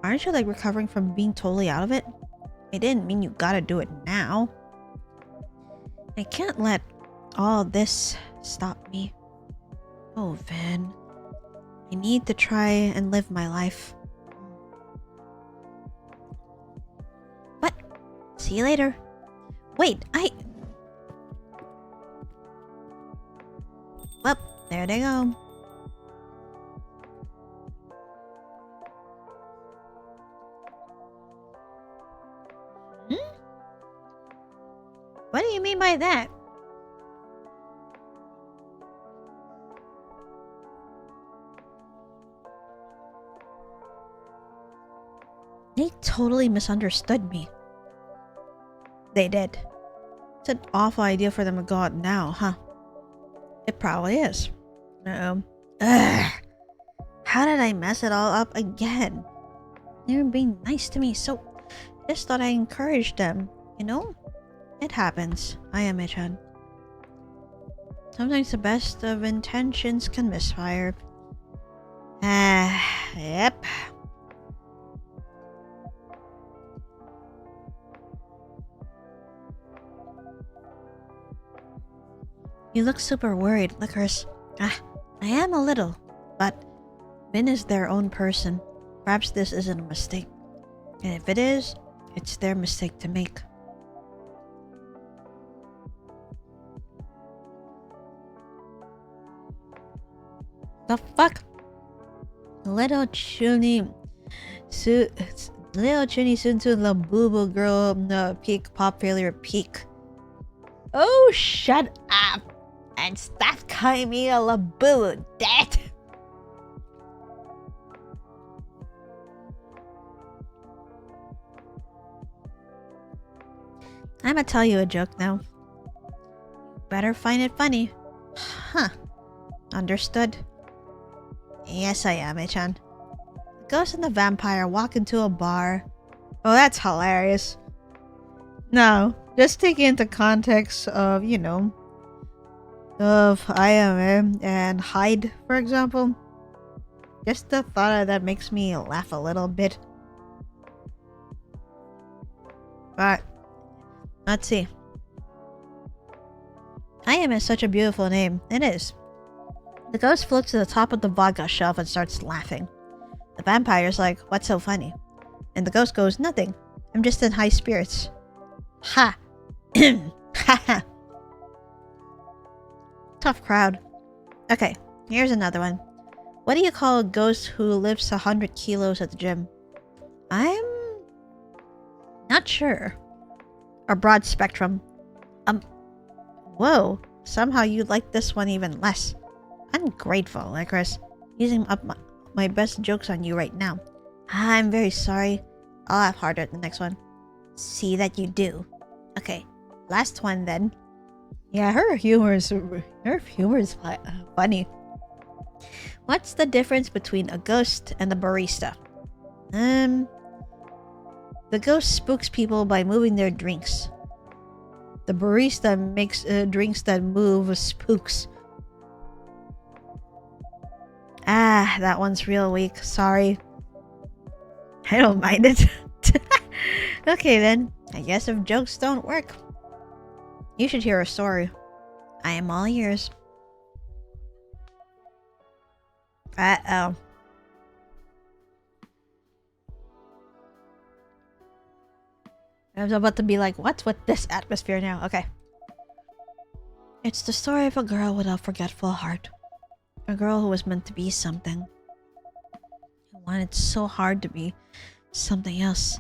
Aren't you like recovering from being totally out of it? It didn't mean you gotta do it now. I can't let all this stop me. Oh, Vin. I need to try and live my life. What? See you later. Wait, Well, there they go. What do you mean by that? They totally misunderstood me. They did. It's an awful idea for them to go out now, huh? It probably is. Ugh. How did I mess it all up again? They were being nice to me, so I just thought I encouraged them, you know? It happens. Ayame-chan. Sometimes the best of intentions can misfire. Yep. You look super worried, Lycoris. I am a little, but Vin is their own person. Perhaps this isn't a mistake. And if it is, it's their mistake to make. The fuck? Little Chuni soon to the boo boo girl peak pop failure peak. Oh, shut up and stop calling me a laboo, Dad. I'ma tell you a joke now. Better find it funny. Huh. Understood. Yes, I am, Ichan. The ghost and the vampire walk into a bar. Oh, that's hilarious. No, just take it into context of, you know, of Ayame and Hyde, for example. Just the thought of that makes me laugh a little bit. But, let's see. Ayame is such a beautiful name. It is. The ghost floats to the top of the vodka shelf and starts laughing. The vampire's like, what's so funny? And the ghost goes, nothing. I'm just in high spirits. Ha! Ha ha! Tough crowd. Okay, here's another one. What do you call a ghost who lifts 100 kilos at the gym? I'm not sure. A broad spectrum. Whoa. Somehow you like this one even less. Ungrateful, Lycoris. Using up my best jokes on you right now. I'm very sorry. I'll laugh harder at the next one. See that you do. Okay, last one then. Yeah, her humor is funny. What's the difference between a ghost and a barista? The ghost spooks people by moving their drinks. The barista makes drinks that move spooks. Ah, that one's real weak. Sorry. I don't mind it. Okay then. I guess if jokes don't work, you should hear a story. I am all ears. Uh-oh. I was about to be like, what's with this atmosphere now? Okay. It's the story of a girl with a forgetful heart. A girl who was meant to be something. Who wanted so hard to be something else.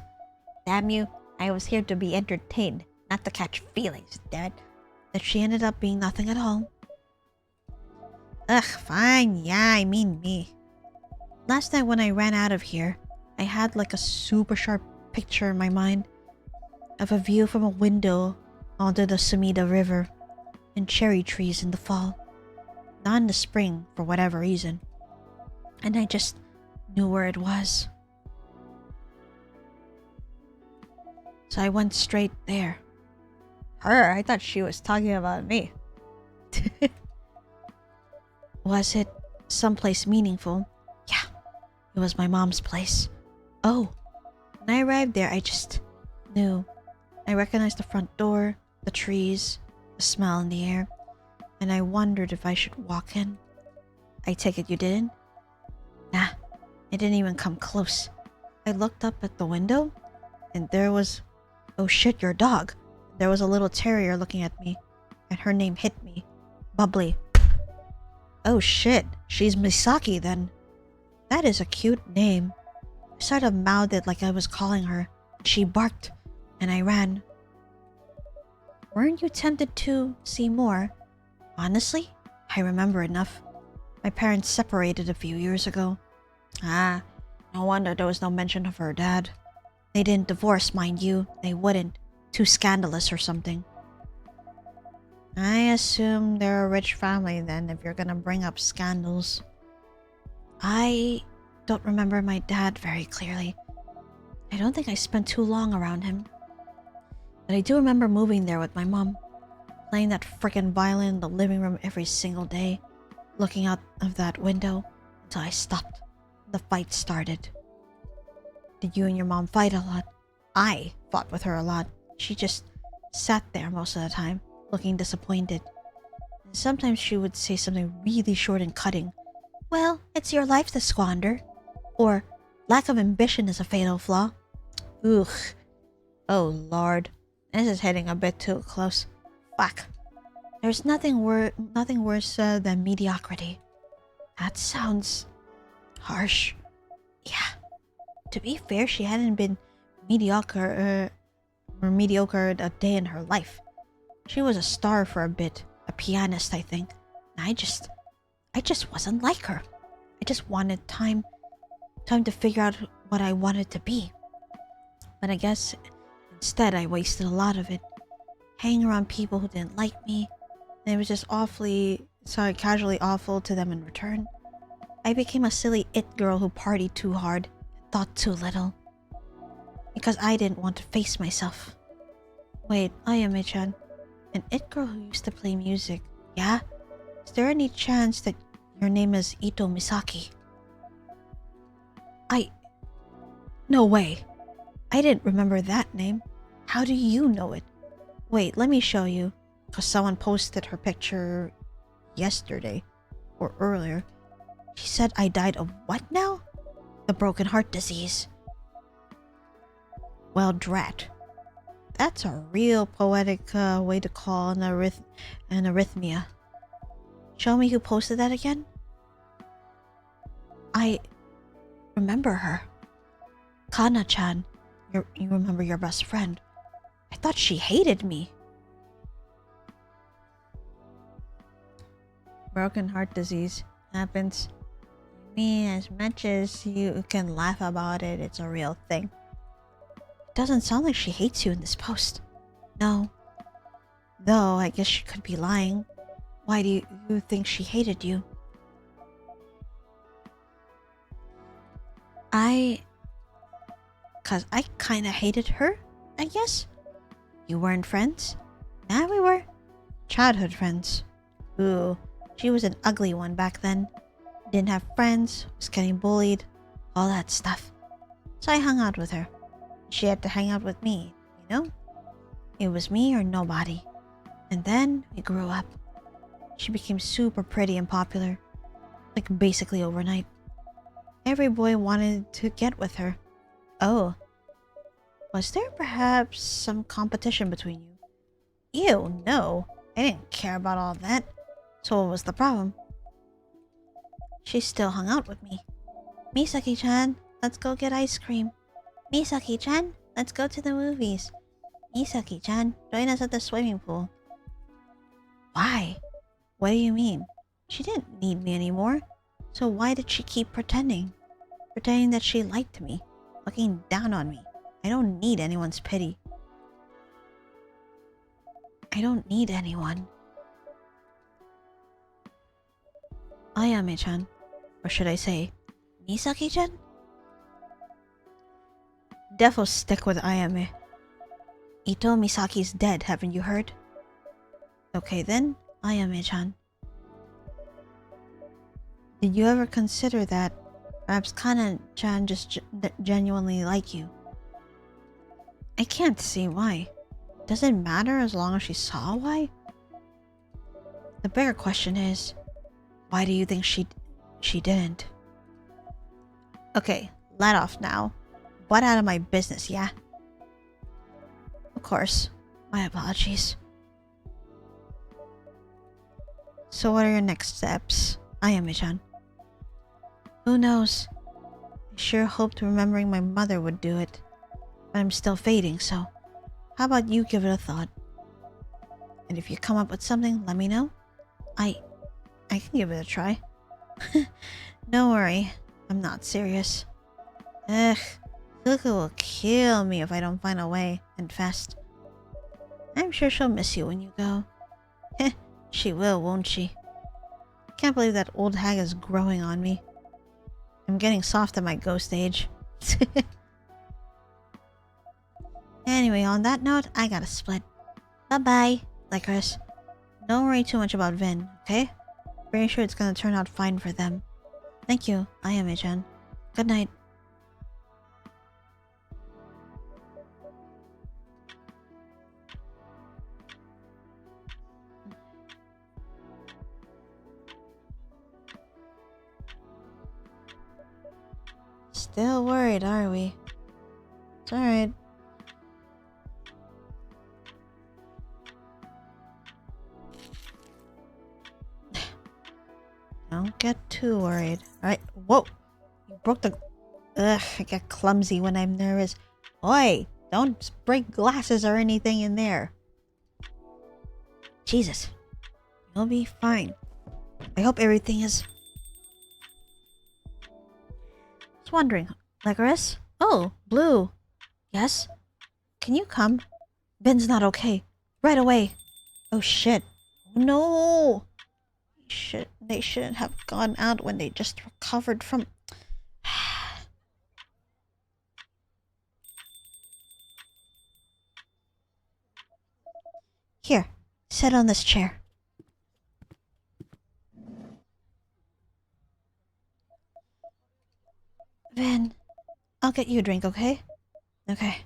Damn you, I was here to be entertained, not to catch feelings, damn it. That she ended up being nothing at all. Ugh, fine, yeah, I mean me. Last night when I ran out of here, I had like a super sharp picture in my mind of a view from a window onto the Sumida River and cherry trees in the fall. Not in the spring, for whatever reason. And I just knew where it was. So I went straight there. Her? I thought she was talking about me. Was it someplace meaningful? Yeah, it was my mom's place. Oh, when I arrived there, I just knew. I recognized the front door, the trees, the smell in the air, and I wondered if I should walk in. I take it you didn't? Nah, I didn't even come close. I looked up at the window, and there was... Oh shit, your dog. There was a little terrier looking at me, and her name hit me. Bubbly. Oh shit, she's Misaki then. That is a cute name. I sort of mouthed it like I was calling her. She barked, and I ran. Weren't you tempted to see more? Honestly, I remember enough. My parents separated a few years ago. Ah, no wonder there was no mention of her dad. They didn't divorce, mind you. They wouldn't. Too scandalous or something. I assume they're a rich family then if you're gonna bring up scandals. I don't remember my dad very clearly. I don't think I spent too long around him. But I do remember moving there with my mom. Playing that frickin' violin in the living room every single day. Looking out of that window until I stopped. The fight started. Did you and your mom fight a lot? I fought with her a lot. She just sat there most of the time, looking disappointed. And sometimes she would say something really short and cutting. Well, it's your life to squander. Or, lack of ambition is a fatal flaw. Ugh. Oh lord. This is hitting a bit too close. Fuck. There's nothing worse than mediocrity. That sounds... harsh. Yeah. To be fair, she hadn't been mediocre a day in her life. She was a star for a bit, a pianist, I think. And I just wasn't like her. I just wanted time to figure out what I wanted to be. But I guess instead I wasted a lot of it, hanging around people who didn't like me, and it was just casually awful to them in return. I became a silly it girl who partied too hard, and thought too little. Because I didn't want to face myself. Wait, Ayame-chan, an it girl who used to play music, yeah? Is there any chance that your name is Ito Misaki? No way. I didn't remember that name. How do you know it? Wait, let me show you. Because someone posted her picture yesterday. Or earlier. She said I died of what now? The broken heart disease. Well, drat. That's a real poetic way to call an arrhythmia. Show me who posted that again? I remember her. Kana-chan. You remember your best friend. I thought she hated me. Broken heart disease happens. I mean, as much as you can laugh about it, it's a real thing. It doesn't sound like she hates you in this post. No. Though, I guess she could be lying. Why do you think she hated you? Cause I kinda hated her, I guess. You weren't friends? Yeah, we were childhood friends. Ooh, she was an ugly one back then. Didn't have friends, was getting bullied, all that stuff. So I hung out with her. She had to hang out with me, you know? It was me or nobody. And then we grew up. She became super pretty and popular. Like basically overnight. Every boy wanted to get with her. Oh, was there perhaps some competition between you? Ew, no. I didn't care about all that. So what was the problem? She still hung out with me. Misaki-chan, let's go get ice cream. Misaki-chan, let's go to the movies. Misaki-chan, join us at the swimming pool. Why? What do you mean? She didn't need me anymore. So why did she keep pretending? Pretending that she liked me. Looking down on me. I don't need anyone's pity. I don't need anyone. Ayame-chan. Or should I say, Misaki-chan? Defo stick with Ayame. Ito Misaki's dead, haven't you heard? Okay then, Ayame-chan. Did you ever consider that perhaps Kana-chan just genuinely like you? I can't see why. Does it matter as long as she saw why? The bigger question is, why do you think she didn't? Okay, let off now. Butt out of my business, yeah? Of course. My apologies. So what are your next steps, Ayame-chan? Who knows? I sure hoped remembering my mother would do it. But I'm still fading, so how about you give it a thought? And if you come up with something, let me know. I can give it a try. Don't worry, I'm not serious. Ugh, Kuka will kill me if I don't find a way, and fast. I'm sure she'll miss you when you go. Heh, she will, won't she? Can't believe that old hag is growing on me. I'm getting soft at my ghost age. Anyway, on that note, I gotta split. Bye-bye, Lycoris. Don't worry too much about Vin, okay? Pretty sure it's gonna turn out fine for them. Thank you, Ayame-chan. Good night. Still worried, are we? It's alright. Don't get too worried. Alright, whoa! You broke the... Ugh, I get clumsy when I'm nervous. Oi! Don't break glasses or anything in there. Jesus. You'll be fine. I hope everything is... Just wondering, Lycoris? Oh, Blue. Yes? Can you come? Ben's not okay. Right away. Oh shit. No! They shouldn't have gone out when they just recovered from... Here, sit on this chair. Vin, I'll get you a drink, okay? Okay.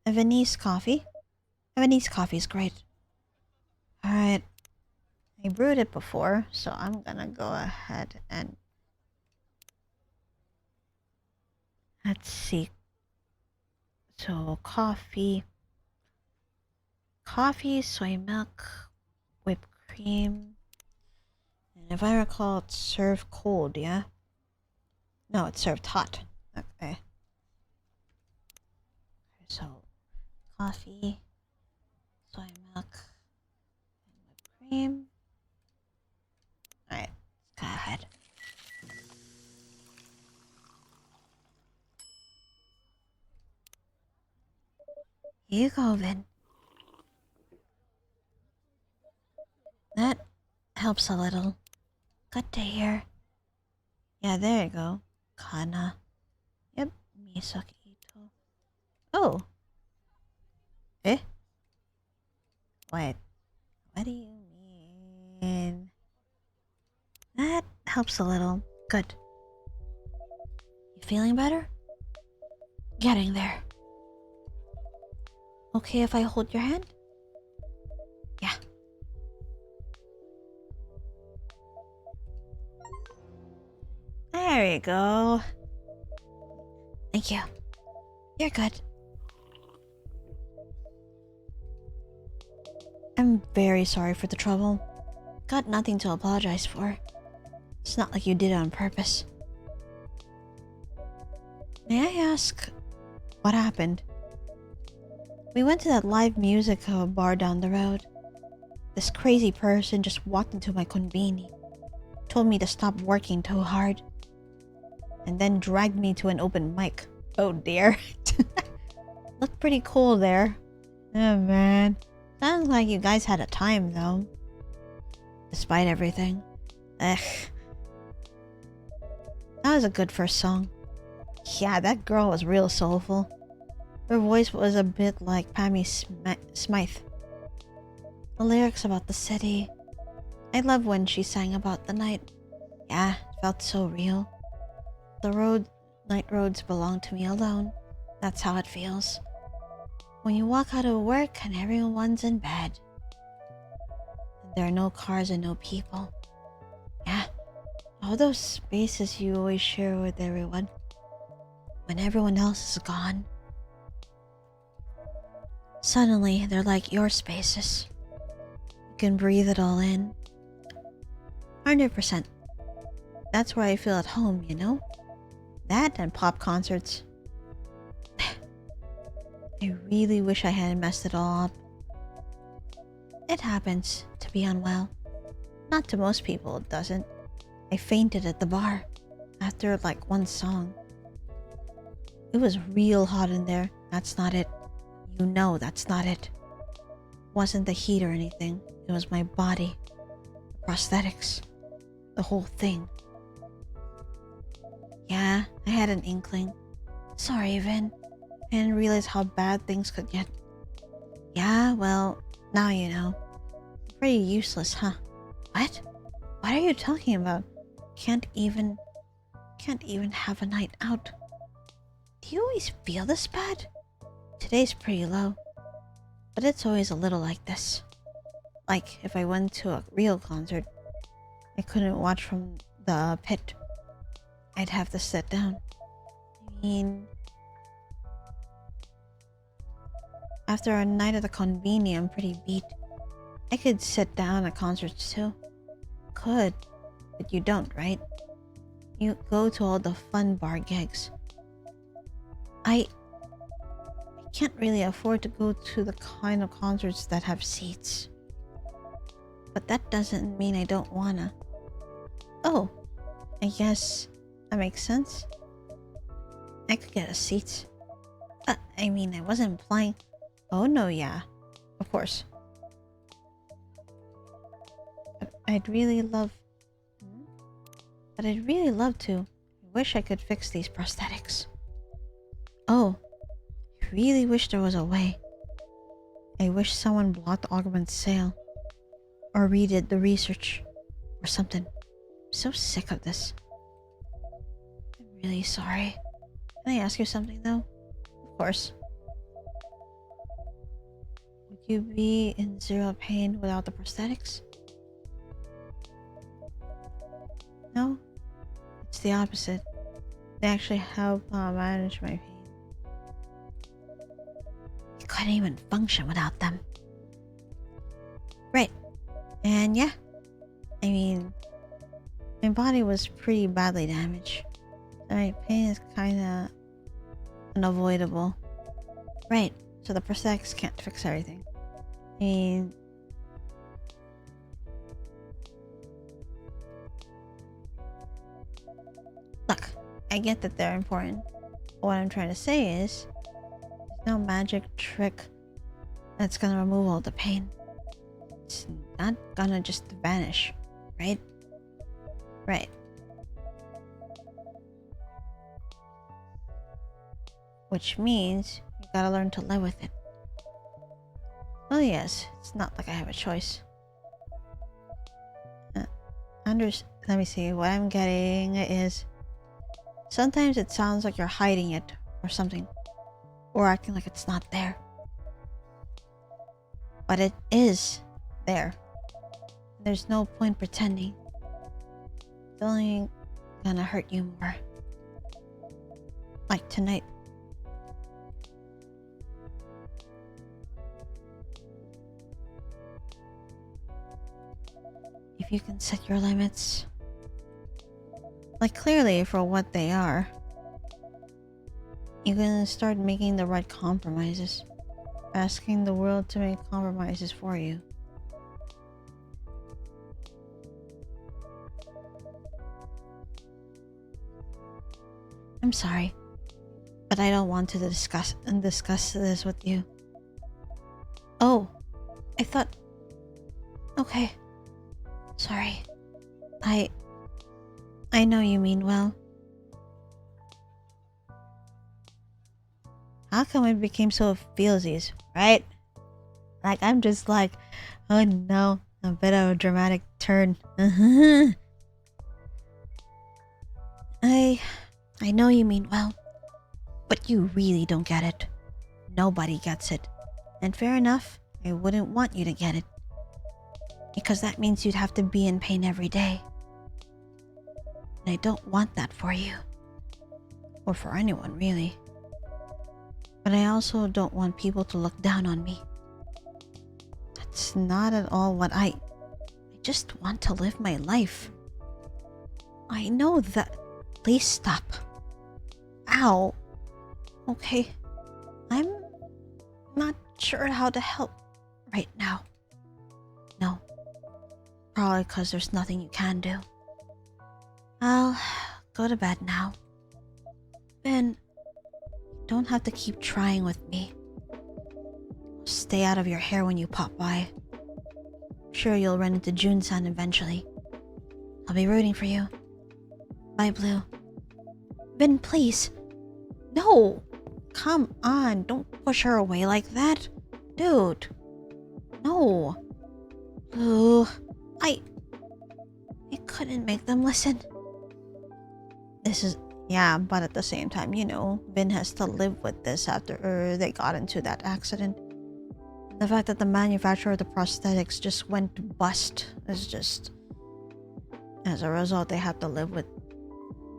A Viennese coffee? A Viennese coffee's great. Alright. I brewed it before, so I'm gonna go ahead and... Let's see. So, coffee, soy milk, whipped cream. And if I recall, it's served cold, yeah? No, it's served hot. Okay. So, coffee, soy milk, and whipped cream. Alright, go ahead. Here you go, Vin. That helps a little. Good to hear. Yeah, there you go. Kana. Yep, Misaki Ito. Oh. Eh? What? What do you mean? That helps a little. Good. You feeling better? Getting there. Okay if I hold your hand? Yeah. There you go. Thank you. You're good. I'm very sorry for the trouble. Got nothing to apologize for. It's not like you did it on purpose. May I ask, what happened? We went to that live music bar down the road. This crazy person just walked into my conveni, told me to stop working too hard, and then dragged me to an open mic. Oh dear. Looked pretty cool there. Oh man. Sounds like you guys had a time though. Despite everything. Ugh. That was a good first song. Yeah, that girl was real soulful. Her voice was a bit like Pammy Smythe. The lyrics about the city. I love when she sang about the night. Yeah, it felt so real. The night roads belong to me alone. That's how it feels. When you walk out of work and everyone's in bed. And there are no cars and no people. Yeah, all those spaces you always share with everyone. When everyone else is gone. Suddenly, they're like your spaces. You can breathe it all in. 100%. That's where I feel at home, you know? That and pop concerts. I really wish I hadn't messed it all up. It happens to be unwell. Not to most people, it doesn't. I fainted at the bar after like one song. It was real hot in there. That's not it. You know that's not it. Wasn't the heat or anything. It was my body. The prosthetics. The whole thing. Yeah, I had an inkling. Sorry, Vin. I didn't realize how bad things could get. Yeah, well, now you know. Pretty useless, huh? What? What are you talking about? Can't even have a night out. Do you always feel this bad? Today's pretty low. But it's always a little like this. Like if I went to a real concert, I couldn't watch from the pit. I'd have to sit down. I mean, after a night at the conveni, I'm pretty beat. I could sit down at concerts too. Could, but you don't, right? You go to all the fun bar gigs. I can't really afford to go to the kind of concerts that have seats. But that doesn't mean I don't wanna. Oh, I guess that makes sense. I could get a seat. I mean, I wasn't implying... Oh no, yeah. Of course. But I'd really love to. I wish I could fix these prosthetics. Oh, I really wish there was a way. I wish someone blocked Augment's sale. Or redid the research. Or something. I'm so sick of this. I'm really sorry. Can I ask you something though? Of course. Would you be in zero pain without the prosthetics? No? It's the opposite. They actually help manage my pain. You couldn't even function without them. Right. And yeah. I mean, my body was pretty badly damaged. My pain is kinda unavoidable. Right. So the prosthetics can't fix everything. I mean... Look, I get that they're important. But what I'm trying to say is, there's no magic trick that's gonna remove all the pain. It's not gonna just vanish, right? Right. Which means you gotta learn to live with it. Well, yes, it's not like I have a choice. Let me see. What I'm getting is sometimes it sounds like you're hiding it or something, or acting like it's not there. But it is there. There's no point pretending. It's only gonna hurt you more. Like tonight. If you can set your limits, like clearly for what they are, you can start making the right compromises. Asking the world to make compromises for you. I'm sorry, but I don't want to discuss this with you. Oh, I thought... Okay. Sorry. I know you mean well. How come it became so feelsies, right? Like, I'm just like, oh no, a bit of a dramatic turn. I know you mean well, but you really don't get it. Nobody gets it. And fair enough, I wouldn't want you to get it. Because that means you'd have to be in pain every day. And I don't want that for you. Or for anyone, really. But I also don't want people to look down on me. That's not at all what I just want to live my life. I know that... Please stop. Ow. Okay. I'm not sure how to help right now. No. Probably because there's nothing you can do. I'll go to bed now. Ben, you don't have to keep trying with me. Stay out of your hair when you pop by. Sure, you'll run into June-san eventually. I'll be rooting for you. Bye, Blue. Ben, please. No! Come on, don't push her away like that. Dude. No. Blue. I couldn't make them listen. This is... Yeah, but at the same time, you know, Vin has to live with this after they got into that accident. The fact that the manufacturer of the prosthetics just went bust is just... As a result, they have to live with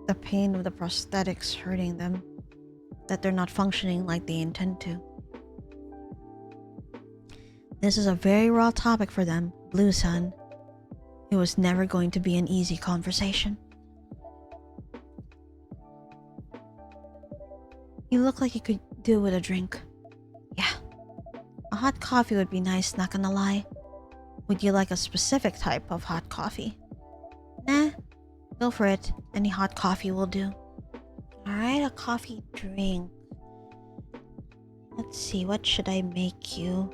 the pain of the prosthetics hurting them. That they're not functioning like they intend to. This is a very raw topic for them, Blue-san. It was never going to be an easy conversation. You look like you could do with a drink. Yeah. A hot coffee would be nice, not gonna lie. Would you like a specific type of hot coffee? Nah. Go for it. Any hot coffee will do. Alright, a coffee drink. Let's see, what should I make you?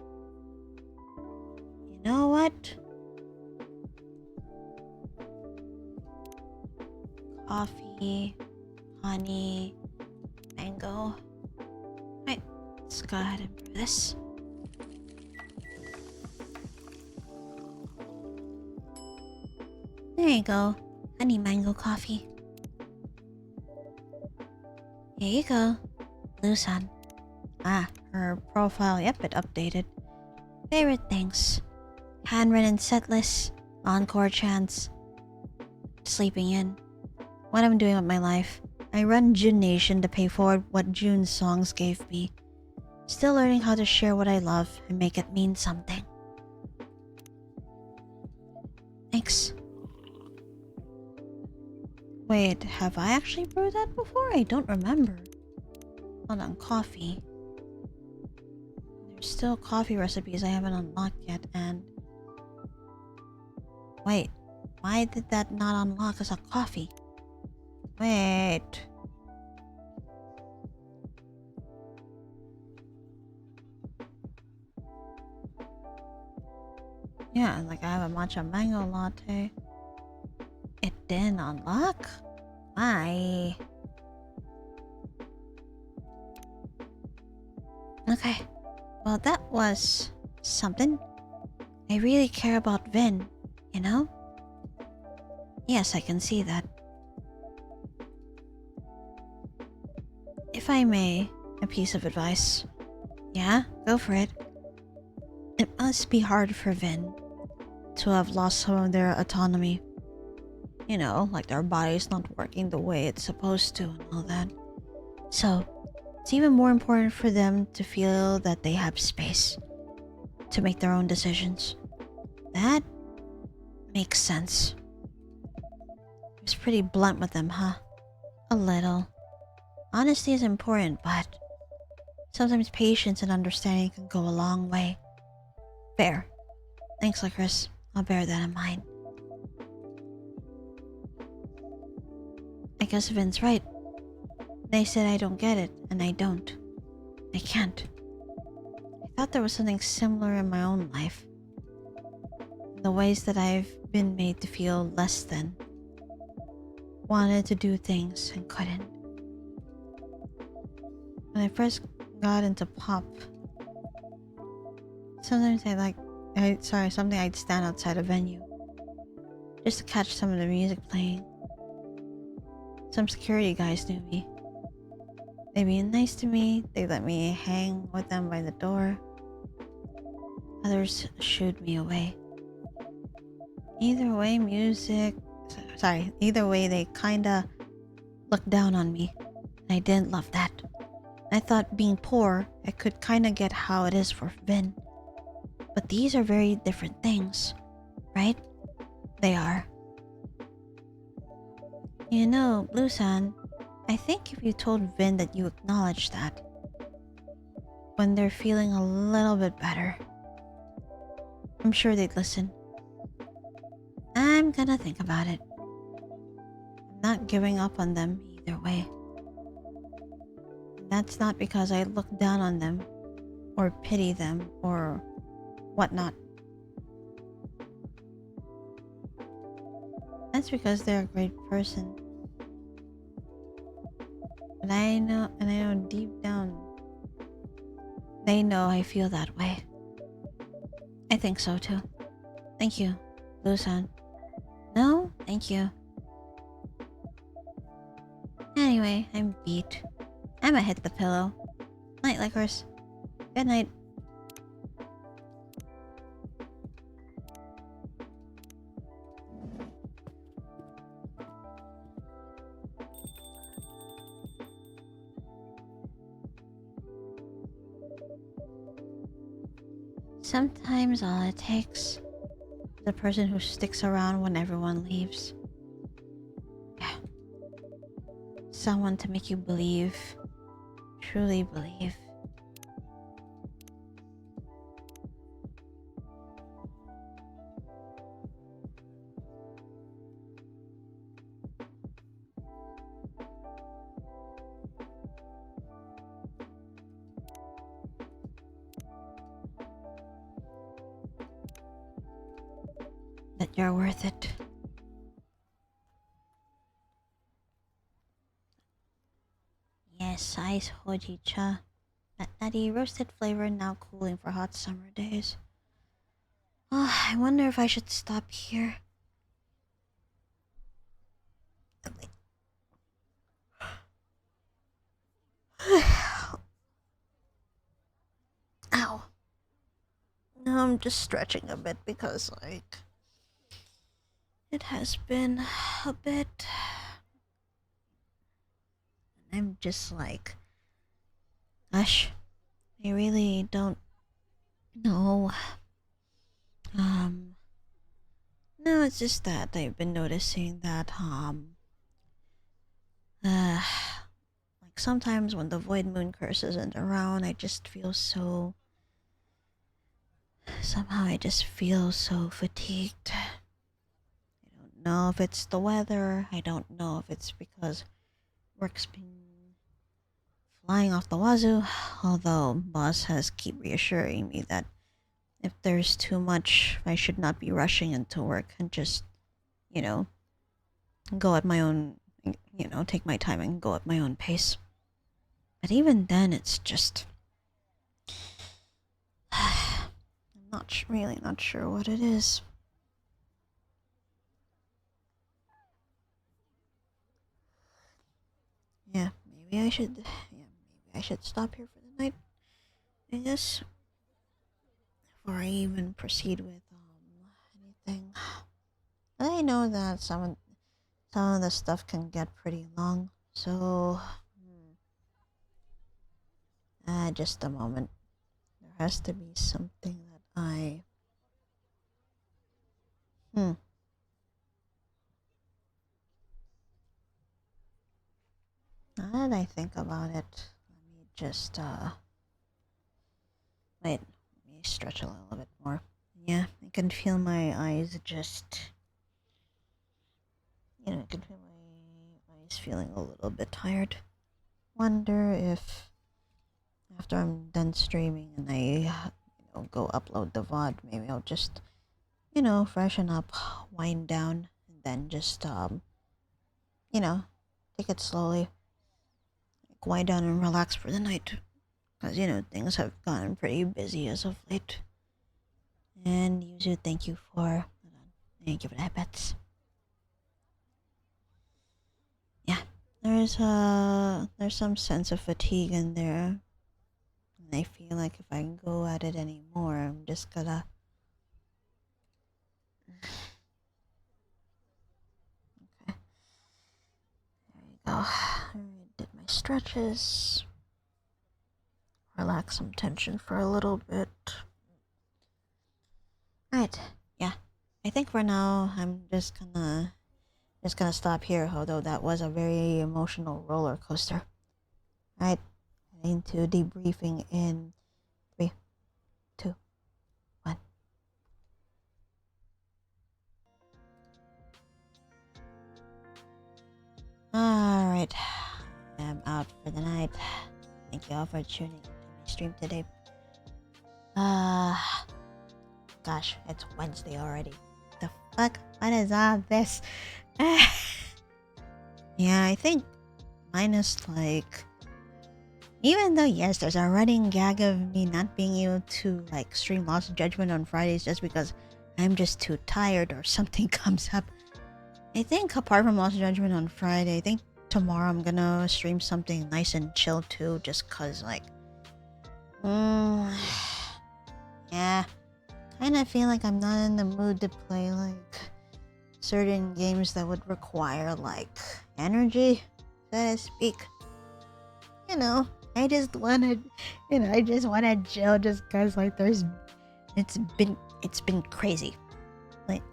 You know what? Coffee, honey, mango. Right, let's go ahead and brew this. There you go. Honey mango coffee. Here you go. Blue-san. Ah, her profile, yep, it updated. Favorite things. Handwritten set list. Encore chants. Sleeping in. What I'm doing with my life. I run June Nation to pay forward what June's songs gave me. Still learning how to share what I love and make it mean something. Thanks. Wait, have I actually brewed that before? I don't remember. Hold on, coffee. There's still coffee recipes I haven't unlocked yet, and... Wait, why did that not unlock as a coffee? Wait... Yeah, like I have a matcha mango latte. It didn't unlock? Why? Okay. Well, that was Something? I really care about Vin, you know? Yes, I can see that. If I may, a piece of advice. Yeah, go for it. It must be hard for Vin to have lost some of their autonomy. You know, like their body's not working the way it's supposed to and all that. So, it's even more important for them to feel that they have space to make their own decisions. That makes sense. It was pretty blunt with them, huh? A little. Honesty is important, but sometimes patience and understanding can go a long way. Fair. Thanks, Lycoris. I'll bear that in mind. I guess Vin's right. They said I don't get it, and I don't. I can't. I thought there was something similar in my own life. The ways that I've been made to feel less than. Wanted to do things and couldn't. When I first got into pop, sometimes I'd stand outside a venue just to catch some of the music playing. Some security guys knew me. They'd be nice to me, they'd let me hang with them by the door. Others shooed me away. Either way, they kinda looked down on me, and I didn't love that. I thought being poor, I could kinda get how it is for Vin. But these are very different things, right? They are. You know, Blue-san, I think if you told Vin that you acknowledge that, when they're feeling a little bit better, I'm sure they'd listen. I'm gonna think about it. I'm not giving up on them either way. That's not because I look down on them, or pity them, or whatnot. That's because they're a great person. But I know deep down, they know I feel that way. I think so too. Thank you, Blue-san. No, thank you. Anyway, I'm beat. I'ma hit the pillow. Night, Lycoris. Good night. Sometimes all it takes is the person who sticks around when everyone leaves. Yeah. Someone to make you believe. Truly believe. That you're worth it. Yes, ice hojicha. That nutty roasted flavor now cooling for hot summer days. Oh, I wonder if I should stop here. Ow. Now I'm just stretching a bit because, like, it has been a bit. I'm just like, gosh, I really don't know. No, it's just that I've been noticing that, like sometimes when the void moon curse isn't around, I just feel so. Somehow I just feel so fatigued. I don't know if it's the weather. I don't know if it's because work's been flying off the wazoo. Although boss has keep reassuring me that if there's too much, I should not be rushing into work and just, you know, go at my own, take my time and go at my own pace. But even then, it's just. I'm really not sure what it is. Yeah, maybe I should stop here for the night, I guess, before I even proceed with anything. I know that some of the stuff can get pretty long, so just a moment. There has to be something that I Now that I think about it, let me just wait, let me stretch a little bit more. Yeah, I can feel my eyes just, I can feel my eyes feeling a little bit tired. Wonder if after I'm done streaming and I, go upload the VOD, maybe I'll just, freshen up, wind down, and then just, take it slowly. Like, wind down and relax for the night. Because, things have gotten pretty busy as of late. And Yuzu, thank you for the pets. Yeah, there's some sense of fatigue in there. And I feel like if I go at it anymore, I'm just gonna... Okay. There you go. I did my stretches. Relax some tension for a little bit. Alright, yeah. I think for now, I'm just gonna stop here, although that was a very emotional roller coaster. Alright, into debriefing in 3, 2, 1. Alright, I'm out for the night. Thank you all for tuning into my stream today. Gosh, it's Wednesday already. The fuck? What is all this? Yeah, I think minus like... Even though, yes, there's a running gag of me not being able to like stream Lost Judgment on Fridays just because I'm just too tired or something comes up. I think apart from Lost Judgment on Friday, I think tomorrow I'm gonna stream something nice and chill too, just cause like... yeah. Kinda feel like I'm not in the mood to play like certain games that would require like energy, so to speak. I just wanna chill just cause like it's been crazy. Like,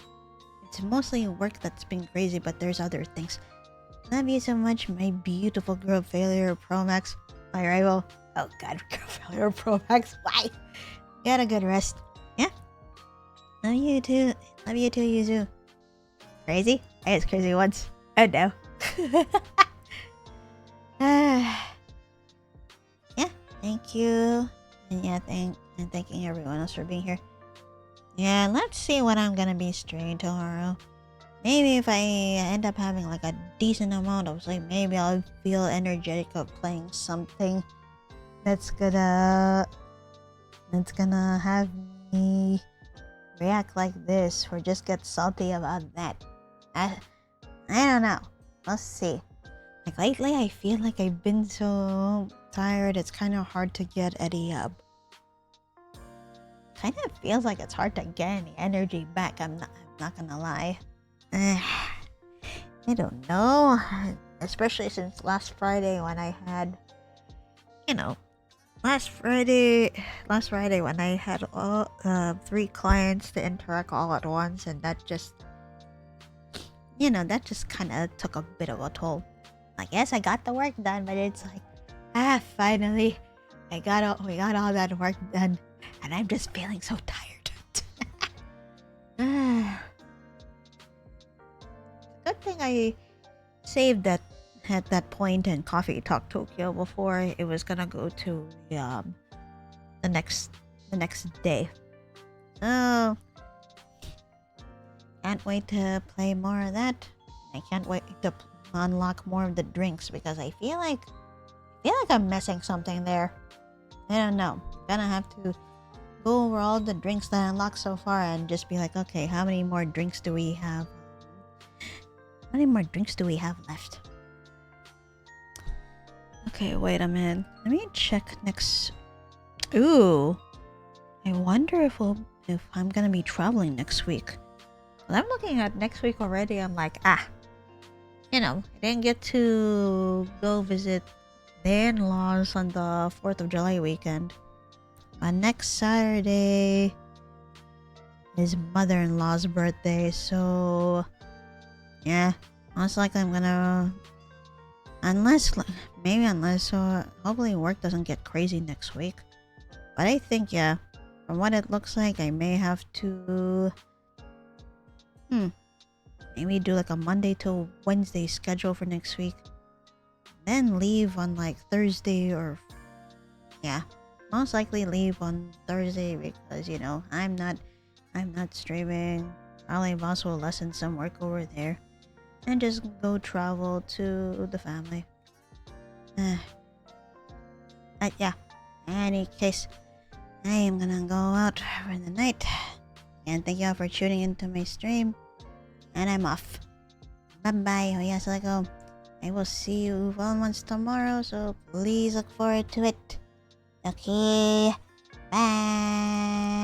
it's mostly work that's been crazy, but there's other things. Love you so much, my beautiful girl Failure Pro Max, my rival. Oh god, girl Failure Pro Max, why? Get a good rest. Yeah? Love you too, Yuzu. Crazy? I was crazy once. Oh no. Yeah, thank you. And yeah, thanking everyone else for being here. Yeah, let's see what I'm gonna be streaming tomorrow. Maybe if I end up having like a decent amount of sleep, maybe I'll feel energetic of playing something that's gonna have me react like this or just get salty about that. I don't know. Let's see. Like lately I feel like I've been so tired, it's kind of hard to get any kind of feels like it's hard to get any energy back. I'm not gonna lie. I don't know, especially since last Friday when I had, last Friday when I had all 3 clients to interact all at once, and that just kind of took a bit of a toll. Like, yes, I got the work done, but it's like, finally, we got all that work done, and I'm just feeling so tired. Good thing I saved that at that point in Coffee Talk Tokyo before it was gonna go to the next day. So can't wait to play more of that. I can't wait to unlock more of the drinks because I feel like I'm missing something there. I don't know. Gonna have to go over all the drinks that I unlocked so far and just be like, okay, how many more drinks do we have? How many more drinks do we have left? Okay, wait a minute. Let me check next. Ooh, I wonder if I'm gonna be traveling next week. When I'm looking at next week already, I'm like, you know, I didn't get to go visit their in-laws on the 4th of July weekend. But next Saturday is mother-in-law's birthday, so yeah, most likely I'm gonna, unless hopefully work doesn't get crazy next week. But I think, yeah, from what it looks like, I may have to maybe do like a Monday to Wednesday schedule for next week, then leave on like Thursday, or yeah, most likely leave on Thursday because, you know, I'm not streaming. Probably boss will lessen some work over there and just go travel to the family. Yeah, in any case, I am gonna go out for the night, and thank you all for tuning into my stream, and I'm off. Bye bye. Oh yes, I go. I will see you all once tomorrow, so please look forward to it. Okay, bye.